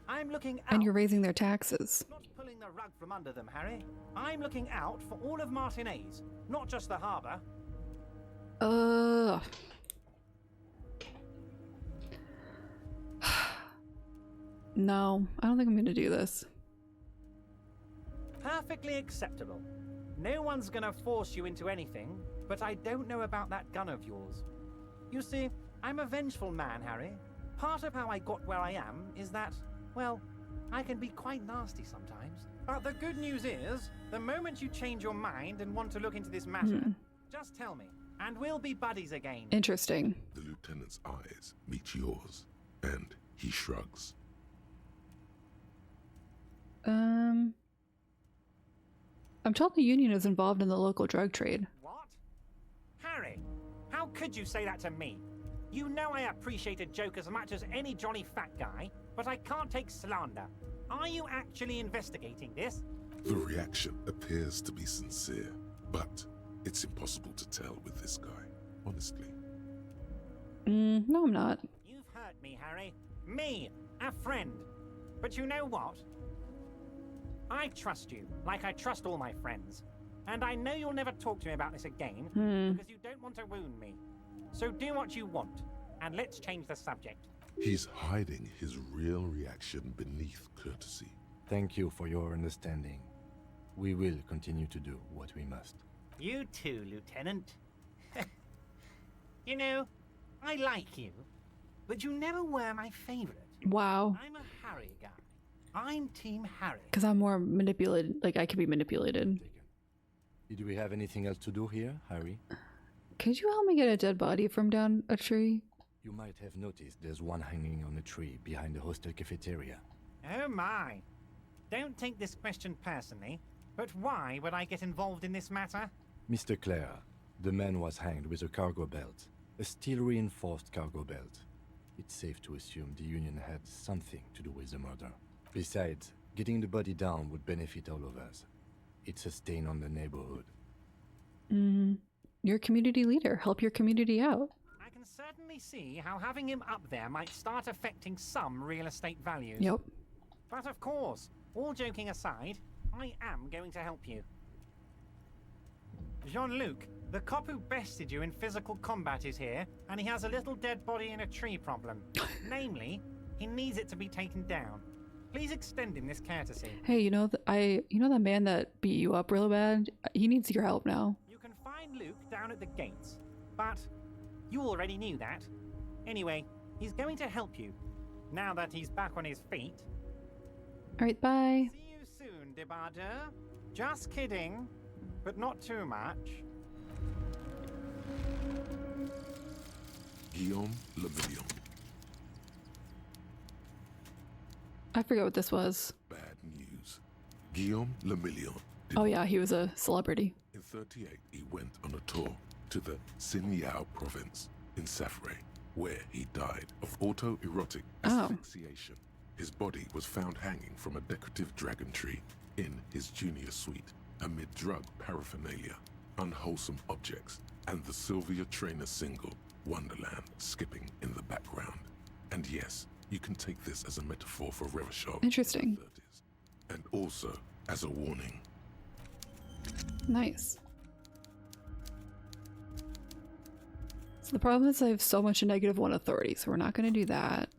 I'm looking out. And you're raising their taxes. Not pulling the rug from under them, Harry. I'm looking out for all of Martinez, not just the harbour. No, I don't think I'm gonna do this. Perfectly acceptable. No one's gonna force you into anything, but I don't know about that gun of yours. You see, I'm a vengeful man, Harry. Part of how I got where I am is that, well, I can be quite nasty sometimes. But the good news is, the moment you change your mind and want to look into this matter, just tell me, and we'll be buddies again. Interesting. The lieutenant's eyes meet yours, and he shrugs. I'm told the Union is involved in the local drug trade. What? Harry, how could you say that to me? You know I appreciate a joke as much as any jolly fat guy, but I can't take slander. Are you actually investigating this? The reaction appears to be sincere, but it's impossible to tell with this guy, honestly. No, I'm not. You've hurt me, Harry. Me, a friend. But you know what? I trust you, like I trust all my friends. And I know you'll never talk to me about this again, because you don't want to wound me. So do what you want, and let's change the subject. He's hiding his real reaction beneath courtesy. Thank you for your understanding. We will continue to do what we must. You too, Lieutenant. You know, I like you, but you never were my favorite. Wow. I'm a Harry guy. I'm Team Harry. Because I'm more manipulated. Like, I can be manipulated. Did we have anything else to do here, Harry? Could you help me get a dead body from down a tree? You might have noticed there's one hanging on a tree behind the hostel cafeteria. Oh my. Don't take this question personally, but why would I get involved in this matter? Mr. Clare, the man was hanged with a cargo belt. A steel-reinforced cargo belt. It's safe to assume the Union had something to do with the murder. Besides, getting the body down would benefit all of us. It's a stain on the neighborhood. You're a community leader. Help your community out. I can certainly see how having him up there might start affecting some real estate values. Yep. But of course, all joking aside, I am going to help you. Jean-Luc, the cop who bested you in physical combat is here, and he has a little dead body in a tree problem. Namely, he needs it to be taken down. Please extend him this courtesy. Hey, you know that man that beat you up real bad? He needs your help now. You can find Luke down at the gates, but you already knew that. Anyway, he's going to help you, now that he's back on his feet. Alright, bye. See you soon, Debardeur. Just kidding, but not too much. Guillaume Le Million. I forget what this was. Bad news. Guillaume Le Million. Oh yeah, he was a celebrity. In 38, he went on a tour to the Sinyao province in Safre, where he died of autoerotic asphyxiation. His body was found hanging from a decorative dragon tree in his junior suite, amid drug paraphernalia, unwholesome objects, and the Sylvia Trainer single, Wonderland, skipping in the background. And yes, you can take this as a metaphor for Revachol. Interesting. And also as a warning. Nice. So the problem is I have so much -1 authority, so we're not going to do that.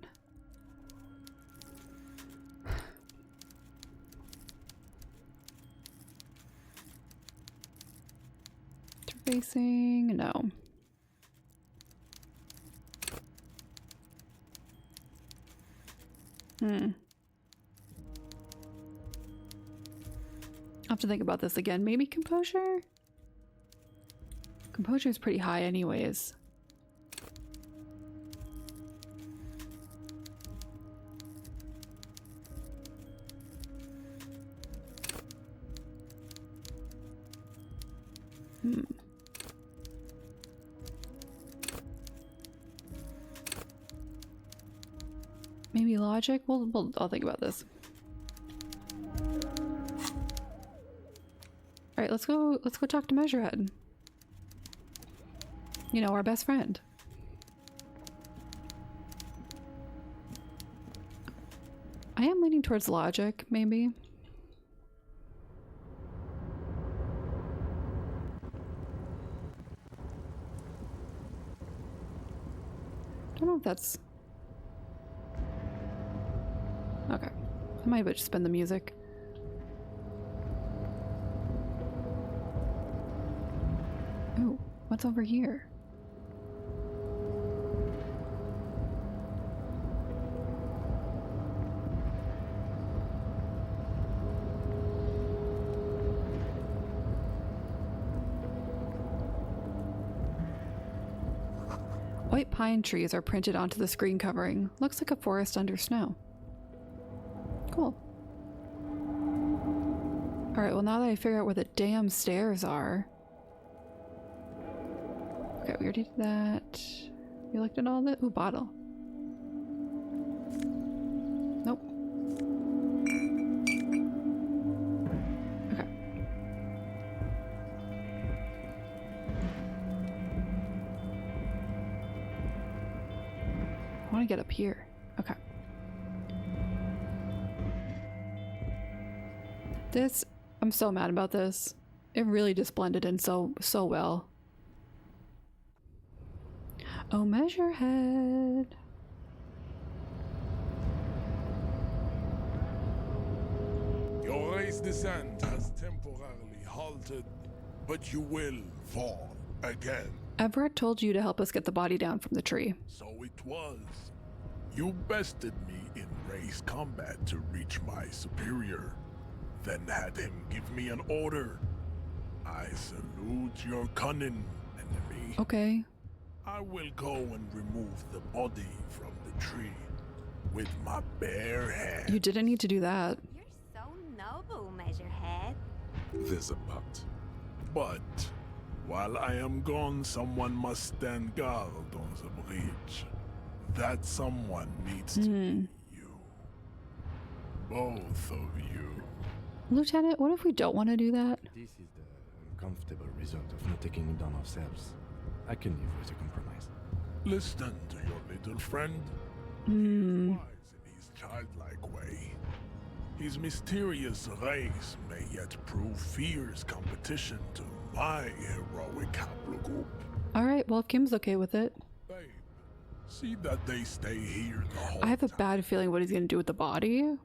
Interfacing, no. I'll have to think about this again. Maybe composure? Composure is pretty high anyways. Maybe logic? I'll think about this. Alright, let's go talk to Measurehead. You know, our best friend. I am leaning towards logic, maybe. I don't know if that's... Okay. I might have just spin the music. Ooh, what's over here? White pine trees are printed onto the screen covering. Looks like a forest under snow. Cool. Alright, well now that I figure out where the damn stairs are... Okay, we already did that. We looked at all the... Ooh, bottle. Nope. Okay. I want to get up here. Okay. This, I'm so mad about this. It really just blended in so well. Oh, Measurehead. Your race descent has temporarily halted, but you will fall again. Everett told you to help us get the body down from the tree. So it was. You bested me in race combat to reach my superior, then had him give me an order. I salute your cunning, enemy. Okay. I will go and remove the body from the tree with my bare hands. You didn't need to do that. You're so noble, Measurehead. There's a but. But while I am gone, someone must stand guard on the bridge. That someone needs to be you. Both of you. Lieutenant, what if we don't want to do that? This is the uncomfortable result of not taking it down ourselves. I can live with a compromise. Listen to your little friend. He is wise in his childlike way. His mysterious race may yet prove fierce competition to my heroic haplogroup. Alright, well if Kim's okay with it. Babe, see that they stay here the whole I have a bad feeling what he's gonna do with the body.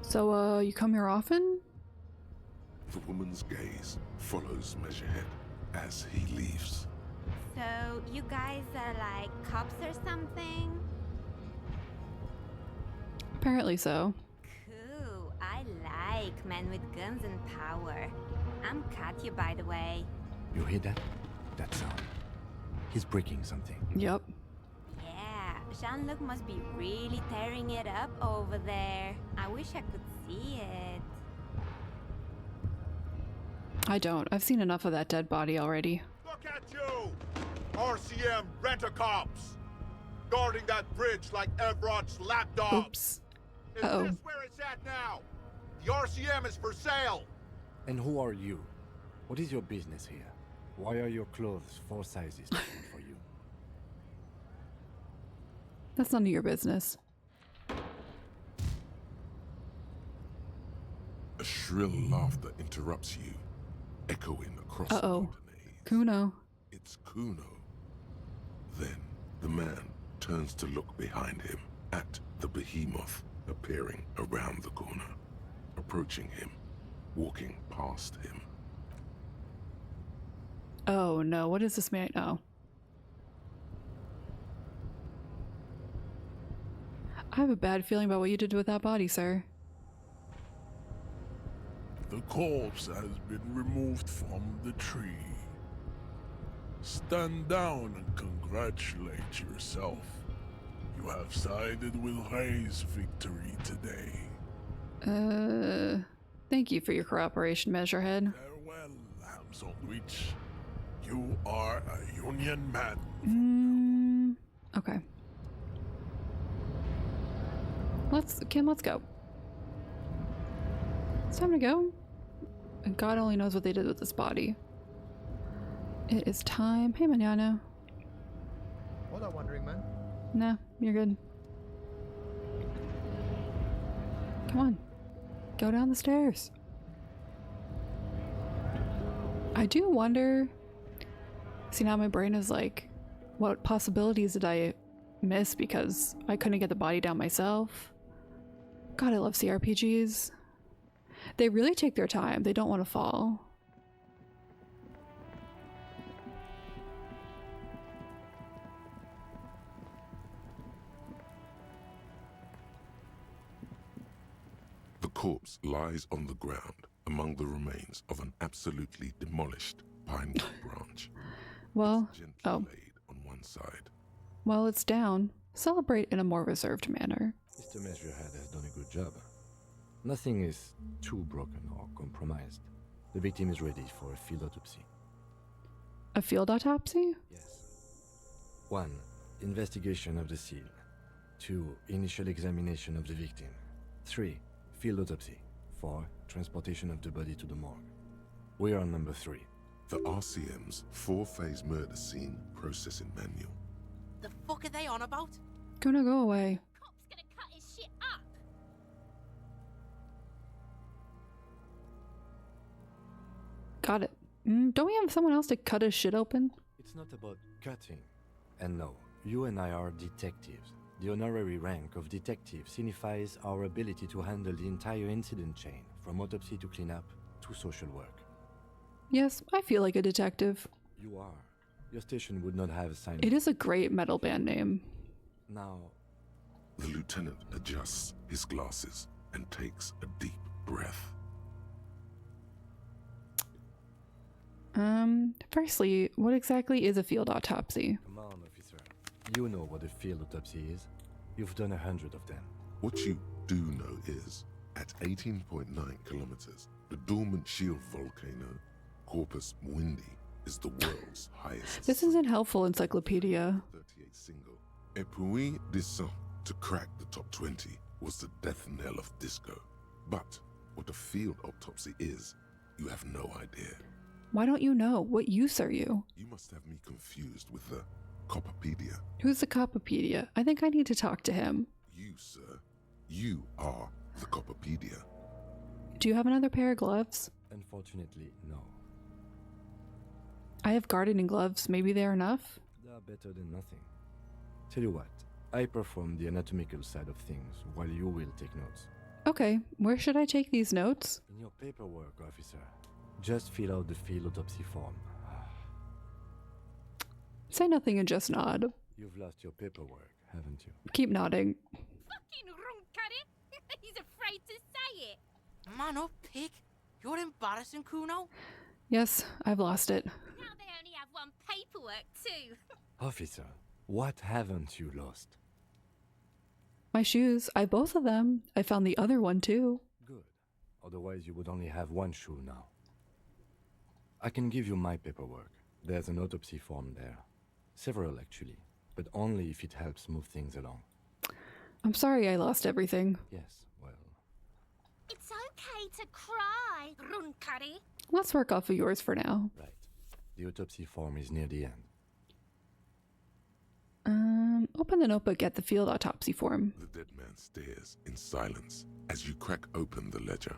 So, you come here often? The woman's gaze follows Measurehead as he leaves. So, you guys are like cops or something? Apparently so. Cool. I like men with guns and power. I'm Katya, by the way. You hear that? That sound. He's breaking something. Yep. Yeah, Jean-Luc must be really tearing it up over there. I wish I could see it. I don't. I've seen enough of that dead body already. Look at you! RCM Rent-A-Cops! guarding that bridge like Everott's lapdog. Oops. Is Uh-oh. this where it's at now? The RCM is for sale. And who are you? What is your business here? Why are your clothes 4 sizes too small for you? That's none of your business. A shrill laughter interrupts you, echoing across the Uh-oh. golden haze. Kuno. It's Kuno. Then the man turns to look behind him at the behemoth appearing around the corner, approaching him, walking past him. Oh no, what is this man? Oh. I have a bad feeling about what you did with that body, sir. The corpse has been removed from the tree. Stand down and congratulate yourself. You have sided with Ray's victory today. Thank you for your cooperation, Measurehead. Farewell, ham sandwich. You are a union man. Okay. Kim, let's go. It's time to go. And God only knows what they did with this body. It is time. Hey, Manana. What a wandering man. Nah, you're good. Come on. Go down the stairs. I do wonder. See, now my brain is like, what possibilities did I miss because I couldn't get the body down myself? God, I love CRPGs. They really take their time. They don't want to fall. The corpse lies on the ground among the remains of an absolutely demolished pinewood branch. Well, It's gently oh. laid on one side. While it's down, celebrate in a more reserved manner. Mr. Measurehead has done a good job. Nothing is too broken or compromised. The victim is ready for a field autopsy. A field autopsy? Yes. 1. Investigation of the scene. 2. Initial examination of the victim. 3. Field autopsy. 4. Transportation of the body to the morgue. We are on number 3. The RCM's 4-phase murder scene processing manual. The fuck are they on about? Gonna go away. Cop's gonna cut his shit up. Got it. Don't we have someone else to cut his shit open? It's not about cutting. And no, you and I are detectives. The honorary rank of detective signifies our ability to handle the entire incident chain, from autopsy to cleanup to social work. Yes, I feel like a detective. You are. Your station would not have assigned. It is a great metal band name. Now, The lieutenant adjusts his glasses and takes a deep breath. Firstly, what exactly is a field autopsy? come on, officer. You know what a field autopsy is. You've done 100 of them. What you do know is, at 18.9 kilometers, the dormant shield volcano, Corpus Mundi, is the world's highest. This isn't helpful, encyclopedia. 38 single. Et puis descend to crack the top 20 was the death knell of disco. But what a field autopsy is, you have no idea. Why don't you know? What use are you? You must have me confused with the Coppepedia. Who's the Coppepedia? I think I need to talk to him. You, sir. You are the Coppepedia. Do you have another pair of gloves? Unfortunately, no. I have gardening gloves. Maybe they're enough? They are better than nothing. Tell you what, I perform the anatomical side of things while you will take notes. Okay, where should I take these notes? In your paperwork, officer. Just fill out the field autopsy form. Say nothing and just nod. You've lost your paperwork, haven't you? Keep nodding. Fucking runkaddy. He's afraid to say it. Man up, pig. You're embarrassing, Kuno. Yes, I've lost it. Now they only have one paperwork too. Officer, what haven't you lost? My shoes. I have both of them. I found the other one too. Good. Otherwise you would only have one shoe now. I can give you my paperwork. There's an autopsy form there. Several, actually. but only if it helps move things along. I'm sorry I lost everything. Yes, well, It's okay to cry, Runkari. Let's work off of yours for now. right. The autopsy form is near the end. Open the notebook at the field autopsy form. The dead man stares in silence as you crack open the ledger.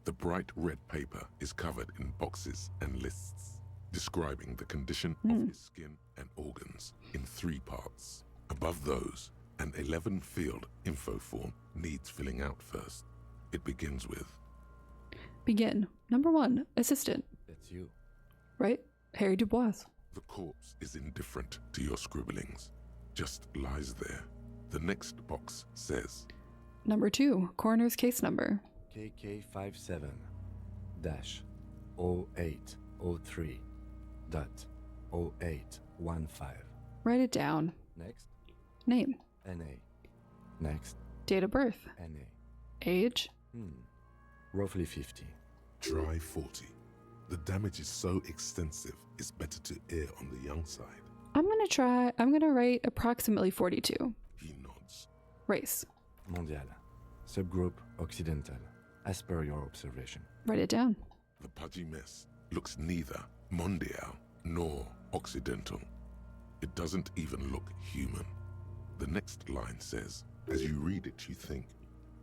The bright red paper is covered in boxes and lists, describing the condition of his skin and organs in 3 parts. Above those, an 11-field info form needs filling out first. It begins with... Begin. Number 1, assistant. That's you. Right? Harry Dubois. The corpse is indifferent to your scribblings, just lies there. The next box says... Number 2, coroner's case number. KK57-0803.0815. Write it down. Next. Name. NA. Next. Date of birth. NA. Age. Roughly 50. Try 40. The damage is so extensive, it's better to err on the young side. I'm gonna write approximately 42. He nods. Race. Mondial. Subgroup Occidental, as per your observation. Write it down. The pudgy mess looks neither mondial nor occidental. It doesn't even look human. The next line says, as you read it, you think,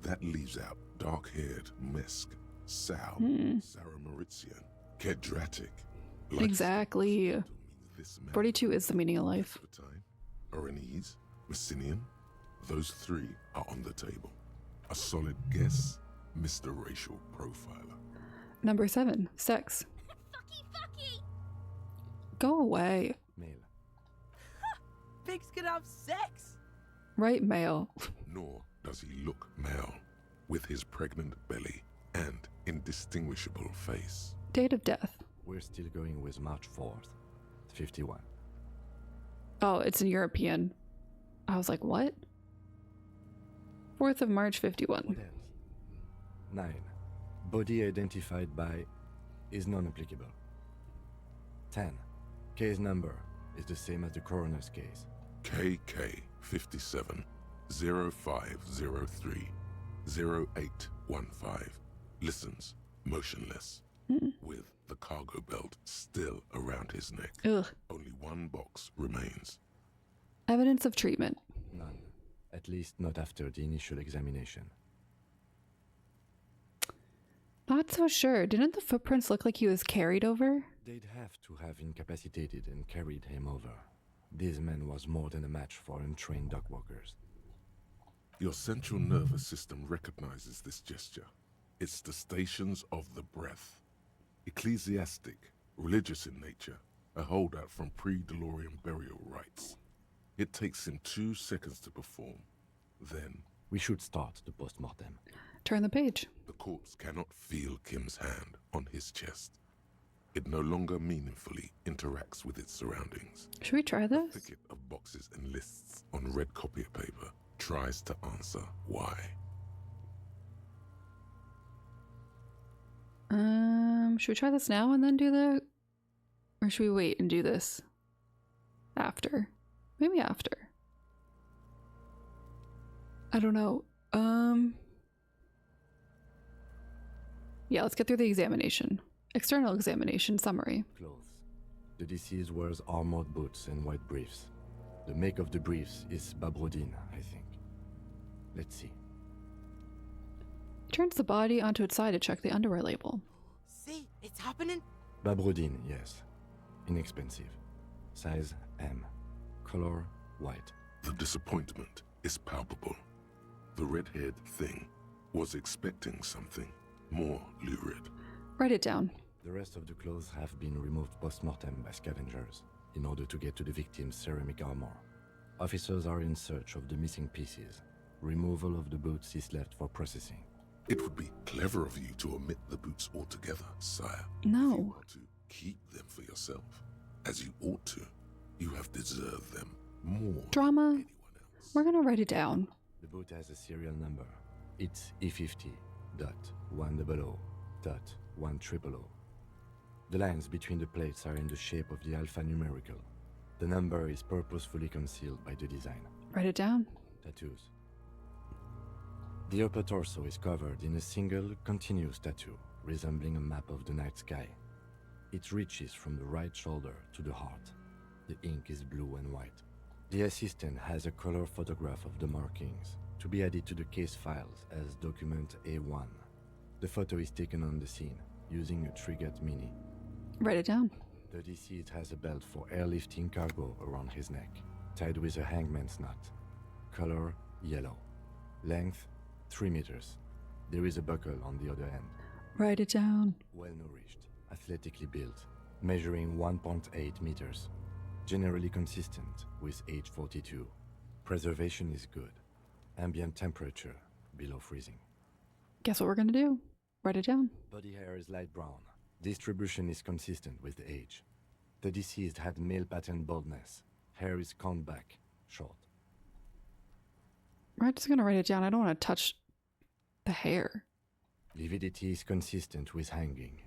that leaves out dark-haired Mesk, Sal, Sarah Mauritian, Kedratic. Exactly. 42 is the meaning of life. Oranese, Messinian, those 3 are on the table. A solid guess, Mr. Racial Profiler. Number 7, sex. Fucky! Go away. Male. Pigs can have sex! Right, male. Nor does he look male, with his pregnant belly and indistinguishable face. Date of death. We're still going with March 4th, 51. Oh, it's in European. I was like, what? 4th of March, 51. What else? 9. Body identified by is non-applicable. 10. Case number is the same as the coroner's case. KK 57 0503 0815 listens motionless with the cargo belt still around his neck. Ugh. Only 1 box remains. Evidence of treatment. None. At least not after the initial examination. Not so sure. Didn't the footprints look like he was carried over? They'd have to have incapacitated and carried him over. This man was more than a match for untrained dog walkers. Your central nervous system recognizes this gesture. It's the stations of the breath. Ecclesiastic, religious in nature, a holdout from pre-DeLorean burial rites. It takes him 2 seconds to perform. Then... We should start the post-mortem. Turn the page. The corpse cannot feel Kim's hand on his chest. It no longer meaningfully interacts with its surroundings. Should we try this? A thicket of boxes and lists on red copier paper tries to answer why. Should we try this now and then do the... Or should we wait and do this after? Maybe after. I don't know. Yeah, let's get through the examination. External examination summary. Clothes. The deceased wears armored boots and white briefs. The make of the briefs is Babrodine, I think. Let's see. Turns the body onto its side to check the underwear label. See, it's happening. Babrodine, yes. Inexpensive. Size M. Color white. The disappointment is palpable. The red-haired thing was expecting something more lurid. Write it down. The rest of the clothes have been removed post-mortem by scavengers in order to get to the victim's ceramic armor. Officers are in search of the missing pieces. Removal of the boots is left for processing. It would be clever of you to omit the boots altogether, sire. No. If you want to keep them for yourself, as you ought to, you have deserved them more Drama. than anyone else. We're gonna write it down. The boot has a serial number. It's E50.100.100. The lines between the plates are in the shape of the alphanumerical. The number is purposefully concealed by the design. Write it down. Tattoos. The upper torso is covered in a single, continuous tattoo, resembling a map of the night sky. It reaches from the right shoulder to the heart. The ink is blue and white. The assistant has a color photograph of the markings, to be added to the case files as document A1. The photo is taken on the scene, using a Trigat Mini. Write it down. The deceased has a belt for airlifting cargo around his neck, tied with a hangman's knot. Color, yellow. Length, 3 meters. There is a buckle on the other end. Write it down. Well-nourished, athletically built, measuring 1.8 meters. Generally consistent with age 42. Preservation is good. Ambient temperature, below freezing. Guess what we're gonna do? Write it down. Body hair is light brown. Distribution is consistent with the age. The deceased had male pattern baldness. Hair is combed back, short. I'm just gonna write it down. I don't want to touch the hair. Lividity is consistent with hanging.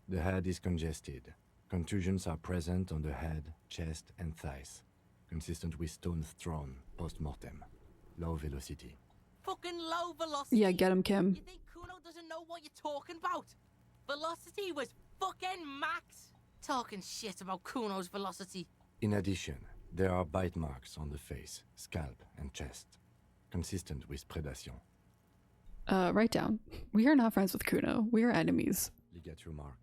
The head is congested. Contusions are present on the head, chest, and thighs. Consistent with stones thrown post-mortem. Low velocity. Fucking low velocity. Yeah, get him, Kim. You think Kuno doesn't know what you're talking about? Velocity was fucking max. Talking shit about Kuno's velocity. In addition, there are bite marks on the face, scalp, and chest. Consistent with predation. Write down. We are not friends with Kuno. We are enemies. Ligature mark.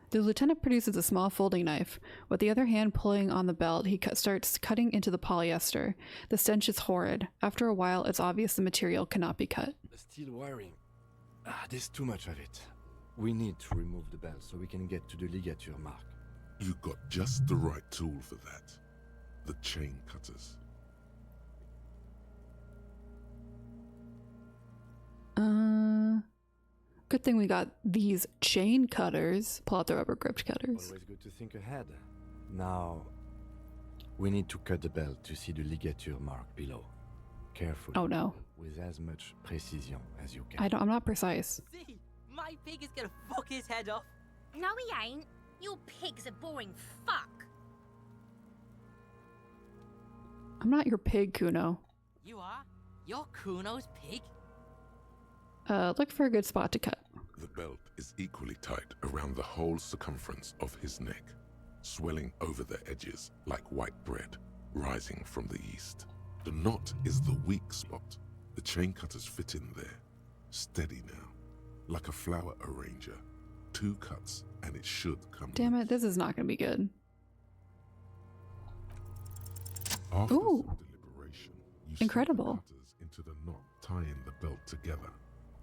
The lieutenant produces a small folding knife. With the other hand pulling on the belt, he starts cutting into the polyester. The stench is horrid. After a while, it's obvious the material cannot be cut. Steel wiring. There's too much of it. We need to remove the belt so we can get to the ligature mark. You got just the right tool for that. The chain cutters. Good thing we got these chain cutters. Pull out the rubber gripped cutters. Always good to think ahead. Now, we need to cut the belt to see the ligature mark below. Carefully. Oh no. With as much precision as you can. I'm not precise. See, my pig is gonna fuck his head off. No, he ain't. Your pig's a boring fuck. I'm not your pig, Kuno. You are? You're Kuno's pig? Look for a good spot to cut. The belt is equally tight around the whole circumference of his neck, swelling over the edges like white bread rising from the east. The knot is the weak spot. The chain cutters fit in there. Steady now, like a flower arranger. 2 cuts and it should come. Damn it, this is not gonna be good. After Ooh. some deliberation, you Incredible. slip the cutters into the knot tying the belt together.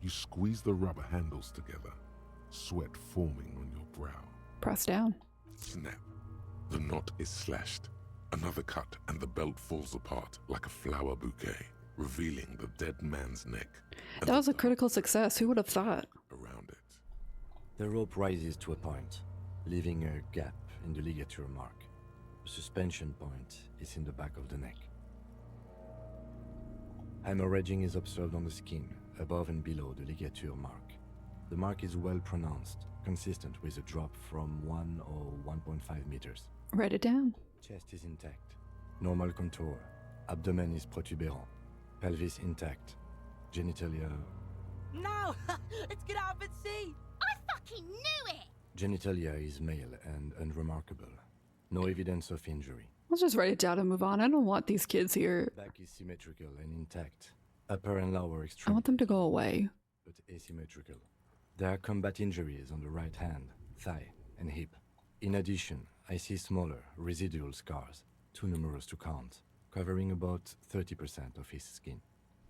You squeeze the rubber handles together, sweat forming on your brow. Press down. Snap. The knot is slashed. Another cut and the belt falls apart like a flower bouquet, revealing the dead man's neck. And That was a critical success. Who would have thought? around it. The rope rises to a point, leaving a gap in the ligature mark. The suspension point is in the back of the neck. Hemorrhaging is observed on the skin, above and below the ligature mark. The mark is well pronounced, consistent with a drop from 1 or 1.5 meters. Write it down. Chest is intact. Normal contour. Abdomen is protuberant. Pelvis intact. Genitalia... No! Let's get out and see! I fucking knew it! Genitalia is male and unremarkable. No evidence of injury. Let's just write it down and move on. I don't want these kids here. Back is symmetrical and intact. Upper and lower I extremity, want them to go away. but asymmetrical. There are combat injuries on the right hand, thigh, and hip. In addition, I see smaller, residual scars, too numerous to count, covering about 30% of his skin.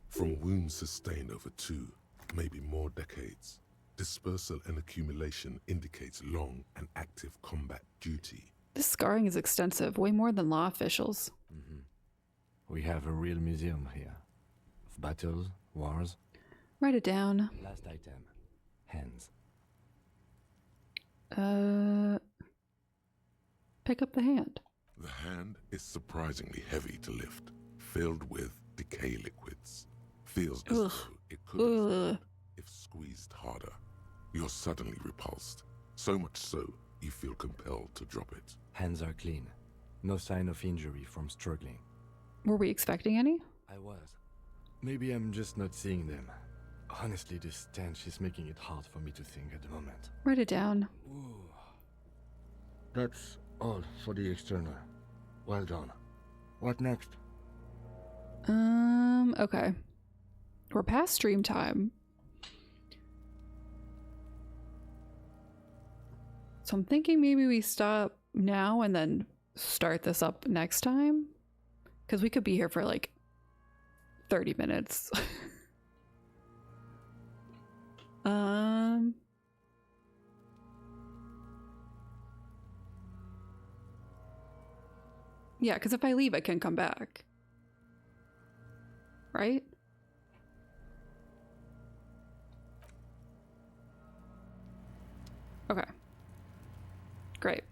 From wounds sustained over 2, maybe more decades, dispersal and accumulation indicates long and active combat duty. This scarring is extensive, way more than law officials. We have a real museum here. Of battles, wars. Write it down. Last item. Hands. Pick up the hand. The hand is surprisingly heavy to lift, filled with decay liquids. Feels as Ugh. though it could explode if squeezed harder. You're suddenly repulsed. So much so, you feel compelled to drop it. Hands are clean. No sign of injury from struggling. Were we expecting any? I was. Maybe I'm just not seeing them. Honestly, this stench is making it hard for me to think at the moment. Write it down. Ooh. That's all for the external. Well done. What next? Okay. We're past stream time. So I'm thinking maybe we stop now and then start this up next time. Because we could be here for like 30 minutes. Yeah, because if I leave, I can come back. Right? Okay. Great.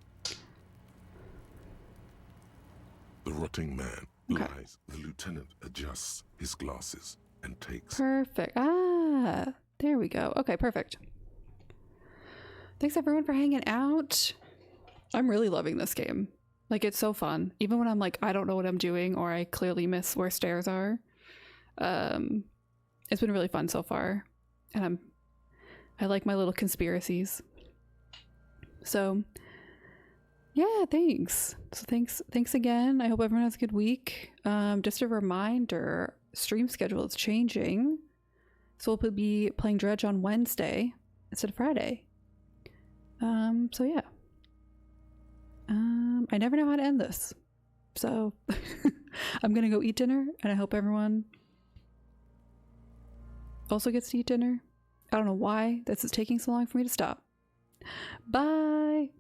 The rotting man lies. The lieutenant adjusts his glasses and takes... Perfect. Ah, there we go. Okay, perfect. Thanks everyone for hanging out. I'm really loving this game. Like, it's so fun. Even when I'm like, I don't know what I'm doing, or I clearly miss where stairs are. It's been really fun so far. And I like my little conspiracies. So, yeah, thanks. So thanks again. I hope everyone has a good week. Just a reminder, stream schedule is changing. So we'll be playing Dredge on Wednesday instead of Friday. So yeah. I never know how to end this. So I'm gonna go eat dinner, and I hope everyone also gets to eat dinner. I don't know why this is taking so long for me to stop. Bye.